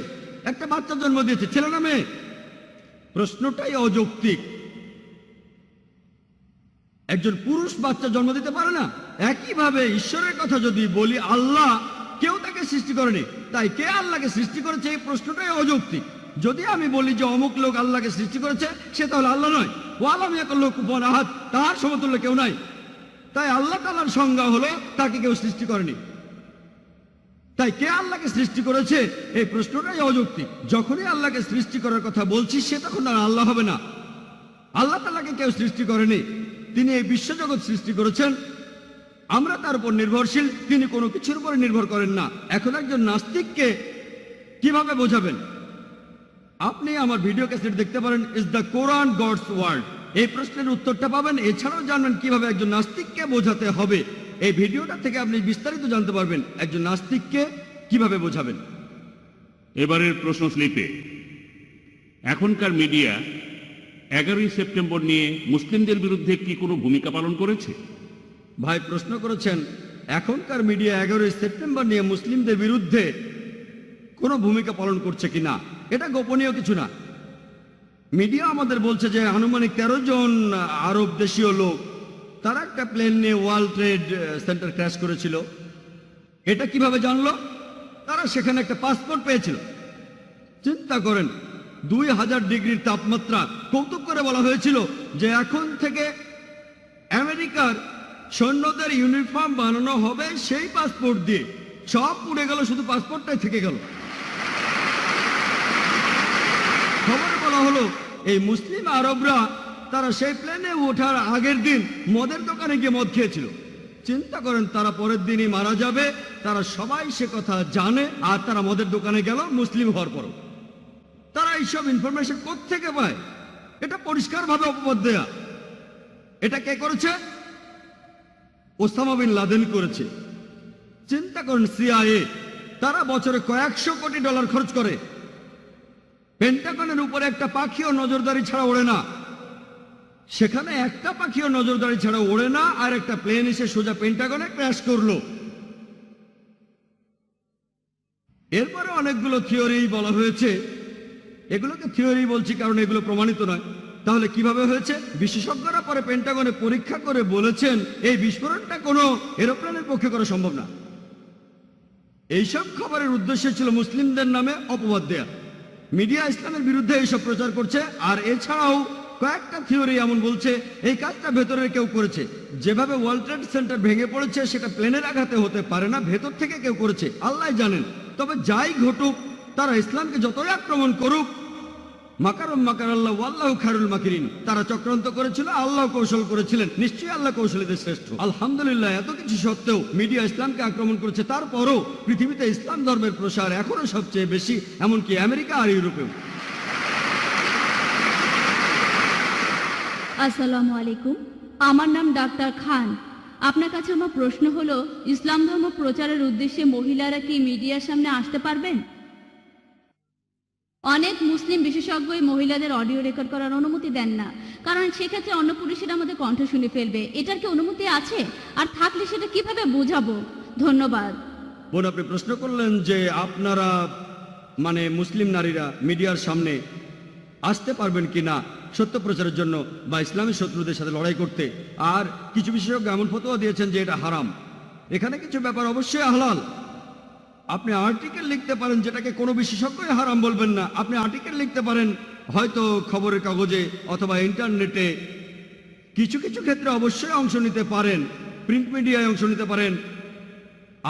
একটা বাচ্চার জন্ম দিয়েছে, ছেলে না মেয়ে? প্রশ্নটাই অযৌক্তিক। একজন পুরুষ বাচ্চা জন্ম দিতে পারে না। একইভাবে ঈশ্বরের কথা যদি বলি, আল্লাহ কেউ তাকে সৃষ্টি করেনি, তাই কে আল্লাহকে সৃষ্টি করেছে এই প্রশ্নটাই অযৌক্তিক। যদি আমি বলি যে অমুক লোক আল্লাহকে সৃষ্টি করেছে, সে তাহলে আল্লাহ নয়। ও আলাম ইয়াকুল লাহু কুফুয়ান আহাদ, তার সমতুল্য কেউ নাই। তাই আল্লাহ তাআলার সংজ্ঞা হলো তাকে কেউ সৃষ্টি করেনি। তাই কে আল্লাহকে সৃষ্টি করেছে এই প্রশ্নটাই অযৌক্তিক। যখনই আল্লাহকে সৃষ্টি করার কথা বলছি, সে তখন আর আল্লাহ হবে না। আল্লাহ তাআলাকে কেউ সৃষ্টি করেনি, তিনি এই বিশ্বজগৎ সৃষ্টি করেছেন, আমরা তার উপর নির্ভরশীল, তিনি কোনো কিছুর উপর নির্ভর করেন না। এখন একজন নাস্তিককে কিভাবে বোঝাবেন? আপনি আমার ভিডিও ক্যাসেট দেখতে পারেন, is the Quran God's word. এই প্রশ্নের উত্তরটা পাবেন। এছাড়াও জানবেন কিভাবে একজন নাস্তিককে বোঝাতে হবে। এই ভিডিওটা থেকে আপনি বিস্তারিত জানতে পারবেন একজন নাস্তিককে কিভাবে বোঝাবেন। এবারের প্রশ্ন স্লিপে এখনকার মিডিয়া 11ই সেপ্টেম্বর নিয়ে মুসলিমদের বিরুদ্ধে কি কোনো ভূমিকা পালন করেছে? ভাই প্রশ্ন করেছেন, এখনকার মিডিয়া 11ই সেপ্টেম্বর নিয়ে মুসলিমদের বিরুদ্ধে কোনো ভূমিকা পালন করছে কিনা। এটা গোপনীয় কিছু না। মিডিয়া আমাদের বলছে যে আনুমানিক 13 জন আরব দেশীয় লোক, তারা একটা প্লেন নিয়ে ওয়ার্ল্ড ট্রেড সেন্টার ক্র্যাশ করেছিল। এটা কিভাবে জানলো? তারা সেখানে একটা পাসপোর্ট পেয়েছিল। চিন্তা করেন, 2000 ডিগ্রির তাপমাত্রা। কৌতুক করে বলা হয়েছিল যে এখন থেকে আমেরিকার সৈন্যদের ইউনিফর্ম বানানো হবে সেই পাসপোর্ট দিয়ে। সব পুড়ে গেল, শুধু পাসপোর্টটাই থেকে গেল। খবরে বলা হলো এই মুসলিম আরবরা তারা সেই প্লেনে ওঠার আগের দিন মদের দোকানে গিয়ে মদ খেয়েছিল। চিন্তা করেন, তারা পরের দিনই মারা যাবে, তারা সবাই সে কথা জানে, আর তারা মদের দোকানে গেল মুসলিম হওয়ার পরও। তারা এইসব ইনফরমেশন কোত্থেকে পায়? এটা পরিষ্কারভাবে অপবাদ দেয়া। এটা কে করেছে? ওসামা বিন লাদেন করেছে। চিন্তা করেন, সিআইএ তারা বছরে কয়েকশো কোটি ডলার খরচ করে, পেন্টাগনের উপরে একটা পাখিও নজরদারি ছাড়া ওড়ে না। সেখানে একটা পাখিও নজরদারি ছাড়া ওড়ে না, আর একটা প্লেন এসে সোজা পেন্টাগনে ক্র্যাশ করলো। এরপরে অনেকগুলো থিওরি বলা হয়েছে। এগুলোকে থিওরি বলছি কারণ এগুলো প্রমাণিত নয়। তাহলে কিভাবে হয়েছে? বিশেষজ্ঞরা পরে পেন্টাগনে পরীক্ষা করে বলেছেন এই বিস্ফোরণটা কোনো এরোপ্লেনের পক্ষে করা সম্ভব না। এইসব খবরের উদ্দেশ্য ছিল মুসলিমদের নামে অপবাদ দেয়া। মিডিয়া ইসলামের বিরুদ্ধে এইসব প্রচার করছে। আর এছাড়াও কয়েকটা থিওরি এমন বলছে এই কাজটা ভেতরের কেউ করেছে। যেভাবে ওয়ার্ল্ড ট্রেড সেন্টার ভেঙে পড়েছে সেটা প্লেনের আঘাতে হতে পারে না, ভেতর থেকে কেউ করেছে, আল্লাহ জানেন। তবে যাই ঘটুক, তারা ইসলামকে যতই আক্রমণ করুক, মাকারুম মাকার আল্লাহ ওয়াল্লাহু খায়রুল মাকিরিন। তারা চক্রান্ত করেছিল, আল্লাহ কৌশল করেছিলেন, নিশ্চয়ই আল্লাহ কৌশলীদের শ্রেষ্ঠ। আলহামদুলিল্লাহ, এত কিছু সত্ত্বেও মিডিয়া ইসলামকে আক্রমণ করেছে, তারপরও পৃথিবীতে ইসলাম ধর্মের প্রসার এখনো সবচেয়ে বেশি, এমনকি আমেরিকা আর ইউরোপেও। আসসালামু আলাইকুম, আমার নাম ডাক্তার খান। আপনার কাছে আমার প্রশ্ন হলো, ইসলাম ধর্ম প্রচারের উদ্দেশ্যে মহিলারা কি মিডিয়ার সামনে আসতে পারবেন? অনেক মুসলিম বিশেষজ্ঞই মহিলাদের অডিও রেকর্ড করার অনুমতি দেন না, কারণ সেক্ষেত্রে অন্য পুরুষেরা আমাদের কণ্ঠ শুনে ফেলবে। এটার কি অনুমতি আছে? আর থাকলে সেটা কিভাবে বোঝাবো? ধন্যবাদ। বোন, আপনি প্রশ্ন করলেন যে আপনারা মানে মুসলিম নারীরা মিডিয়ার সামনে আসতে পারবেন কি না সত্য প্রচারের জন্য বা ইসলামী শত্রুদের সাথে লড়াই করতে। আর কিছু বিশেষজ্ঞ এমন ফতোয়া দিয়েছেন যে এটা হারাম। এখানে কিছু ব্যাপার অবশ্যই হালাল। আপনি আর্টিকেল লিখতে পারেন, যেটাকে কোনো বিশেষজ্ঞই হারাম বলবেন না। আপনি আর্টিকেল লিখতে পারেন হয়তো খবরের কাগজে অথবা ইন্টারনেটে। কিছু কিছু ক্ষেত্রে অবশ্যই অংশ নিতে পারেন, প্রিন্ট মিডিয়ায় অংশ নিতে পারেন।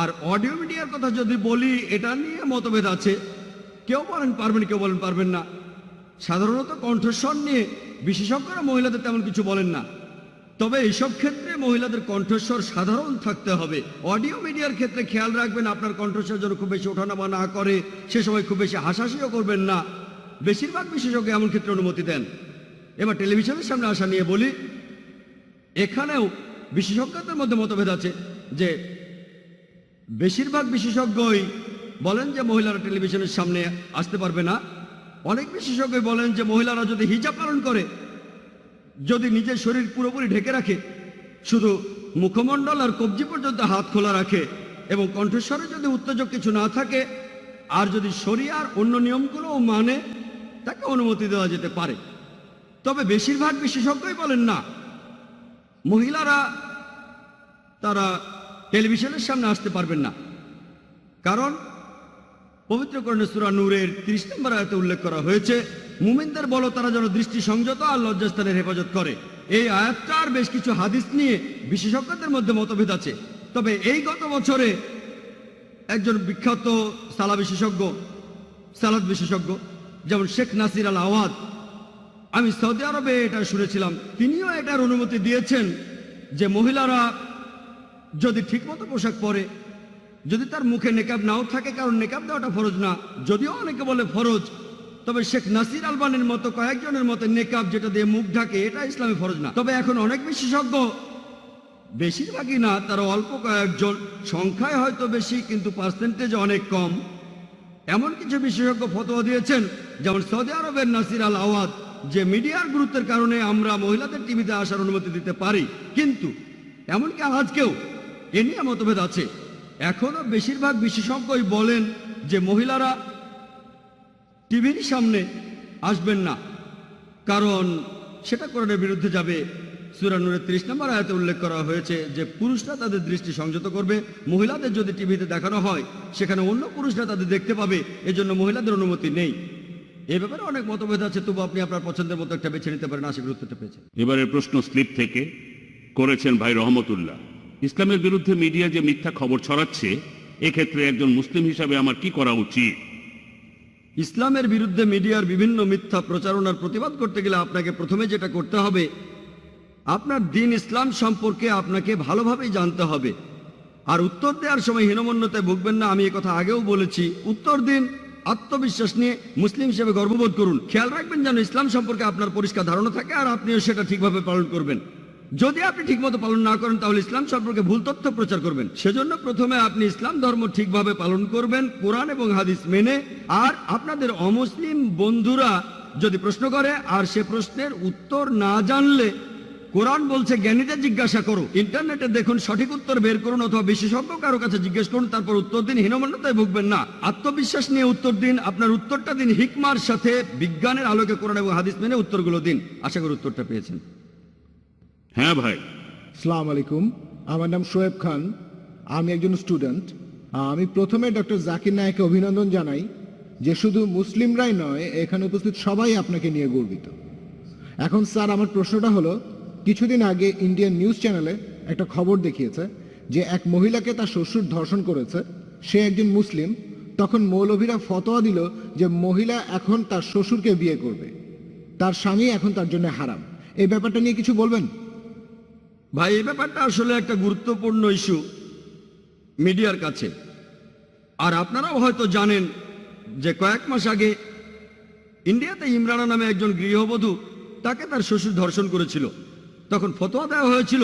আর অডিও মিডিয়ার কথা যদি বলি, এটা নিয়ে মতভেদ আছে। কেউ বলেন পারবেন, কেউ বলেন পারবেন না। সাধারণত কণ্ঠস্বর নিয়ে বিশেষজ্ঞরা মহিলাদের তেমন কিছু বলেন না, তবে এইসব ক্ষেত্রে মহিলাদের কণ্ঠস্বর সাধারণ থাকতে হবে। অডিও মিডিয়ার ক্ষেত্রে খেয়াল রাখবেন আপনার কণ্ঠস্বর যেন খুব বেশি ওঠানামা না করে, সে সময় খুব বেশি হাসাহাসিও করবেন না। বেশিরভাগ বিশেষজ্ঞ এমন ক্ষেত্রে অনুমতি দেন। এবার টেলিভিশনের সামনে আসা নিয়ে বলি, এখানেও বিশেষজ্ঞদের মধ্যে মতভেদ আছে যে বেশিরভাগ বিশেষজ্ঞই বলেন যে মহিলারা টেলিভিশনের সামনে আসতে পারবে না। অনেক বিশেষজ্ঞ বলেন যে মহিলারা যদি হিজাব পালন করে, যদি নিজের শরীর পুরোপুরি ঢেকে রাখে, শুধু মুখমণ্ডল আর কবজি পর্যন্ত হাত খোলা রাখে এবং কণ্ঠস্বরে যদি উত্তেজক কিছু না থাকে আর যদি শরিয়ার অন্য নিয়মগুলোও মানে, তাকে অনুমতি দেওয়া যেতে পারে। তবে বেশিরভাগ বিশেষজ্ঞই বলেন না, মহিলারা তারা টেলিভিশনের সামনে আসতে পারবেন না। কারণ পবিত্র কোরআনে সূরা নূরের 30 নম্বর আয়াতে উল্লেখ করা হয়েছে, মুমিনদের বলো তারা যেন দৃষ্টি সংযত আর লজ্জাস্থানের হেফাজত করে। এই আয়াতটার বেশ কিছু হাদিস নিয়ে বিশেষজ্ঞদের মধ্যে মতভেদ আছে। তবে এই গত বছরে একজন বিখ্যাত সালাদ বিশেষজ্ঞ যেমন শেখ নাসির আল আওয়াদ, আমি সৌদি আরবে এটা শুনেছিলাম, তিনিও এটার অনুমতি দিয়েছেন যে মহিলারা যদি ঠিকমতো পোশাক পরে, যদি তার মুখে নেকাব নাও থাকে, কারণ নেকাব দেওয়াটা ফরজ না, যদিও অনেকে বলে ফরজ, তবে শেখ নাসির আলবানির মতো কয়েকজনের মতে নেকাব যেটা দিয়ে মুখ ঢাকে এটা ইসলামে ফরজ না। তবে এখন অনেক বিশেষজ্ঞ, বেশিরভাগই না, তারা অল্প কয়েকজন, সংখ্যায় হয়তো বেশি কিন্তু পার্সেন্টেজ অনেক কম, এমন কিছু বিশেষজ্ঞ ফতোয়া দিয়েছেন যেমন সৌদি আরবের নাসির আল আওয়াদ, যে মিডিয়ার গুরুত্বের কারণে আমরা মহিলাদের টিভিতে আসার অনুমতি দিতে পারি। কিন্তু এমনকি আজকেও এ নিয়ে মতভেদ আছে। এখনো বেশিরভাগ বিশেষজ্ঞই বলেন যে মহিলারা টিভির সামনে আসবেন না, কারণ সেটা কোরআনের বিরুদ্ধে যাবে। সূরা নূরের 30 নম্বর আয়াতে উল্লেখ করা হয়েছে যে পুরুষরা তাদের দৃষ্টি সংযত করবে, মহিলাদের যদি টিভিতে দেখানো হয় সেখানে অন্য পুরুষরা তাদের দেখতে পাবে, এজন্য মহিলাদের অনুমতি নেই। এ ব্যাপারে অনেক মতভেদ আছে, তবু আপনি আপনার পছন্দের মতো একটা বেছে নিতে পারেন। আশা করি উত্তরটা পেয়েছেন। এবারের প্রশ্ন স্লিপ থেকে করেছেন ভাই রহমতুল্লাহ। ইসলামের বিরুদ্ধে মিডিয়া যে মিথ্যা খবর ছড়াচ্ছে, এক্ষেত্রে একজন মুসলিম হিসাবে আমার কি করা উচিত? ইসলামের বিরুদ্ধে মিডিয়ার বিভিন্ন মিথ্যা প্রচারণার প্রতিবাদ করতে গেলে আপনাকে প্রথমে যেটা করতে হবে, আপনার দ্বীন ইসলাম সম্পর্কে আপনাকে ভালোভাবেই জানতে হবে। আর উত্তর দেওয়ার সময় হীনমন্যতায় ভুগবেন না। আমি কথা আগেও বলেছি, উত্তর দিন আত্মবিশ্বাস নিয়ে, মুসলিম হিসেবে গর্ববোধ করুন। খেয়াল রাখবেন যেন ইসলাম সম্পর্কে আপনার পরিষ্কার ধারণা থাকে আর আপনিও সেটা ঠিকভাবে পালন করবেন। যদি আপনি ঠিকমতো পালন না করেন তাহলে ইসলাম সম্পর্কে ভুল তথ্য প্রচার করবেন। সেজন্য প্রথমে আপনি ইসলাম ধর্ম ঠিকভাবে পালন করবেন, কোরআন এবং হাদিস মেনে। আর আপনাদের অমুসলিম বন্ধুরা যদি প্রশ্ন করে আর সে প্রশ্নের উত্তর না জানলে, কোরআন বলছে জ্ঞানীদের জিজ্ঞাসা করো, ইন্টারনেটে দেখুন, সঠিক উত্তর বের করুন, অথবা বিশেষজ্ঞ কারো কাছে জিজ্ঞেস করুন, তারপর উত্তর দিন। হীনমন্যতায় ভুগবেন না, আত্মবিশ্বাস নিয়ে উত্তর দিন। আপনার উত্তরটা দিন হিকমার সাথে, বিজ্ঞানের আলোকে কোরআন এবং হাদিস মেনে উত্তরগুলো দিন। আশা করি উত্তরটা পেয়েছেন। হ্যাঁ ভাই। আসসালামু আলাইকুম, আমার নাম শোয়েব খান, আমি একজন স্টুডেন্ট। আমি প্রথমে ডক্টর জাকির নায়েককে অভিনন্দন জানাই যে শুধু মুসলিমরাই নয়, এখানে উপস্থিত সবাই আপনাকে নিয়ে গর্বিত। এখন স্যার, আমার প্রশ্নটা হলো, কিছুদিন আগে ইন্ডিয়ান নিউজ চ্যানেলে একটা খবর দেখিয়েছে যে এক মহিলাকে তার শ্বশুর ধর্ষণ করেছে, সে একজন মুসলিম। তখন মৌলভীরা ফতোয়া দিল যে মহিলা এখন তার শ্বশুরকে বিয়ে করবে, তার স্বামী এখন তার জন্য হারাম। এই ব্যাপারটা নিয়ে কিছু বলবেন? ভাই, এই ব্যাপারটা আসলে একটা গুরুত্বপূর্ণ ইস্যু মিডিয়ার কাছে। আর আপনারাও হয়তো জানেন যে কয়েক মাস আগে ইন্ডিয়াতে ইমরানা নামে একজন গৃহবধূ, তাকে তার শ্বশুর ধর্ষণ করেছিল। তখন ফতোয়া দেওয়া হয়েছিল,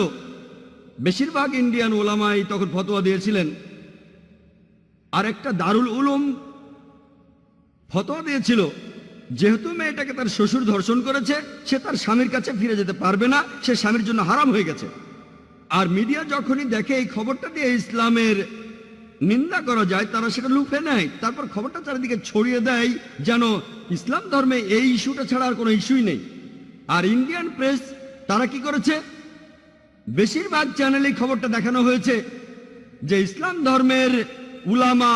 বেশিরভাগ ইন্ডিয়ান ওলামাই তখন ফতোয়া দিয়েছিলেন। আর একটা দারুল উলুম ফতোয়া দিয়েছিল, যেহেতু মেয়েটাকে তার শ্বশুর ধর্ষণ করেছে, সে তার স্বামীর কাছে ফিরে যেতে পারবে না, সে স্বামীর জন্য হারাম হয়ে গেছে। আর মিডিয়া যখনই দেখে এই খবরটা দিয়ে ইসলামের নিন্দা করা যায়, তারা সেটা লুফে নেয়, তারপর খবরটা চারিদিকে ছড়িয়ে দেয় যেন ইসলাম ধর্মে এই ইস্যুটা ছাড়া আর কোনো ইস্যুই নেই। আর ইন্ডিয়ান প্রেস তারা কি করেছে, বেশিরভাগ চ্যানেলে খবরটা দেখানো হয়েছে যে ইসলাম ধর্মের উলামা,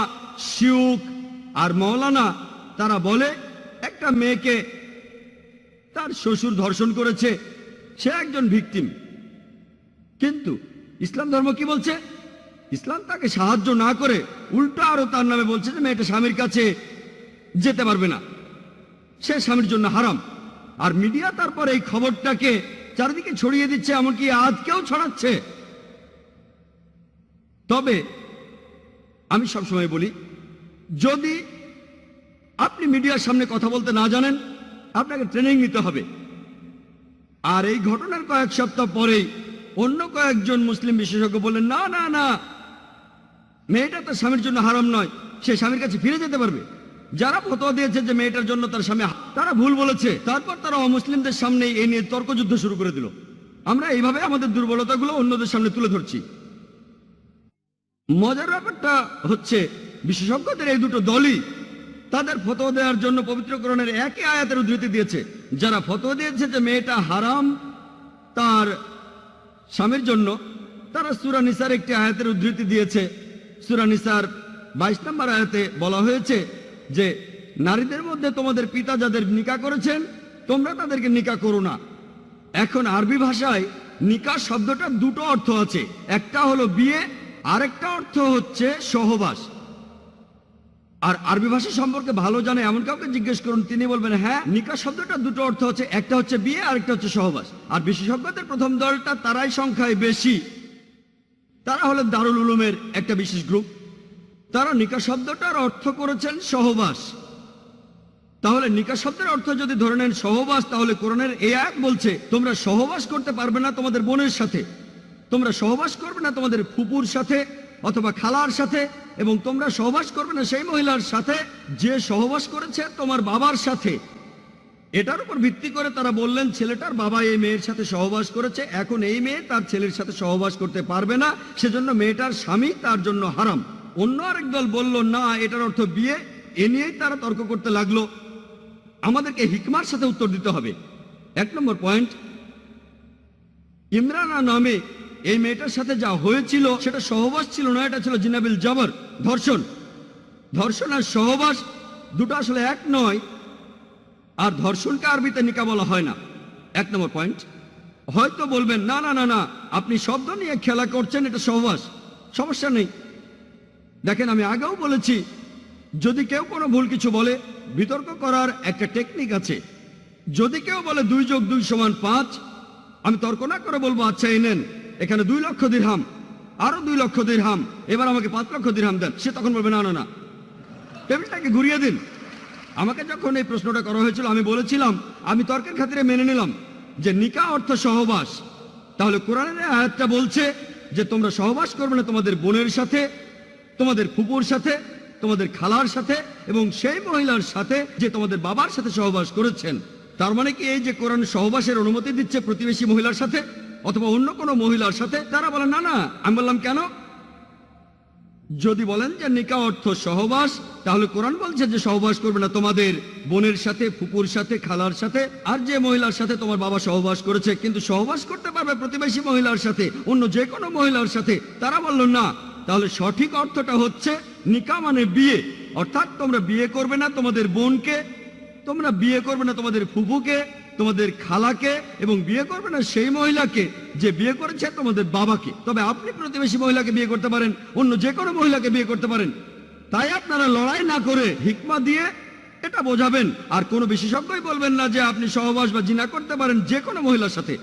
শিউখ আর মৌলানা তারা বলে একটা মেয়েকে তার শ্বশুর ধর্ষণ করেছে, সে একজন ভিকটিম। কিন্তু ইসলাম ধর্ম কি বলছে? ইসলাম তাকে সাহায্য না করে উল্টো আরো তার নামে বলছে যে মেয়েটা স্বামীর কাছে যেতে পারবে না, সে স্বামীর জন্য হারাম। আর মিডিয়া তারপর এই খবরটাকে চারিদিকে ছড়িয়ে দিচ্ছে, এমনকি আজকেও ছড়াচ্ছে। তবে আমি সবসময় বলি, যদি আপনি মিডিয়ার সামনে কথা বলতে না জানেন, আপনাকে ট্রেনিং নিতে হবে। আর এই ঘটনার কয়েক সপ্তাহ পরেই অন্য কয়েকজন মুসলিম বিশেষজ্ঞ বললেন, না না না, মেয়েটা তার স্বামীর জন্য হারাম নয়, সে স্বামীর কাছে ফিরে যেতে পারবে। যারা ফতোয়া দিয়েছে যে মেয়েটার জন্য তার স্বামী, তারা ভুল বলেছে। তারপর তারা অমুসলিমদের সামনে এ নিয়ে তর্কযুদ্ধ শুরু করে দিল। আমরা এইভাবে আমাদের দুর্বলতাগুলো অন্যদের সামনে তুলে ধরছি। মজার ব্যাপারটা হচ্ছে, বিশেষজ্ঞদের এই দুটো দলই তাদের ফতোয়া দেওয়ার জন্য পবিত্র কোরআনের একই আয়াতের উদ্ধৃতি দিয়েছে। যারা ফতোয়া দিয়েছে যে মেয়েটা হারাম তার স্বামীর জন্য, তারা সূরা নিসার একটি আয়াতের উদ্ধৃতি দিয়েছে। সূরা নিসার 22 নম্বর আয়াতে বলা হয়েছে যে নারীদের মধ্যে তোমাদের পিতা যাদের নিকাহ করেছেন, তোমরা তাদেরকে নিকাহ করো না। এখন আরবি ভাষায় নিকাহ শব্দটা দুটো অর্থ আছে, একটা হলো বিয়ে, আরেকটা অর্থ হচ্ছে সহবাস। আর আরবি ভাষা সম্পর্কে ভালো জানে এমন কাউকে জিজ্ঞেস করুন, তিনি বলবেন হ্যাঁ, নিকাহ শব্দটা দুটো অর্থ হচ্ছে, একটা হচ্ছে বিয়ে, আরেকটা হচ্ছে সহবাস। আর বিশেষজ্ঞদের প্রথম দলটা, তারাই সংখ্যায় বেশি, তারা হলো দারুল উলুমের একটা বিশেষ গ্রুপ। তারা নিকাহ শব্দটার অর্থ করেছেন সহবাস। তাহলে নিকাহ শব্দের অর্থ যদি ধরে নেন সহবাস, তাহলে কোরআনের এই আয়াত বলছে তোমরা সহবাস করতে পারবে না তোমাদের বোনের সাথে, তোমরা সহবাস করবে না তোমাদের ফুপুর সাথে অথবা খালার সাথে, এবং তোমরা সহবাস করবে না সেই মহিলার সাথে যে সহবাস করেছে তোমার বাবার সাথে। এটার উপর ভিত্তি করে তারা বললেন ছেলেটার বাবা এই মেয়ের সাথে সহবাস করেছে, এখন এই মেয়ে তার ছেলের সাথে সহবাস করতে পারবে না, সেজন্য মেয়েটার স্বামী তার জন্য হারাম। অন্য আরেক দল বলল না, এটার অর্থ বিয়ে। এ নিয়েই তারা তর্ক করতে লাগলো। আমাদেরকে হিকমার সাথে উত্তর দিতে হবে। 1 নম্বর পয়েন্ট, ইমরানা নামে এই মেয়েটার সাথে যা হয়েছিল সেটা সহবাস ছিল না, এটা ছিল জিনাবিল জবর, ধর্ষণ। ধর্ষণ আর সহবাস দুটো আসলে এক নয়, আর ধর্ষণকে আরবিতে নিকাহ বলা হয় না। 1 নম্বর পয়েন্ট। হয়তো বলবেন না না না না, আপনি শব্দ নিয়ে খেলা করছেন, এটা সহবাস, সমস্যা নেই। দেখেন, আমি আগেও বলেছি, যদি কেউ কোনো ভুল কিছু বলে, বিতর্ক করার একটা টেকনিক আছে। যদি কেউ বলে 2 + 2 = 5, আমি তর্ক না করে বলবো আচ্ছা এই নেন, এখানে 2 লক্ষ দিরহাম, আরো 2 লক্ষ দিরহাম, এবার আমাকে 5 লক্ষ দিরহাম দেন। সে তখন বলবে না না না, টেবিলটাকে ঘুরিয়ে দিন। আমাকে যখন এই প্রশ্নটা করা হয়েছিল, আমি বলেছিলাম, আমি তর্কের খাতিরে মেনে নিলাম যে নিকাহ অর্থ সহবাস। তাহলে কোরআনের আয়াতটা বলছে যে তোমরা সহবাস করবে না তোমাদের বোনের সাথে, তোমাদের ফুপুর সাথে, তোমাদের খালার সাথে, এবং সেই মহিলার সাথে যে তোমাদের বাবার সাথে সহবাস করেছেন। তার মানে কি এই যে কোরআন সহবাসের অনুমতি দিচ্ছে প্রতিবেশী মহিলার সাথে অথবা অন্য কোনো মহিলার সাথে? তারা বলে না না। আমি বললাম কেন? যদি বলেন যে নিকাহ অর্থ সহবাস, তাহলে কোরআন বলছে যে সহবাস করবে না তোমাদের বোনের সাথে, ফুপুর সাথে, খালার সাথে, আর যে মহিলার সাথে তোমার বাবা সহবাস করেছে। কিন্তু সহবাস করতে পারবে প্রতিবেশী মহিলার সাথে, অন্য যে কোনো মহিলার সাথে। তারা বলল না। তাহলে সঠিক অর্থটা হচ্ছে নিকাহ মানে বিয়ে, অর্থাৎ তোমরা বিয়ে করবে না তোমাদের বোনকে, তোমরা বিয়ে করবে না তোমাদের ফুফুকে, তোমাদের খালাকে, এবং বিয়ে করবে না সেই মহিলাকে যে বিয়ে করেছে তোমাদের বাবাকে। তবে আপনি প্রতিবেশী মহিলাকে বিয়ে করতে পারেন, অন্য যে কোনো মহিলাকে বিয়ে করতে পারেন। তাই আপনারা লড়াই না করে হিকমা দিয়ে এটা বোঝাবেন। আর কোনো বিশেষজ্ঞই বলবেন না যে আপনি সহবাস বা জিনা করতে পারেন যে কোনো মহিলার সাথে।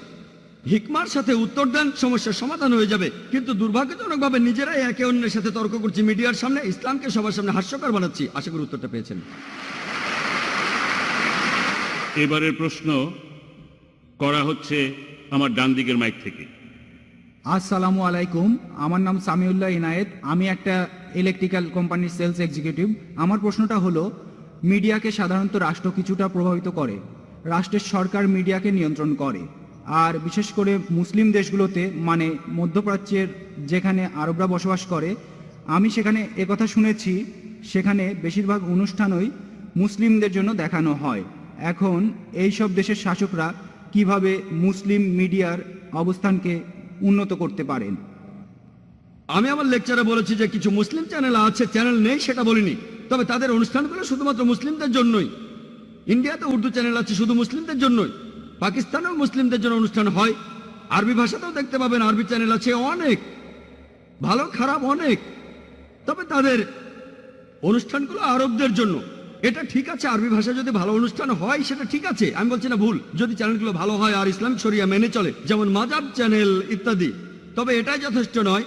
হিকমার সাথে উত্তর দেন, সমস্যার সমাধান হয়ে যাবে। কিন্তু দুর্ভাগ্যজনকভাবে নিজেরাই একে অন্যের সাথে তর্ক করছি মিডিয়ার সামনে, ইসলামকে সবার সামনে হাস্যকর বানাচ্ছি। আশা করি উত্তরটা পেয়েছেন। এবারের প্রশ্ন করা হচ্ছে আমার ডান দিকের মাইক থেকে। আসসালামু আলাইকুম, আমার নাম সামিউল্লাহ ইনায়েত, আমি একটা ইলেকট্রিক্যাল কোম্পানির সেলস এক্সিকিউটিভ। আমার প্রশ্নটা হলো, মিডিয়াকে সাধারণত রাষ্ট্র কিছুটা প্রভাবিত করে, রাষ্ট্রের সরকার মিডিয়াকে নিয়ন্ত্রণ করে, আর বিশেষ করে মুসলিম দেশগুলোতে, মানে মধ্যপ্রাচ্যের যেখানে আরবরা বসবাস করে, আমি সেখানে একথা শুনেছি, সেখানে বেশিরভাগ অনুষ্ঠানই মুসলিমদের জন্য দেখানো হয়। এখন এই সব দেশের শাসকরা কিভাবে মুসলিম মিডিয়ার অবস্থানকে উন্নত করতে পারেন? আমি আমার লেকচারে বলেছি যে কিছু মুসলিম চ্যানেল আছে, চ্যানেল নেই সেটা বলিনি, তবে তাদের অনুষ্ঠানগুলো শুধুমাত্র মুসলিমদের জন্যই। ইন্ডিয়াতে উর্দু চ্যানেল আছে শুধু মুসলিমদের জন্যই, পাকিস্তানেও মুসলিমদের জন্য অনুষ্ঠান হয়, আরবি ভাষাতেও দেখতে পাবেন আরবি চ্যানেল আছে অনেক, ভালো খারাপ অনেক। তবে তাদের অনুষ্ঠানগুলো আরবদের জন্য, এটা ঠিক আছে, আরবি ভাষা যদি ভালো অনুষ্ঠান হয় সেটা ঠিক আছে, আমি বলছি না ভুল, যদি চ্যানেলগুলো ভালো হয় আর ইসলামিক শরিয়া মেনে চলে, যেমন মাজাব চ্যানেল ইত্যাদি, তবে এটাই যথেষ্ট নয়।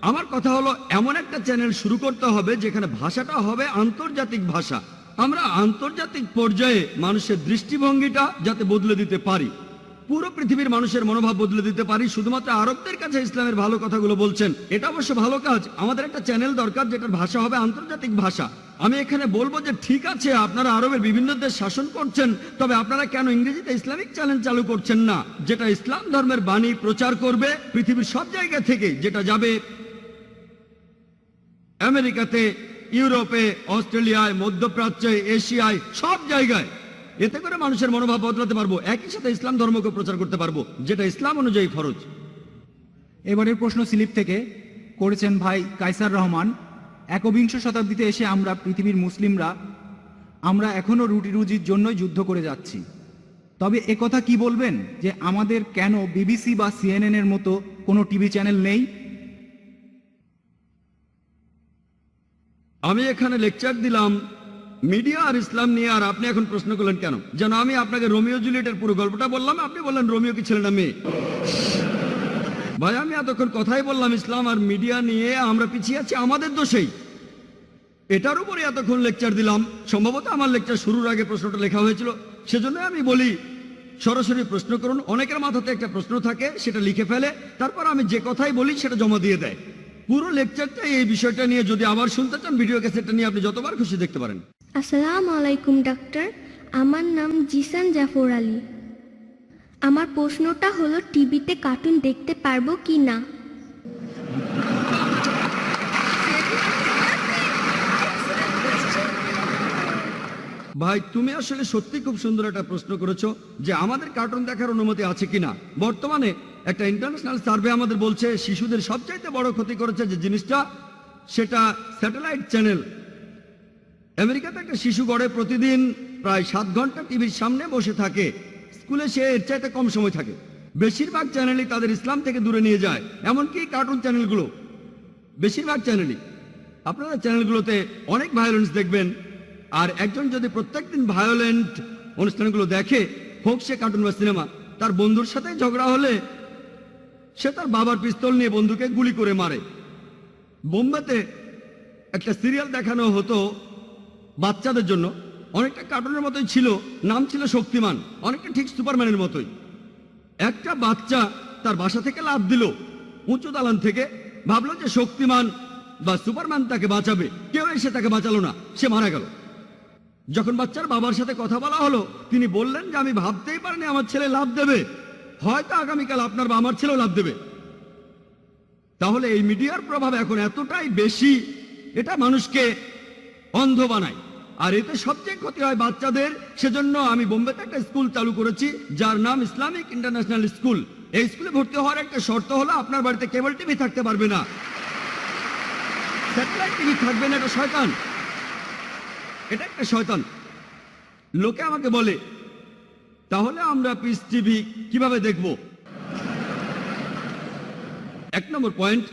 আমার কথা হলো এমন একটা চ্যানেল শুরু করতে হবে যেখানে ভাষাটা হবে আন্তর্জাতিক ভাষা। আমরা আন্তর্জাতিক পর্যায়ে মানুষের দৃষ্টিভঙ্গিটা যাতে বদলে দিতে পারি, পুরো পৃথিবীর মানুষের মনোভাব বদলে দিতে পারি। শুধুমাত্র আরবদের কাছে ইসলামের ভালো কথাগুলো বলছেন, এটা অবশ্য ভালো কাজ। আমাদের একটা চ্যানেল দরকার যেটার ভাষা হবে আন্তর্জাতিক ভাষা। আমি এখানে বলবো যে ঠিক আছে, আপনারা আরবের বিভিন্ন দেশ শাসন করছেন, তবে আপনারা কেন ইংরেজিতে ইসলামিক চ্যানেল চালু করছেন না, যেটা ইসলাম ধর্মের বাণী প্রচার করবে পৃথিবীর সব জায়গা থেকে, যেটা যাবে আমেরিকাতে, ইউরোপে, অস্ট্রেলিয়ায়, মধ্যপ্রাচ্যে, এশিয়ায়, সব জায়গায়। এতে করে মানুষের মনোভাব বদলাতে পারবো, একই সাথে ইসলাম ধর্মকে প্রচার করতে পারবো, যেটা ইসলাম অনুযায়ী ফরজ। এবারের প্রশ্ন স্লিপ থেকে করেছেন ভাই কায়সার রহমান। একবিংশ শতাব্দীতে এসে আমরা পৃথিবীর মুসলিমরা আমরা এখনো রুটি রুজির জন্যই যুদ্ধ করে যাচ্ছি, তবে একথা কি বলবেন যে আমাদের কেন বিবিসি বা সিএনএন এর মতো কোনো টিভি চ্যানেল নেই? আমি এখানে লেকচার দিলাম মিডিয়া আর ইসলাম নিয়ে, আর আপনি এখন প্রশ্ন করলেন কেন, যেন আমি আপনাকে রোমিও জুলিয়েটের পুরো গল্পটা বললাম, আপনি বললেন রোমিও কি ছেলে না মেয়ে। ভাই আমি এতক্ষণ কথাই বললাম ইসলাম আর মিডিয়া নিয়ে, আমরা পিছিয়ে আছি আমাদের দোষেই, এটার উপরে এতক্ষণ লেকচার দিলাম। সম্ভবত আমার লেকচার শুরুর আগে প্রশ্নটা লেখা হয়েছিল, সেজন্য আমি বলি সরাসরি প্রশ্ন করুন। অনেকের মাথাতে একটা প্রশ্ন থাকে, সেটা লিখে ফেলে, তারপর আমি যে কথাই বলি সেটা জমা দিয়ে দেয়। পুরো লেকচারটা এই বিষয়টা নিয়ে যদি আবার শুনতে চান, ভিডিও ক্যাসেটটা নিয়ে আপনি যতবার খুশি দেখতে পারেন। আসসালামু আলাইকুম ডাক্তার, আমার নাম জিসান জাফর আলী। আমার প্রশ্নটা হলো টিভিতে কার্টুন দেখতে পারবো কি না? ভাই তুমি আসলে সত্যি খুব সুন্দর একটা প্রশ্ন করেছো যে আমাদের কার্টুন দেখার অনুমতি আছে কিনা। বর্তমানে একটা ইন্টারন্যাশনাল সার্ভে আমাদের বলছে শিশুদের সবচাইতে বড় ক্ষতি করেছে যে জিনিসটা, সেটা স্যাটেলাইট চ্যানেল। আমেরিকাতে একটা শিশু গড়ে প্রতিদিন প্রায় 7 ঘন্টা টিভির সামনে বসে থাকে, স্কুলে সে এর চাইতে কম সময় থাকে। বেশিরভাগ চ্যানেলই তাদের ইসলাম থেকে দূরে নিয়ে যায়, এমনকি কার্টুন চ্যানেলগুলো, বেশিরভাগ চ্যানেলই। আপনারা চ্যানেলগুলোতে অনেক ভায়োলেন্স দেখবেন, আর একজন যদি প্রত্যেকদিন ভায়োলেন্ট অনুষ্ঠানগুলো দেখে, হোক সে কার্টুন বা সিনেমা, তার বন্ধুর সাথে ঝগড়া হলে সে তার বাবার পিস্তল নিয়ে বন্ধুকে গুলি করে মারে। বোম্বেতে একটা সিরিয়াল দেখানো হতো বাচ্চাদের জন্য, অনেকটা কার্টুনের মতোই ছিল, নাম ছিল শক্তিমান, অনেকটা ঠিক সুপারম্যানের মতোই। একটা বাচ্চা তার বাসা থেকে লাফ দিল উঁচু দালান থেকে, ভাবলো যে শক্তিমান বা সুপারম্যান তাকে বাঁচাবে, কেউ এসে তাকে বাঁচালো না, সে মারা গেল। যখন বাচ্চার বাবার সাথে কথা বলা হলো, তিনি বললেন যে আমি ভাবতেই পারিনি আমার ছেলে লাফ দেবে, হয়তো আগামীকাল আপনার বা আমার ছেলেও লাফ দেবে। তাহলে এই মিডিয়ার প্রভাব এখন এতটাই বেশি, এটা মানুষকে অন্ধ বানায়, আর এতে সবচেয়ে ক্ষতি হয় বাচ্চাদের। সেজন্য আমি বোম্বেতে একটা স্কুল চালু করেছি যার নাম ইসলামিক ইন্টারন্যাশনাল স্কুল। এই স্কুলে ভর্তি হওয়ার একটা শর্ত হলো আপনার বাড়িতে কেবল টিভি থাকতে পারবে না, স্যাটেলাইট টিভি থাকবে না। এটা শয়তান, এটা একটা শয়তান। লোকে আমাকে বলে তাহলে আমরা পিস টিভি কিভাবে দেখব? 1 নম্বর পয়েন্ট,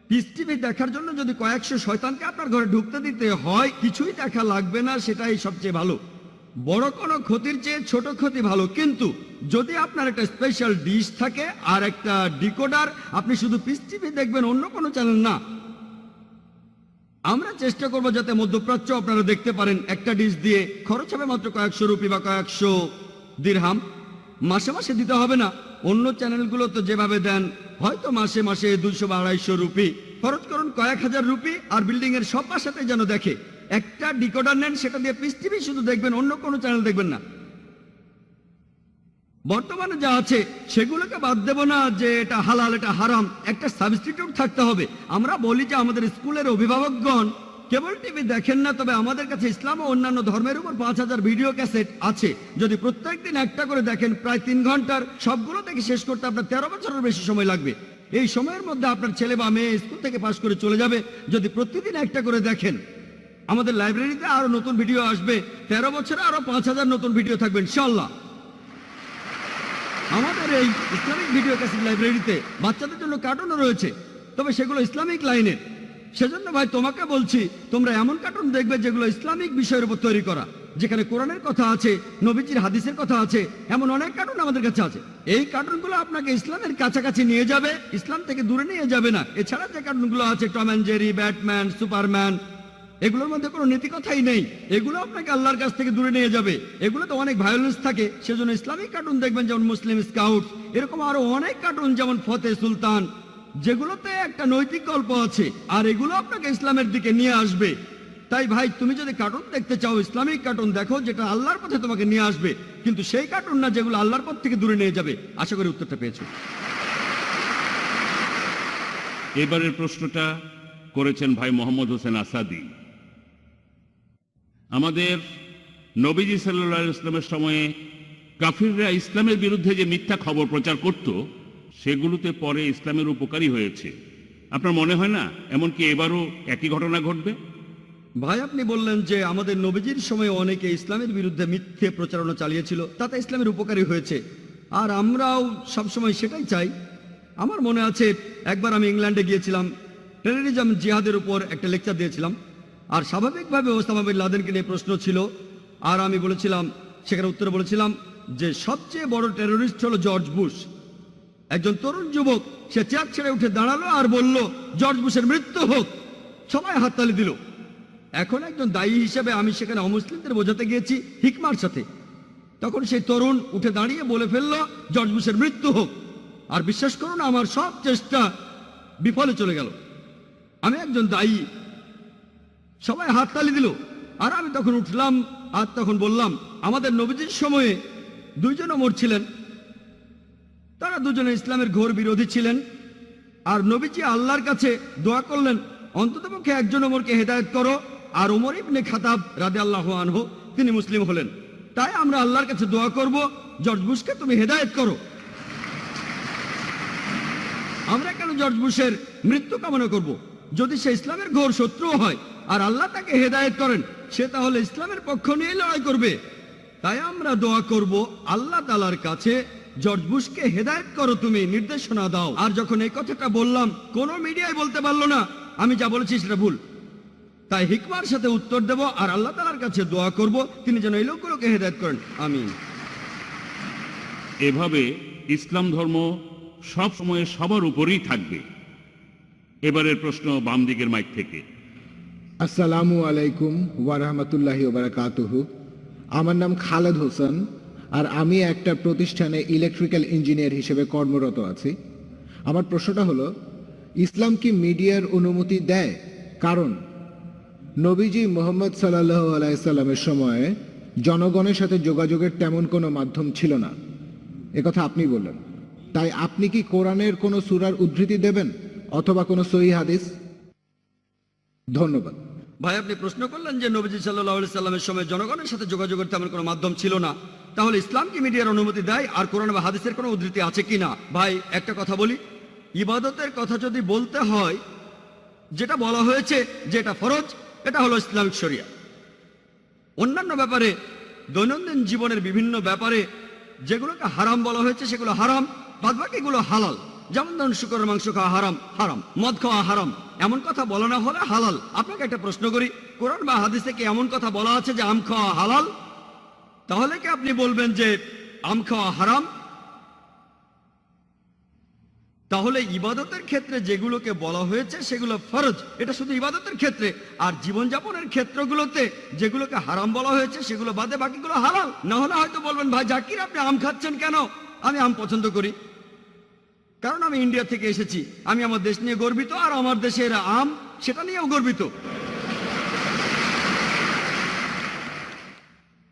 পিস টিভি দেখার জন্য যদি কয়েকশো শয়তানকে আপনার ঘরে ঢুকতে দিতে হয়, কিছুই দেখা লাগবে না, সেটাই সবচেয়ে ভালো। বড় কোনো ক্ষতির চেয়ে ছোট ক্ষতি ভালো। কিন্তু যদি আপনার একটা স্পেশাল ডিশ থাকে আর একটা ডিকোডার, আপনি শুধু পিস টিভি দেখবেন, অন্য কোনো চ্যানেল না। আমরা চেষ্টা করবো যাতে মধ্যপ্রাচ্য আপনারা দেখতে পারেন। একটা ডিশ দিয়ে খরচ হবে মাত্র কয়েকশো রুপি বা কয়েকশো দিরহাম, মাসে মাসে দিতে হবে না। অন্য চ্যানেলগুলো তো যেভাবে দেন, হয়তো মাসে মাসে 200 বা 250 রুপি খরচ করুন, কয়েক হাজার রুপি, আর বিল্ডিং এর সব বাসাতে যেন দেখে। একটা ডিকোডার নেন, সেটা দিয়ে পিস টিভি শুধু দেখবেন, অন্য কোনো চ্যানেল দেখবেন না। বর্তমানে যা আছে সেগুলোকে বাদ দেব না যে এটা হালাল এটা হারাম, একটা সাবস্টিটিউট থাকতে হবে। আমরা বলি যে আমাদের স্কুলের অভিভাবকগণ কেবল টিভি দেখেন না, তবে আমাদের কাছে ইসলাম ও অন্যান্য ধর্মের উপর 5000 ভিডিও ক্যাসেট আছে। যদি প্রত্যেকদিন একটা করে দেখেন, প্রায় 3 ঘন্টার, সবগুলো দেখে শেষ করতে আপনার 13 বছরের বেশি সময় লাগবে। এই সময়ের মধ্যে আপনার ছেলে বা মেয়ে স্কুল থেকে পাশ করে চলে যাবে যদি প্রতিদিন একটা করে দেখেন। আমাদের লাইব্রেরিতে আরো নতুন ভিডিও আসবে, 13 বছরে আরো 5000 নতুন ভিডিও থাকবে ইনশাআল্লাহ। আমাদের এই ইসলামিক ভিডিও ক্যাসেট লাইব্রেরিতে বাচ্চাদের জন্য কার্টুনও রয়েছে, তবে সেগুলো ইসলামিক লাইনের। সেজন্য ভাই তোমাকে বলছি, তোমরা এমন কার্টুন দেখবে যেগুলো ইসলামিক বিষয়ের উপর তৈরি করা, যেখানে কোরআনের কথা আছে, নবীজির হাদিসের কথা আছে, এমন অনেক কার্টুন আমাদের কাছে আছে। এই কার্টুনগুলো আপনাকে ইসলামের কাছাকাছি নিয়ে যাবে, ইসলাম থেকে দূরে নিয়ে যাবে না। এছাড়া যে কার্টুনগুলো আছে, Tom and Jerry, Batman, Superman, এগুলোর মধ্যে কোনো নীতি কথাই নেই, এগুলো আপনাকে আল্লাহর কাছ থেকে দূরে নিয়ে যাবে। এগুলো তো অনেক ভায়োলেন্স থাকে, সেজন্য ইসলামিক কার্টুন দেখবেন, যেমন মুসলিম স্কাউট, এরকম আরো অনেক কার্টুন, যেমন ফতে সুলতান, যেগুলোতে একটা নৈতিক গল্প আছে, আর এগুলো আপনাকে ইসলামের দিকে নিয়ে আসবে। তাই ভাই, তুমি যদি কার্টুন দেখতে চাও, ইসলামিক কার্টুন দেখো, যেটা আল্লাহর পথে তোমাকে নিয়ে আসবে, কিন্তু সেই কার্টুন না যেগুলো আল্লাহর পথ থেকে দূরে নিয়ে যাবে। আশা করি উত্তরটা পেয়েছো। এবারের প্রশ্নটা করেছেন ভাই মোহাম্মদ হোসেন আসাদি। আমাদের নবীজি সাল্লাল্লাহু আলাইহি ওয়াসাল্লামের সময়ে কাফিররা ইসলামের বিরুদ্ধে যে মিথ্যা খবর প্রচার করত, সেগুলোতে পরে ইসলামের উপকারী হয়েছে। আপনার মনে হয় না এমনকি এবারও একই ঘটনা ঘটবে? ভাই, আপনি বললেন যে আমাদের নবীজির সময় অনেকে ইসলামের বিরুদ্ধে মিথ্যে প্রচারণা চালিয়েছিল, তাতে ইসলামের উপকারী হয়েছে, আর আমরাও সবসময় সেটাই চাই। আমার মনে আছে একবার আমি ইংল্যান্ডে গিয়েছিলাম, টেররিজম জিহাদের উপর একটা লেকচার দিয়েছিলাম, আর স্বাভাবিকভাবে ওসামা বিন লাদেনকে নিয়ে প্রশ্ন ছিল, আর আমি বলেছিলাম, সেখানে উত্তরে বলেছিলাম যে সবচেয়ে বড় টেররিস্ট হলো জর্জ বুশ। একজন তরুণ যুবক সে চেয়ার ছেড়ে উঠে দাঁড়ালো আর বলল, জর্জ বুশের মৃত্যু হোক। সবাই হাততালি দিল। এখন একজন দায়ী হিসেবে আমি সেখানে অমুসলিমদের বোঝাতে গিয়েছি হিকমার সাথে, তখন সেই তরুণ উঠে দাঁড়িয়ে বলে ফেললো, জর্জ বুশের মৃত্যু হোক। আর বিশ্বাস করুন, আমার সব চেষ্টা বিফলে চলে গেল। আমি একজন দায়ী, সবাই হাততালি দিল, আর আমি তখন উঠলাম আর তখন বললাম, আমাদের নবীজির সময়ে দুইজন ওমর ছিলেন, তারা দুজনে ইসলামের ঘোর বিরোধী ছিলেন, আর নবীজি আল্লাহর কাছে দোয়া করলেন, অন্ততপক্ষে একজন ওমরকে হেদায়েত করো, আর ওমর ইবনে খাতাব রাদিয়াল্লাহু আনহু তিনি মুসলিম হলেন। তাই আমরা আল্লাহর কাছে দোয়া করব, জর্জ বুশকে তুমি হেদায়েত করো। আমরা কেন জর্জ বুশের মৃত্যু কামনা করব? যদি সে ইসলামের ঘোর শত্রু হয় আর আল্লাহ তাকে হেদায়েত করেন, সে তাহলে ইসলামের পক্ষ নিয়ে লড়াই করবে। তাই আমরা দোয়া করব আল্লাহ তাআলার কাছে, জর্জ বুশকে হেদায়েত করো, তুমি নির্দেশনা দাও। আর যখন এই কথাটা বললাম, কোন মিডিয়ায় বলতে পারলো না আমি যা বলেছি সেটা ভুল। তাই হিকমার সাথে উত্তর দেব, আর আল্লাহ তাআলার কাছে দোয়া করব তিনি যেন এই লোকগুলোকে হেদায়েত করেন। আমিন। এভাবে ইসলাম ধর্ম সব সময় সবার উপরেই থাকবে। এবারের প্রশ্ন বাম দিকের মাইক থেকে। আসসালামু আলাইকুম ওয়া রাহমাতুল্লাহি ওয়া বারাকাতুহু। আমার নাম খালেদ হোসেন, আর আমি একটা প্রতিষ্ঠানে ইলেকট্রিক্যাল ইঞ্জিনিয়ার হিসেবে কর্মরত আছি। আমার প্রশ্নটা হলো, ইসলাম কি মিডিয়ার অনুমতি দেয়? কারণ নবীজি মুহাম্মদ সাল্লাল্লাহু আলাইহি সাল্লামের সময়ে জনগণের সাথে যোগাযোগের তেমন কোনো মাধ্যম ছিল না, একথা আপনি বললেন। তাই আপনি কি কোরআনের কোনো সূরার উদ্ধৃতি দেবেন অথবা কোনো সহিহ হাদিস? ধন্যবাদ। ভাই, আপনি প্রশ্ন করলেন যে নবীজি সাল্লাল্লাহু আলাইহি সাল্লামের সময় জনগণের সাথে যোগাযোগের তেমন কোনো মাধ্যম ছিল না, তাহলে ইসলাম কি মিডিয়ার অনুমতি দেয় আর কোরআন বা হাদিসের কোনো উদ্ধৃতি আছে কিনা? ভাই, একটা কথা বলি, ইবাদতের কথা যদি বলতে হয়, যেটা বলা হয়েছে যে এটা ফরজ, এটা হলো ইসলামিক শরিয়া। অন্যান্য ব্যাপারে, দৈনন্দিন জীবনের বিভিন্ন ব্যাপারে যেগুলোকে হারাম বলা হয়েছে সেগুলো হারাম, বাদবাকিগুলো হালাল। যেমন ধরুন, শুকরের মাংস খাওয়া হারাম, হারাম, মদ খাওয়া হারাম, এমন কথা বলা না হলে হালাল। আপনাকে একটা প্রশ্ন করি, কোরআন বা হাদিসে কি এমন কথা বলা আছে যে আম খাওয়া হালাল? তাহলে কি আপনি বলবেন যে আম খাওয়া হারাম? তাহলে ইবাদতের ক্ষেত্রে যেগুলোকে বলা হয়েছে সেগুলো ফরজ, এটা শুধু ইবাদতের ক্ষেত্রে। আর জীবনযাপনের ক্ষেত্রগুলোতে যেগুলোকে হারাম বলা হয়েছে সেগুলো বাদে বাকিগুলো হালাল। না হলে হয়তো বলবেন, ভাই জাকির আপনি আম খাচ্ছেন কেন? আমি আম পছন্দ করি, কারণ আমি ইন্ডিয়া থেকে এসেছি, আমি আমার দেশ নিয়ে গর্বিত, আর আমার দেশের আম সেটা নিয়েও গর্বিত।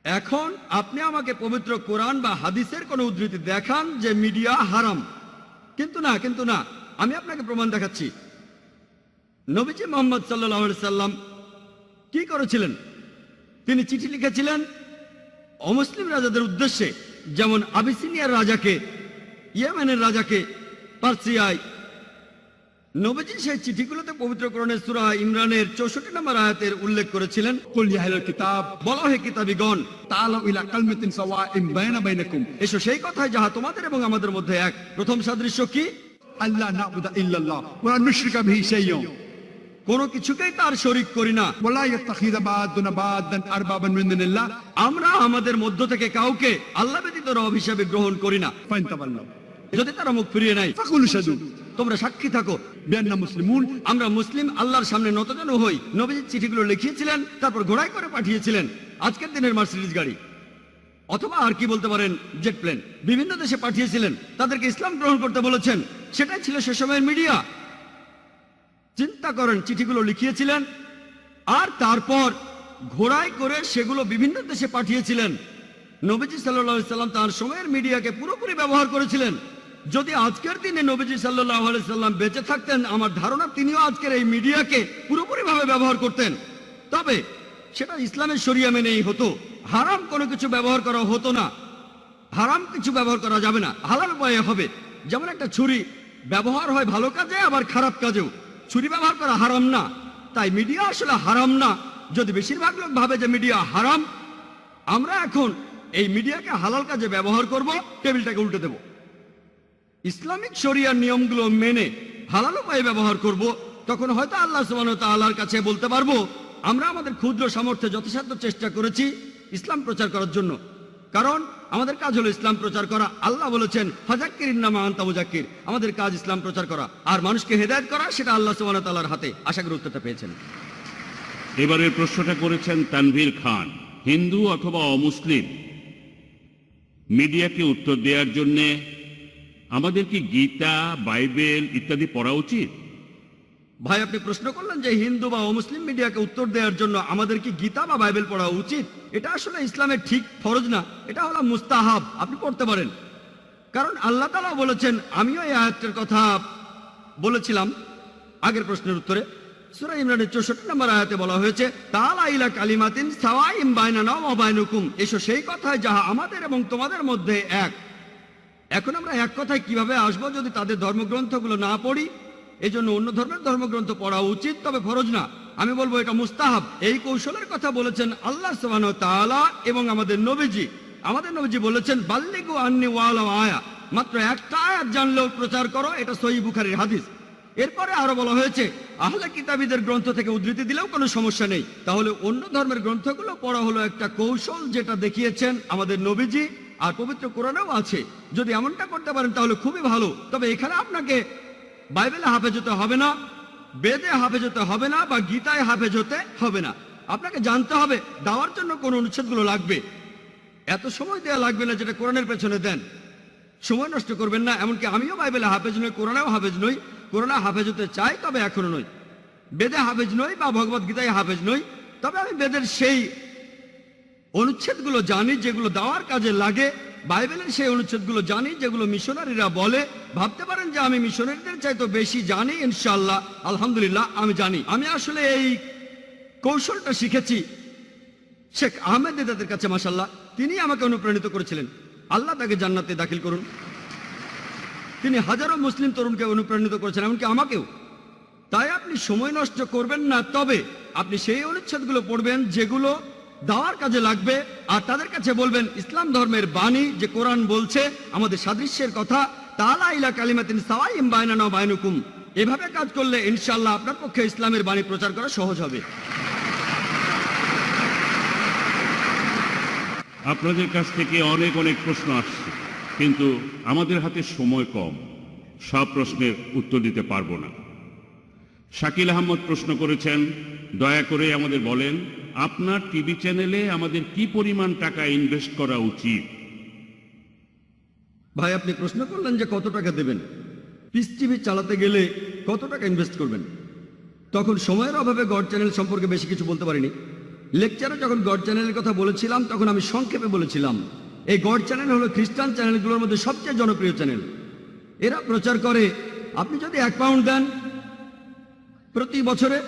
এখন আপনি আমাকে পবিত্র কোরআন বা হাদিসের কোনো উদ্ধৃতি দেখান যে মিডিয়া হারাম। কিন্তু না, আমি আপনাকে প্রমাণ দেখাচ্ছি। নবীজি মুহাম্মদ সাল্লাল্লাহু আলাইহি সাল্লাম কি করেছিলেন? তিনি চিঠি লিখেছিলেন অমুসলিম রাজাদের উদ্দেশ্যে, যেমন আবিসিনিয়ার রাজাকে, ইয়েমেনের রাজাকে, পার্সিয়ায়। নবীজি সেই চিঠিগুলোতে পবিত্র কোরআনের সূরা ইমরানের 64 নম্বর আয়াতের উল্লেখ করেছিলেন। কুল ইয়া আহলাল কিতাব বলা হয় কিতাবীগণ, তাআলাউ ইলা কালিমাতিন সাওয়াইন বাইনাকুম, এসো সেই কথায় যাহা তোমাদের এবং আমাদের মধ্যে এক। প্রথম সাদৃশ্য কি? আল্লাহ না'বুদা ইল্লাল্লাহ ওয়া লা নুশরিকা বিহি শাইয়্যান, কোনো কিছুকেই তার শরীক করি না। ولا يتخذ بعضنا بعضا اربابا من دون الله আমরা আমাদের মধ্য থেকে কাউকে আল্লাহ ব্যতীত রব হিসাবে গ্রহণ করি না। فان تولوا যদি তারা মুখ ফিরিয়ে নেয় فقولوا اشهدوا তোমরা সাক্ষী থাকো بأننا مسلمون। আমরা মুসলিম, আল্লাহর সামনে নতজানু হই। নবীজি চিঠিগুলো লিখিয়েছিলেন, তারপর ঘোড়ায় করে পাঠিয়েছিলেন। আজকের দিনের মার্সিডিজ গাড়ি অথবা আর কি বলতে পারেন জেট প্লেন বিভিন্ন দেশে পাঠিয়েছিলেন, তাদেরকে ইসলাম গ্রহণ করতে বলেছেন। সেটাই ছিল সে সময়ের মিডিয়া। চিন্তা করেন, চিঠিগুলো লিখিয়েছিলেন আর তারপর ঘোড়ায় করে সেগুলো বিভিন্ন দেশে পাঠিয়েছিলেন। নবীজি সাল্লাল্লাহু আলাইহি সাল্লাম তার সময়ের মিডিয়াকে পুরোপুরি ব্যবহার করেছিলেন। যদি আজকের দিনে নবীজি সাল্লাল্লাহু আলাইহি সাল্লাম বেঁচে থাকতেন, আমার ধারণা তিনিও আজকের এই মিডিয়াকে পুরোপুরিভাবে ব্যবহার করতেন। তবে সেটা ইসলামের শরিয়া মেনেই হতো। হারাম কোনো কিছু ব্যবহার করা হতো না। হারাম কিছু ব্যবহার করা যাবে না, হালাল উপায়ে হবে। যেমন একটা ছুরি ব্যবহার হয় ভালো কাজে আবার খারাপ কাজেও, ছুরি ব্যবহার করা হারাম না। তাই মিডিয়া আসলে হারাম না। যদি বেশিরভাগ লোক ভাবে যে মিডিয়া হারাম, আমরা এখন এই মিডিয়াকে হালাল কাজে ব্যবহার করব, টেবিলটাকে উল্টে দেব। ইসলামিক শরিয়ার নিয়মগুলো মেনে হালাল উপায়ে ব্যবহার করব, তখন হয়তো আল্লাহ সুবহানাহু ওয়া তাআলার কাছে বলতে পারবো আমরা আমাদের ক্ষুদ্র সামর্থ্যে যথাসাধ্য চেষ্টা করেছি ইসলাম প্রচার করার জন্য। কারণ আমাদের কাজ হলো ইসলাম প্রচার করা। আল্লাহ বলেছেন ফাযাক্কিরিন নামা আনতা মুযাক্কির, আমাদের কাজ ইসলাম প্রচার করা আর মানুষকে হেদায়েত করা, সেটা আল্লাহ সুবহানাহু ওয়া তাআলার হাতে। আশা করি উত্তরটা পেয়েছেন। এবারের প্রশ্নটা করেছেন তানভীর খান। হিন্দু অথবা অমুসলিম মিডিয়াকে উত্তর দেওয়ার জন্য আমাদের কি গীতা, বাইবেল ইত্যাদি পড়া উচিত? ভাই, আপনি প্রশ্ন করলেন যে হিন্দু বা অমুসলিম মিডিয়াকে উত্তর দেওয়ার জন্য আমাদের কি গীতা বা বাইবেল পড়া উচিত। এটা আসলে ইসলামের ঠিক ফরজ না, এটা হলো মুস্তাহাব। আপনি পড়তে পারেন, কারণ আল্লাহ তাআলা বলেছেন। আমিও এই আয়াতের কথা বলেছিলাম আগের প্রশ্নের উত্তরে। সূরা ইমরানের 64 নম্বর আয়াতে বলা হয়েছে তাআলা ইলা কালিমাতিন সাওয়াইম বাইনানা ওয়া বাইনুকুম, এসো সেই কথায় যাহা আমাদের এবং তোমাদের মধ্যে এক। এখন আমরা এক কথায় কিভাবে আসবো যদি তাদের ধর্মগ্রন্থগুলো না পড়ি? এই জন্য অন্য ধর্মের ধর্মগ্রন্থ পড়া উচিত, তবে ফরজ না। আমি বলবো এটা মুস্তাহাব। এই কৌশলের কথা বলেছেন আল্লাহ সুবহানাহু ওয়া তাআলা এবং আমাদের নবীজি। আমাদের নবীজি বলেছেন বাল্লিগু আন্নি ওয়ালাউ আয়া, মাত্র একটা আয়াত জানলেও প্রচার করো। এটা সহিহ বুখারীর হাদিস। এরপরে আরো বলা হয়েছে আহলে কিতাবীদের গ্রন্থ থেকে উদ্ধৃতি দিলেও কোনো সমস্যা নেই। তাহলে অন্য ধর্মের গ্রন্থগুলো পড়া হলো একটা কৌশল, যেটা দেখিয়েছেন আমাদের নবীজি আর পবিত্র কোরআনেও আছে। যদি এমনটা করতে পারেন তাহলে খুবই ভালো। তবে এখানে আপনাকে বাইবেলে হাফেজ হতে হবে না, বেদে হাফেজ হতে হবে না, বা গীতায় হাফেজ হতে হবে না। আপনাকে জানতে হবে দাওয়ার জন্য কোন অনুচ্ছেদগুলো লাগবে। এত সময় দেওয়া লাগবে না যেটা কোরআনের পেছনে দেন। সময় নষ্ট করবেন না। এমনকি আমিও বাইবেলে হাফেজ নই, কোরআনেও হাফেজ নই। কোরআনে হাফেজ হতে চাই, তবে এখনো নই। বেদে হাফেজ নই বা ভগবত গীতায় হাফেজ নই, তবে আমি বেদের সেই অনুচ্ছেদগুলো জানি যেগুলো দাওয়ার কাজে লাগে। বাইবেলের সেই অনুচ্ছেদগুলো জানি যেগুলো মিশনারিরা বলে। ভাবতে পারেন যে আমি মিশনারিদের চাইতে বেশি জানি। ইনশাআল্লাহ, আলহামদুলিল্লাহ আমি জানি। আমি আসলে এই কৌশলটা শিখেছি শেখ আহমেদ দেদাদের কাছে। মাশাআল্লাহ, তিনি আমাকে অনুপ্রাণিত করেছিলেন। আল্লাহ তাকে জান্নাতে দাখিল করুন। তিনি হাজারো মুসলিম তরুণকে অনুপ্রাণিত করেছেন, এমনকি আমাকেও। তাই আপনি সময় নষ্ট করবেন না, তবে আপনি সেই অনুচ্ছেদগুলো পড়বেন যেগুলো দাওয়ার কাজে লাগবে। আর তাদের কাছে বলবেন ইসলাম ধর্মের বাণী যে কোরআন বলছে আমাদের সাদৃশ্যের কথা, তাআলা ইলা কালিমাতিন সাওয়াইম বাইনানা ওয়া বাইনুকুম। এভাবে কাজ করলে ইনশাআল্লাহ আপনার পক্ষে ইসলামের বাণী প্রচার করা সহজ হবে। আপনাদের কাছ থেকে অনেক অনেক প্রশ্ন আসছে, কিন্তু আমাদের হাতে সময় কম, সব প্রশ্নের উত্তর দিতে পারবো না। শাকিল আহমদ প্রশ্ন করেছেন, দয়া করে আমাদের বলেন আপনার টিভি চ্যানেলে আমাদের কি পরিমাণ টাকা ইনভেস্ট করা উচিত? ভাই, আপনি প্রশ্ন করলেন যে কত টাকা দেবেন। পিস টিভি চালাতে গেলে কত টাকা ইনভেস্ট করবেন? তখন সময়ের অভাবে গড চ্যানেল সম্পর্কে বেশি কিছু বলতে পারিনি। লেকচারে যখন গড চ্যানেলের কথা বলেছিলাম তখন আমি সংক্ষেপে বলেছিলাম এই গড চ্যানেল হলো খ্রিস্টান চ্যানেলগুলোর মধ্যে সবচেয়ে জনপ্রিয় চ্যানেল। এরা প্রচার করে আপনি যদি 1 পাউন্ড দেন প্রতি বছরে,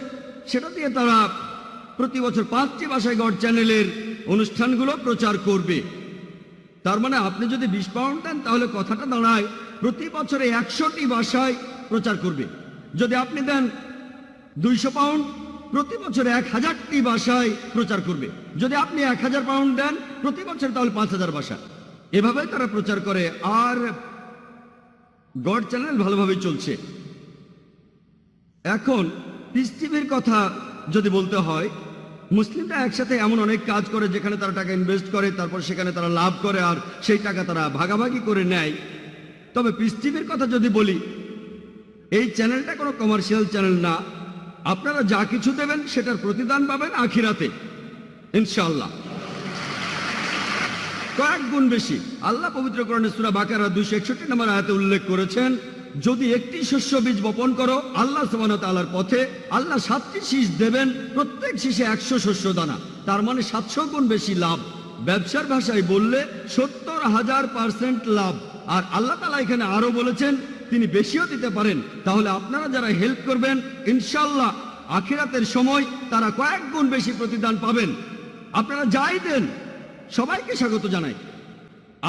সেটা দিয়ে তারা প্রতি বছর 5টি ভাষায় গড চ্যানেলের অনুষ্ঠানগুলো প্রচার করবে। তার মানে আপনি যদি 20 পাউন্ড দেন তাহলে কথাটা দাঁড়ায় প্রতি বছরে 100টি ভাষায় প্রচার করবে। যদি আপনি দেন 200 পাউন্ড, প্রতি বছরে 1000টি ভাষায় প্রচার করবে। যদি আপনি 1000 পাউন্ড দেন প্রতি বছর, তাহলে 5000 ভাষা। এভাবে তারা প্রচার করে। আর গড চ্যানেল ভালোভাবেই চলছে। এখন পিস টিভির কথা যদি বলতে হয়, মুসলিমরা একসাথে এমন অনেক কাজ করে যেখানে তারা টাকা ইনভেস্ট করে, তারপর সেখানে তারা লাভ করে আর সেই টাকা তারা ভাগাভাগি করে নেয়। তবে পিস টিভির কথা যদি বলি, এই চ্যানেলটা কোনো কমার্শিয়াল চ্যানেল না। আপনারা যা কিছু দেবেন সেটার প্রতিদান পাবেন আখিরাতে ইনশাআল্লাহ, কয়েক গুণ বেশি। আল্লাহ পবিত্র কোরআনে সূরা বাকারা 261 নম্বর আয়াতে উল্লেখ করেছেন, যদি একটি শস্য বীজ বপন করো আল্লাহ সুবহানাহু ওয়া তাআলার পথে, আল্লাহ 7টি শীষ দেবেন, প্রত্যেক শীষে 100 শস্য দানা, তার মানে 700 গুণ বেশি লাভ। ব্যবসার ভাষায় বললে 70,000% লাভ। আর আল্লাহ তাআলা এখানে আরো বলেছেন তিনি বেশিও দিতে পারেন। তাহলে আপনারা যারা হেল্প করবেন ইনশাআল্লাহ আখিরাতের সময় তারা কয়েক গুণ বেশি প্রতিদান পাবেন। আপনারা যাই দেন সবাইকে স্বাগত জানাই।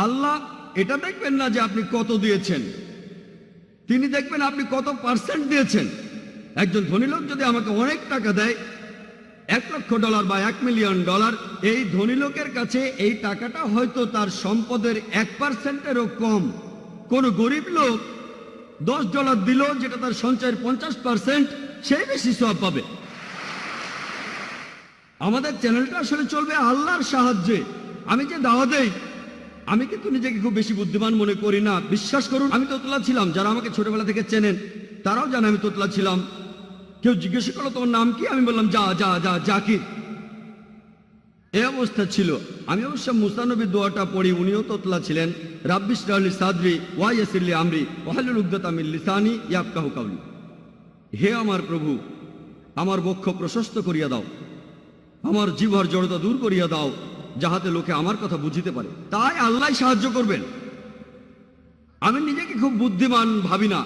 আল্লাহ এটা দেখবেন না যে আপনি কত দিয়েছেন, তিনি দেখবেন আপনি কত পার্সেন্ট দিয়েছেন। একজন ধনী লোক যদি আমাকে অনেক টাকা দেয়, $1,00,000 বা $1,000,000, এই ধনী লোকের কাছে এই টাকাটা হয়তো তার সম্পদের 1%-এরও কম। কোন গরিব লোক $10 দিল, যেটা তার সঞ্চয়ের 50%, সেই বেশি সওয়াব পাবে। আমাদের চ্যানেলটা আসলে চলবে আল্লাহর সাহায্যে। আমি যে দাওয়া দেই, আমি কিন্তু নিজেকে খুব বেশি বুদ্ধিমান মনে করি না। বিশ্বাস করুন, আমি তোতলা ছিলাম। যারা আমাকে ছোটবেলা থেকে চেনেন তারাও জানে আমি তোতলা ছিলাম। কেউ জিজ্ঞেস করলো তোমার নাম কি, আমি বললাম জাকির। এই অবস্থা ছিল। আমি অবশ্য মুসা নবীর দোয়াটা পড়ি, উনিও তোতলা ছিলেন। রাব্বি ইশরাহ লি সাদরি ওয়া ইয়াসির লি আমরি ওয়াহলুল উকদাতাম মিন লিসানি ইয়াফকাহু কাওলি। হে আমার প্রভু, আমার বক্ষ প্রশস্ত করিয়া দাও, আমার জিহ্বার জড়তা দূর করিয়া দাও, যাহাতে লোকে আমার কথা বুঝিতে পারে। তাই আল্লাহ সাহায্য করবেন। আমি নিজেকে খুব বুদ্ধিমান ভাবি না,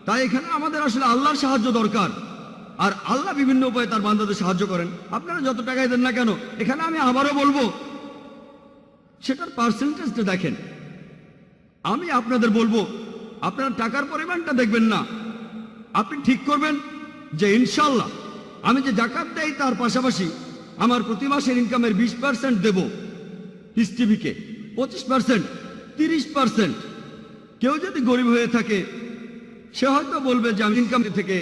তাই এখানে আমাদের আসলে আল্লাহর সাহায্য দরকার। আর আল্লাহ বিভিন্ন উপায়ে তার বান্দাদের সাহায্য করেন। আপনারা যত টাকাই দেন না কেন, এখানে আমি আবারও বলবো সেটার পার্সেন্টেজটা দেখেন। আমি আপনাদের বলবো আপনার টাকার পরিমাণটা দেখবেন না, আপনি ঠিক করবেন যে ইনশাআল্লাহ আমি যে যাকাত দেই তার পাশাপাশি আমার প্রতি মাসের ইনকামের 20% দেব পিস টিভিকে, 25%, 30%। কেউ যদি গরিব হয়ে থাকে সে হয়তো বলবে যে আমি ইনকাম থেকে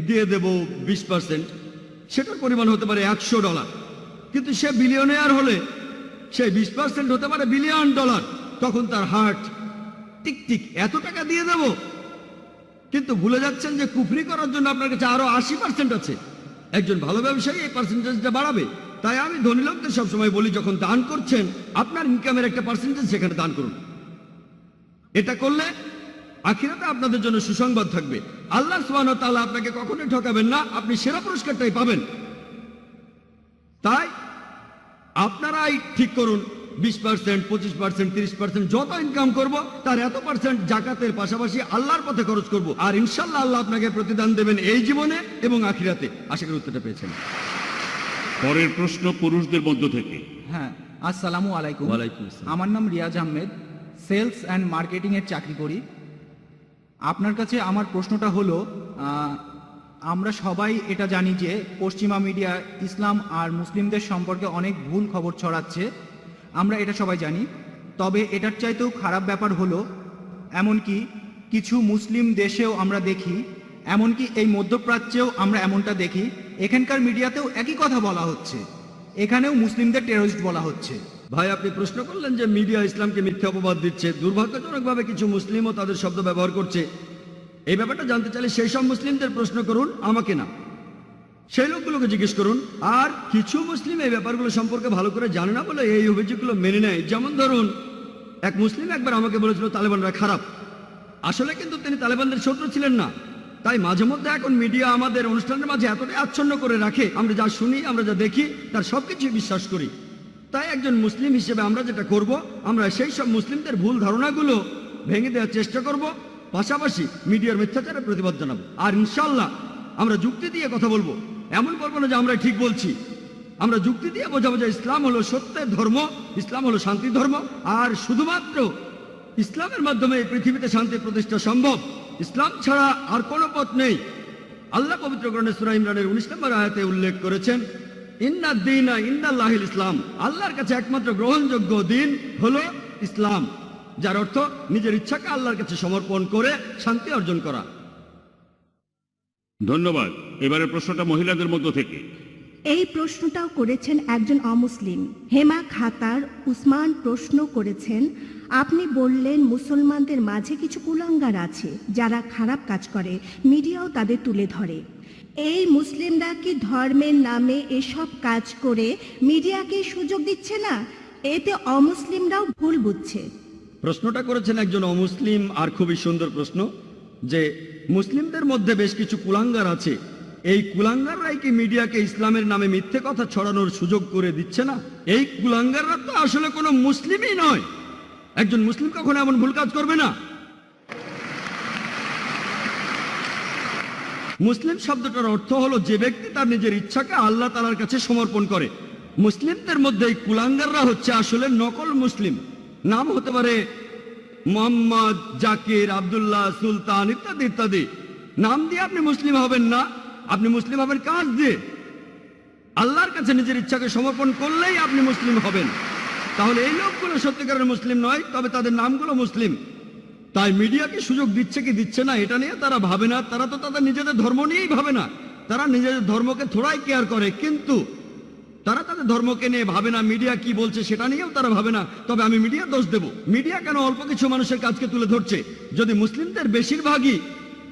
দিয়ে দেব 20%, সেটার পরিমাণ হতে পারে $100। কিন্তু সে বিলিয়নিয়ার হলে সেই 20% হতে পারে $1 বিলিয়ন। তখন তার হার্ট টিক এত টাকা দিয়ে দেব। কিন্তু ভুলে যাচ্ছেন যে কুফরি করার জন্য আপনার কাছে আরো 80% আছে। একজন ভালো ব্যবসায়ী এই পার্সেন্টেজটা বাড়াবে। তাই আমি ধনী লোকদের সবসময় বলি, যখন দান করছেন আপনার ইনকামের একটা পার্সেন্টেজ সেখানে দান করুন। এটা করলে আখিরাতে আপনাদের জন্য সুসংবাদ থাকবে। আল্লাহ সুবহানাহু ওয়া তাআলা আপনাকে কখনোই ঠকাবেন না, আপনি সেরা পুরস্কারটাই পাবেন। তাই আপনারাই ঠিক করুন 20%, 25%, 30%, যত ইনকাম করব তার এত পার্সেন্ট জাকাতের পাশাপাশি আল্লাহর পথে খরচ করব। আর ইনশাআল্লাহ আল্লাহ আপনাকে প্রতিদান দেবেন এই জীবনে এবং আখিরাতে। আশা করি উত্তরটা পেয়েছেন। পরের প্রশ্ন পুরুষদের মধ্য থেকে। হ্যাঁ, আসসালামু আলাইকুম। ওয়ালাইকুম আসসালাম। আমার নাম Riaz Ahmed, sales and marketing এর চাকরি করি। আপনার কাছে আমার প্রশ্নটা হলো, আমরা সবাই এটা জানি যে পশ্চিমা মিডিয়া ইসলাম আর মুসলিমদের সম্পর্কে অনেক ভুল খবর ছড়াচ্ছে, আমরা এটা সবাই জানি। তবে এটার চাইতেও খারাপ ব্যাপার হলো, এমনকি কিছু মুসলিম দেশেও আমরা দেখি, এমনকি এই মধ্যপ্রাচ্যেও আমরা এমনটা দেখি, এখানকার মিডিয়াতেও একই কথা বলা হচ্ছে, এখানেও মুসলিমদের টেররিস্ট বলা হচ্ছে। ভাই, আপনি প্রশ্ন করলেন যে মিডিয়া ইসলামকে মিথ্যা অপবাদ দিচ্ছে। দুর্ভাগ্যজনকভাবে কিছু মুসলিমও তাদের শব্দ ব্যবহার করছে। এই ব্যাপারটা জানতে চাইলে সেই সব মুসলিমদের প্রশ্ন করুন, আমাকে না। সেই লোকগুলোকে জিজ্ঞেস করুন। আর কিছু মুসলিম এই ব্যাপারগুলো সম্পর্কে ভালো করে জানে না বলে এই অভিযোগগুলো মেনে নেয়। যেমন ধরুন, এক মুসলিম একবার আমাকে বলেছিল তালেবানরা খারাপ। আসলে কিন্তু তিনি তালেবানদের শত্রু ছিলেন না। তাই মাঝে মধ্যে এখন মিডিয়া আমাদের অনুষ্ঠানের মাঝে এতটাই আচ্ছন্ন করে রাখে, আমরা যা শুনি, আমরা যা দেখি তার সবকিছু বিশ্বাস করি। তাই একজন মুসলিম হিসেবে আমরা যেটা করব, আমরা সেই সব মুসলিমদের ভুল ধারণাগুলো ভেঙে দেওয়ার চেষ্টা করব, পাশাপাশি মিডিয়ার মিথ্যাচারের প্রতিবাদ জানাবো। আর ইনশাআল্লাহ আমরা যুক্তি দিয়ে কথা বলবো। এমন বলবো না যে আমরা ঠিক বলছি, আমরা যুক্তি দিয়ে বোঝাবো যে ইসলাম হলো সত্যের ধর্ম, ইসলাম হলো শান্তির ধর্ম, আর শুধুমাত্র ইসলামের মাধ্যমে এই পৃথিবীতে শান্তি প্রতিষ্ঠা সম্ভব। ইসলাম ছাড়া আর কোনো পথ নেই। আল্লাহ পবিত্র কোরআনে সূরা ইমরানের 19 নম্বর আয়াতে উল্লেখ করেছেন, ইন্নাদ দীনা ইনদাল্লাহিল ইসলাম, আল্লাহর কাছে একমাত্র গ্রহণযোগ্য দিন হলো ইসলাম, যার অর্থ নিজের ইচ্ছাকে আল্লাহর কাছে সমর্পণ করে শান্তি অর্জন করা। ধন্যবাদ। এবারে প্রশ্নটা মহিলাদের মধ্য থেকে। এই প্রশ্নটাও করেছেন একজন অমুসলিম। হেমা খাতার উসমান প্রশ্ন করেছেন, আপনি বললেন মুসলমানদের মাঝে কিছু কুলাঙ্গার আছে যারা খারাপ কাজ করে, মিডিয়াও তাদের তুলে ধরে। এই মুসলিমরা কি ধর্মের নামে এসব কাজ করে মিডিয়াকে সুযোগ দিচ্ছে না? এতে অমুসলিমরাও ভুল বুঝছে। প্রশ্নটা করেছেন একজন অমুসলিম, আর খুবই সুন্দর প্রশ্ন, যে মুসলিমদের মধ্যে বেশ কিছু কুলাঙ্গার আছে, এই কুলাঙ্গাররাই কি মিডিয়াকে ইসলামের নামে মিথ্যে কথা ছড়ানোর সুযোগ করে দিচ্ছে না? এই কুলাঙ্গাররা তো আসলে কোনো মুসলিমই নয়। একজন মুসলিম কখনো এমন ভুল কাজ করবে না। মুসলিম শব্দটার অর্থ হলো যে ব্যক্তি তার নিজের ইচ্ছাকে আল্লাহ তাআলার কাছে সমর্পণ করে। মুসলিমদের মধ্যে এই কুলাঙ্গাররা হচ্ছে আসলে নকল মুসলিম। নাম হতে পারে মোহাম্মদ, জাকির, আব্দুল্লাহ, সুলতান ইত্যাদি ইত্যাদি। নাম দিয়ে আপনি মুসলিম হবেন না, আপনি মুসলিম হবেন কাজ দিয়ে। আল্লাহর কাছে নিজের ইচ্ছাকে সমর্পণ করলেই আপনি মুসলিম হবেন। তাহলে এই লোকগুলো সত্যিকারের মুসলিম নয়, তবে তাদের নামগুলো মুসলিম। তাই মিডিয়াকে সুযোগ দিচ্ছে কি দিচ্ছে না এটা নিয়ে তারা ভাবে না। তারা তো তাদের নিজেদের ধর্ম নিয়েই ভাবে না, তারা নিজেদের ধর্মকে থোড়াই কেয়ার করে, কিন্তু তারা তাদের ধর্মকে নিয়ে ভাবে না। মিডিয়া কি বলছে সেটা নিয়েও তারা ভাবে না। তবে আমি মিডিয়া দোষ দেব, মিডিয়া কেন অল্প কিছু মানুষের কাজকে তুলে ধরছে? যদি মুসলিমদের বেশিরভাগই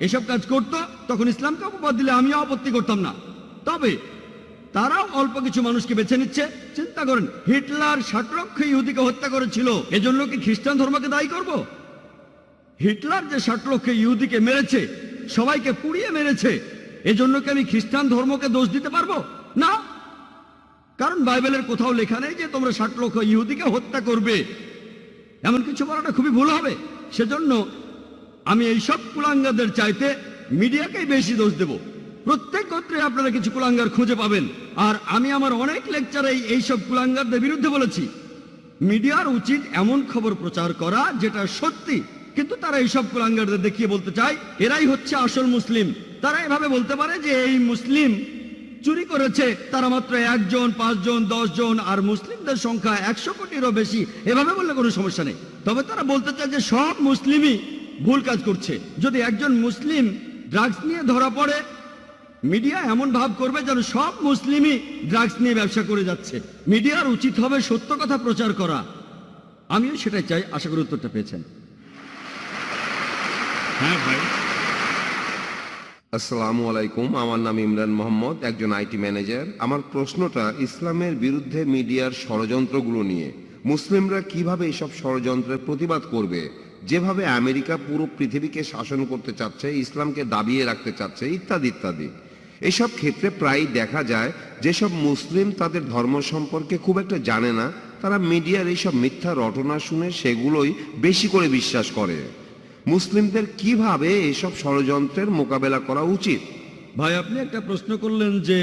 এসব কাজ করত তখন ইসলামকে অপবাদ দিলে আমিও আপত্তি করতাম না। তবে তারাও অল্প কিছু মানুষকে বেছে নিচ্ছে। চিন্তা করেন, হিটলার ৬০ লক্ষ ইহুদিকে হত্যা করেছিল, এজন্য কি খ্রিস্টান ধর্মকে দায়ী করব? হিটলার যে ৬০ লক্ষ ইহুদিকে মেরেছে, সবাইকে পুড়িয়ে মেরেছে, এজন্য কি আমি খ্রিস্টান ধর্মকে দোষ দিতে পারবো না? কারণ বাইবেলের কোথাও লেখা নেই যে তোমরা ৬০ লক্ষ ইহুদিকে হত্যা করবে। এমন কিছু বলাটা খুবই ভুল হবে। সেজন্য আমি এইসব কুলাঙ্গারদের চাইতে মিডিয়াকেই বেশি দোষ দেব। প্রত্যেক গোত্রে আপনারা কিছু কুলাঙ্গার খুঁজে পাবেন, আর আমি আমার অনেক লেকচারে এইসব কুলাঙ্গারদের বিরুদ্ধে বলেছি। মিডিয়ার উচিত এমন খবর প্রচার করা যেটা সত্যি, কিন্তু তারা এইসব কুলাঙ্গারদের দেখিয়ে বলতে চায় এরাই হচ্ছে আসল মুসলিম। তারা এভাবে বলতে পারে যে এই মুসলিম চুরি করেছে তারা মাত্র ১ জন, ৫ জন, ১০ জন, আর মুসলিমদের সংখ্যা ১০০ কোটিরও বেশি। এভাবে বললে কোনো সমস্যা নেই। তবে তারা বলতে চায় যে সব মুসলিমই ভুল কাজ করছে। যদি একজন মুসলিম ড্রাগস নিয়ে ধরা পড়ে, মিডিয়া এমন ভাব করবে যেন সব মুসলিমই ড্রাগস নিয়ে ব্যবসা করে যাচ্ছে। মিডিয়ার উচিত হবে সত্য কথা প্রচার করা। আমিও সেটাই চাই। আশা করি উত্তরটা পেয়েছেন। হ্যাঁ ভাই। আসসালামু আলাইকুম, আমার নাম ইমরান মোহাম্মদ, একজন আইটি ম্যানেজার। আমার প্রশ্নটা ইসলামের বিরুদ্ধে মিডিয়ার ষড়যন্ত্রগুলো নিয়ে। মুসলিমরা কিভাবে এসব ষড়যন্ত্রের প্রতিবাদ করবে? যেভাবে আমেরিকা পুরো পৃথিবীকে শাসন করতে চাচ্ছে, ইসলামকে দাবিয়ে রাখতে চাচ্ছে, ইত্যাদি ইত্যাদি। এসব ক্ষেত্রে প্রায়ই দেখা যায় যেসব মুসলিম তাদের ধর্ম সম্পর্কে খুব একটা জানে না, তারা মিডিয়ার এইসব মিথ্যা রটনা শুনে সেগুলোই বেশি করে বিশ্বাস করে। মুসলিমদের কিভাবে এসব ষড়যন্ত্রের মোকাবেলা করা উচিত? ভাই, আপনি একটা প্রশ্ন করলেন যে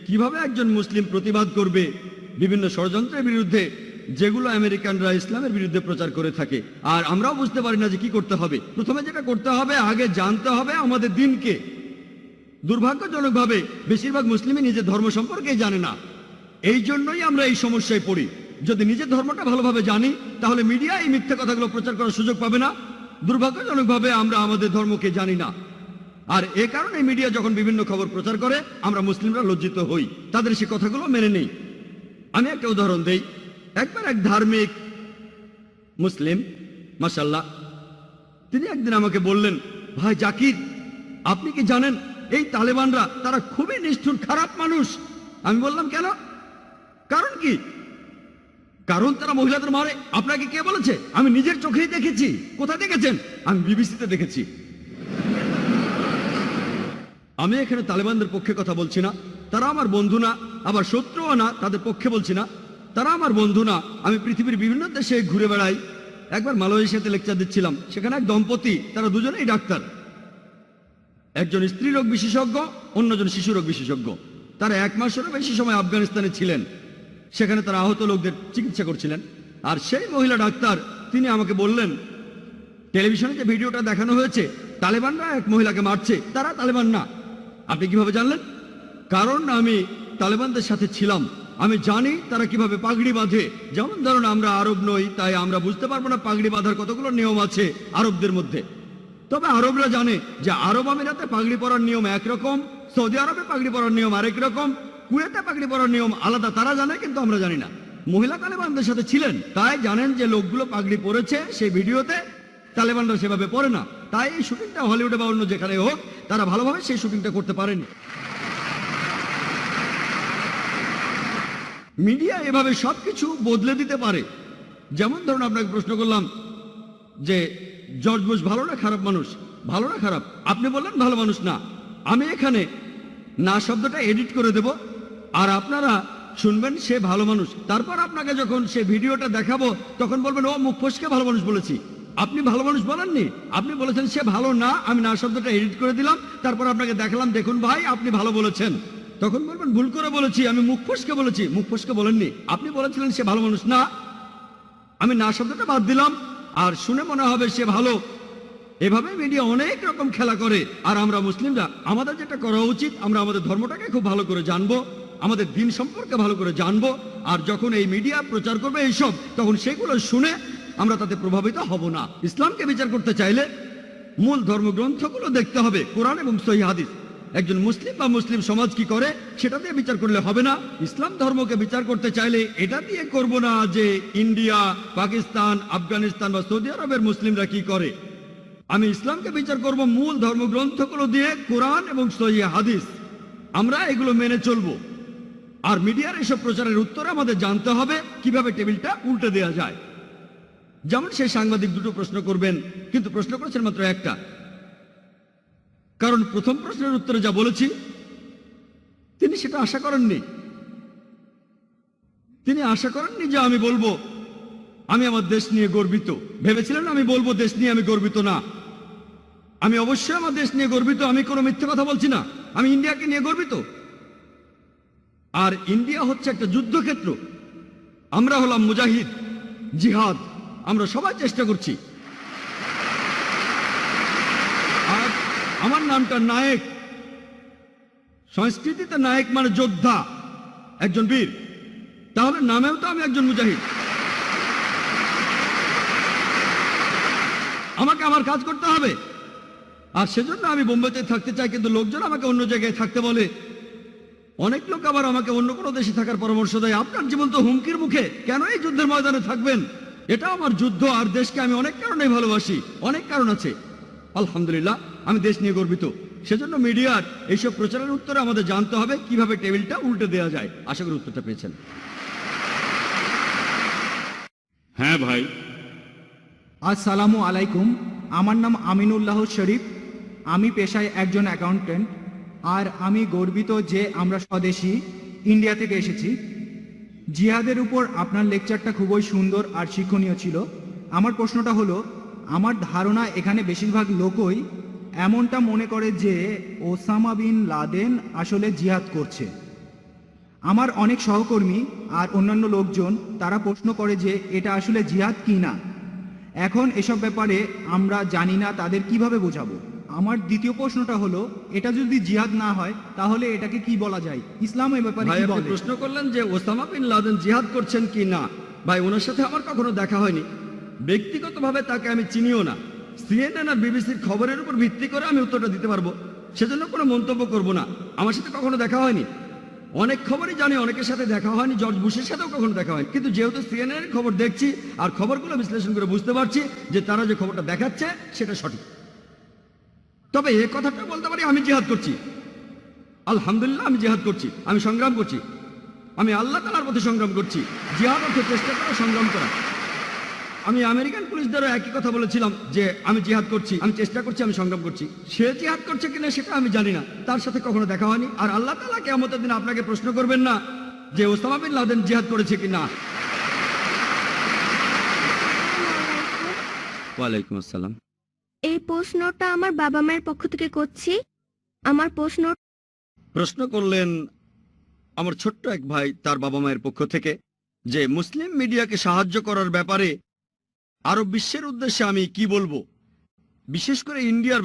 কিভাবে একজন মুসলিম প্রতিবাদ করবে বিভিন্ন ষড়যন্ত্রের বিরুদ্ধে যেগুলো আমেরিকানরা ইসলামের বিরুদ্ধে প্রচার করে থাকে, আর আমরাও বুঝতে পারি না যে কি করতে হবে। প্রথমে যেটা করতে হবে, আগে জানতে হবে আমাদের দিনকে। দুর্ভাগ্যজনকভাবে বেশিরভাগ মুসলিমই নিজের ধর্ম সম্পর্কে জানে না। এই জন্যই আমরা এই সমস্যায় পড়ি। যদি নিজের ধর্মটা ভালোভাবে জানি তাহলে মিডিয়া এই মিথ্যা কথাগুলো প্রচার করার সুযোগ পাবে না। দুর্ভাগ্যজনকভাবে আমরা আমাদের ধর্মকে জানি না, আর এ কারণে মিডিয়া যখন বিভিন্ন খবর প্রচার করে আমরা মুসলিমরা লজ্জিত হই, তাদের সে কথাগুলো মেনে নেই। আমি একটা উদাহরণ দেই। একবার এক ধার্মিক মুসলিম, মাশাআল্লাহ, তিনি একদিন আমাকে বললেন, ভাই জাকির, আপনি কি জানেন এই তালেবানরা তারা খুবই নিষ্ঠুর খারাপ মানুষ? আমি বললাম কেন? কারণ কি? কারণ তারা মহিলাদের মারে। আপনাকে কে বলেছে? আমি নিজের চোখেই দেখেছি। কোথায় দেখেছেন? আমি বিবিসিতে দেখেছি। আমি এখানে তালেবানদের পক্ষে কথা বলছি না, তারা আমার বন্ধু না, আবার শত্রুও না। তাদের পক্ষে বলছি না, তারা আমার বন্ধু না। আমি পৃথিবীর বিভিন্ন দেশে ঘুরে বেড়াই। একবার মালয়েশিয়াতে লেকচার দিচ্ছিলাম, সেখানে এক দম্পতি, তারা দুজনেই ডাক্তার। একজন স্ত্রী রোগ বিশেষজ্ঞ, অন্যজন শিশু রোগ বিশেষজ্ঞ। তারা 1 মাসেরও বেশি সময় আফগানিস্তানে ছিলেন। সেখানে তারা আহত লোকদের চিকিৎসা করছিলেন। আর সেই মহিলা ডাক্তার, তিনি আমাকে বললেন, টেলিভিশনে যে ভিডিওটা দেখানো হয়েছে, তালেবানরা এক মহিলাকে মারছে, তারা তালেবান না। আপনি কিভাবে জানলেন? কারণ আমি তালেবানদের সাথে ছিলাম, আমি জানি তারা কিভাবে পাগড়ি বাঁধে। যেমন ধরুন, আমরা আরব নই, তাই আমরা বুঝতে পারবো না পাগড়ি বাঁধার কতগুলো নিয়ম আছে আরবদের মধ্যে। তবে আরবরা জানে যে আরব আমিরাতে পাগড়ি পরার নিয়ম একরকম, সৌদি আরবে পাগড়ি পরার নিয়ম আরেক রকম, কুয়েতে পাগড়ি পরার নিয়ম আলাদা। তারা জানে, কিন্তু আমরা জানি না। মহিলা তালেবানদের সাথে ছিলেন, তাই জানেন যে লোকগুলো পাগড়ি পরেছে সেই ভিডিওতে, তালেবানরা সেভাবে পরে না। তাই এই শুটিংটা হলিউডে বা অন্য যেখানে হোক, তারা ভালোভাবে সেই শুটিংটা করতে পারেনি। মিডিয়া এভাবে সবকিছু বদলে দিতে পারে। যেমন ধরুন, আপনাকে প্রশ্ন করলাম যে জর্জ বুশ ভালো না খারাপ মানুষ, ভালো না খারাপ, আপনি বললেন ভালো মানুষ না। আমি এখানে না শব্দটা এডিট করে দেব, আর আপনারা শুনবেন সে ভালো মানুষ। তারপর আপনাকে যখন সে ভিডিওটা দেখাবো তখন বলবেন ও মুখ ফসকে ভালো মানুষ বলেছি। আপনি ভালো মানুষ বলেননি, আপনি বলেছেন সে ভালো না, আমি না শব্দটা এডিট করে দিলাম, তারপর আপনাকে দেখালাম দেখুন ভাই আপনি ভালো বলেছেন। তখন বলবেন ভুল করে বলেছি, আমি মুখ ফসকে বলেছি। মুখ ফসকে বলেননি, আপনি বলেছিলেন সে ভালো মানুষ না, আমি না শব্দটা বাদ দিলাম, আর শুনে মনে হবে সে ভালো। এভাবে মিডিয়া অনেক রকম খেলা করে। আর আমরা মুসলিমরা আমাদের যেটা করা উচিত, আমরা আমাদের ধর্মটাকে খুব ভালো করে জানবো, আমাদের দিন সম্পর্কে ভালো করে জানবো। আর যখন এই মিডিয়া প্রচার করবে এইসব, তখন সেগুলো শুনে আমরা তাতে প্রভাবিত হব না। ইসলামকে বিচার করতে চাইলে মূল ধর্মগ্রন্থগুলো দেখতে হবে, কোরআন এবং সহিহ হাদিস। একজন মুসলিম বা মুসলিম সমাজ কি করে সেটা দিয়ে বিচার করলে হবে না। ইসলাম ধর্মকে বিচার করতে চাইলে এটা দিয়ে করব না যে ইন্ডিয়া, পাকিস্তান, আফগানিস্তান বা সৌদি আরবের মুসলিমরা কি করে। আমি ইসলামকে বিচার করব মূল ধর্মগ্রন্থগুলো দিয়ে, কোরআন এবং সহিহ হাদিস। আমরা এগুলো মেনে চলবো। আর মিডিয়ার এসব প্রচারের উত্তরে আমাদের জানতে হবে কিভাবে টেবিলটা উল্টে দেওয়া যায়। যেমন সেই সাংবাদিক দুটো প্রশ্ন করবেন, কিন্তু প্রশ্ন করেছেন মাত্র একটা, কারণ প্রথম প্রশ্নের উত্তরে যা বলেছি তিনি সেটা আশা করেননি। তিনি আশা করেননি যে আমি বলবো আমি আমার দেশ নিয়ে গর্বিত। ভেবেছিলেন আমি বলবো দেশ নিয়ে আমি গর্বিত না। আমি অবশ্যই আমার দেশ নিয়ে গর্বিত, আমি কোনো মিথ্যে কথা বলছি না। আমি ইন্ডিয়াকে নিয়ে গর্বিত। আর ইন্ডিয়া হচ্ছে একটা যুদ্ধক্ষেত্র, আমরা হলাম মুজাহিদ, জিহাদ, আমরা সবাই চেষ্টা করছি। আর আমার নামটা নায়েক। সংস্কৃতিতে নায়েক মানে যোদ্ধা, একজন বীর। তাহলে নামেও তো আমি একজন মুজাহিদ। আমাকে আমার কাজ করতে হবে। আর সেজন্য আমি বোম্বেতে থাকতে চাই, কিন্তু লোকজন আমাকে অন্য জায়গায় থাকতে বলে। অনেক লোক আবার আমাকে অন্য কোনো দেশে থাকার পরামর্শ দেয়। আপনার জীবন তো হুমকির মুখে, কেন এই যুদ্ধের ময়দানে থাকবেন? এটা আমার যুদ্ধ। আর দেশকে আমি অনেক কারণে ভালোবাসি, অনেক কারণ আছে। আলহামদুলিল্লাহ, আমি দেশ নিয়ে গর্বিত। সেজন্য মিডিয়ার এইসব প্রচারের উত্তরে আমাদের জানতে হবে কিভাবে টেবিলটা উল্টে দেওয়া যায়। আশা করি উত্তরটা পেয়েছেন। হ্যাঁ ভাই। আসসালামু আলাইকুম, আমার নাম আমিনুল্লাহ শরীফ। আমি পেশায় একজন অ্যাকাউন্টেন্ট। আর আমি গর্বিত যে আমরা স্বদেশী ইন্ডিয়া থেকে এসেছি। জিহাদের উপর আপনার লেকচারটা খুবই সুন্দর আর শিক্ষণীয় ছিল। আমার প্রশ্নটা হলো, আমার ধারণা এখানে বেশিরভাগ লোকই এমনটা মনে করে যে ওসামা বিন লাদেন আসলে জিহাদ করছে। আমার অনেক সহকর্মী আর অন্যান্য লোকজন তারা প্রশ্ন করে যে এটা আসলে জিহাদ কি না। এখন এসব ব্যাপারে আমরা জানি না, তাদের কিভাবে বোঝাবো? আমার দ্বিতীয় প্রশ্নটা হলো, এটা যদি জিহাদ না হয় তাহলে এটাকে কি বলা যায়? ইসলাম এই ব্যাপারে ভাই কি আপনি বলে? প্রশ্ন করলেন যে ওসামা বিন লাদেন জিহাদ করছেন কি না। ভাই ওনার সাথে আমার কখনো দেখা হয়নি, ব্যক্তিগতভাবে তাকে আমি চিনিও না। সিএনএন আর বিবিসির খবরের উপর ভিত্তি করে আমি উত্তরটা দিতে পারবো, সেজন্য কোনো মন্তব্য করব না। আমার সাথে কখনো দেখা হয়নি। অনেক খবরই জানি, অনেকের সাথে দেখা হয়নি, জর্জ বুশের সাথেও কখনো দেখা হয়নি। কিন্তু যেহেতু সিএনএন এর খবর দেখছি আর খবরগুলো বিশ্লেষণ করে বুঝতে পারছি যে তারা যে খবরটা দেখাচ্ছে সেটা সঠিক। তবে এ কথাটা বলতে পারি আমি জিহাদ করছি। আলহামদুলিল্লাহ, আমি জিহাদ করছি, আমি সংগ্রাম করছি, আমি আল্লাহ তাআলার পথে সংগ্রাম করছি। জিহাদ অর্থ চেষ্টা করা, সংগ্রাম করা। আমি আমেরিকান পুলিশদেরও একই কথা বলেছিলাম যে আমি জিহাদ করছি, আমি চেষ্টা করছি, আমি সংগ্রাম করছি। সে জিহাদ করছে কিনা সেটা আমি জানি না, তার সাথে কখনো দেখা হয়নি। আর আল্লাহ তাআলা কিয়ামতের দিন আপনাকে প্রশ্ন করবেন না যে ওসামা বিন লাদেন জিহাদ করেছে কিনা। ওয়ালাইকুম আসসালাম। এই প্রশ্নটা আমার বাবা মায়ের পক্ষ থেকে করছি। আমার প্রশ্ন করলেন আমার ছোট্ট এক ভাই তার বাবা মায়ের পক্ষ থেকে যে মুসলিম মিডিয়াকে সাহায্য করার ব্যাপারে আরব বিশ্বের উদ্দেশ্যে আমি কি বলবো, বিশেষ করে ইন্ডিয়ার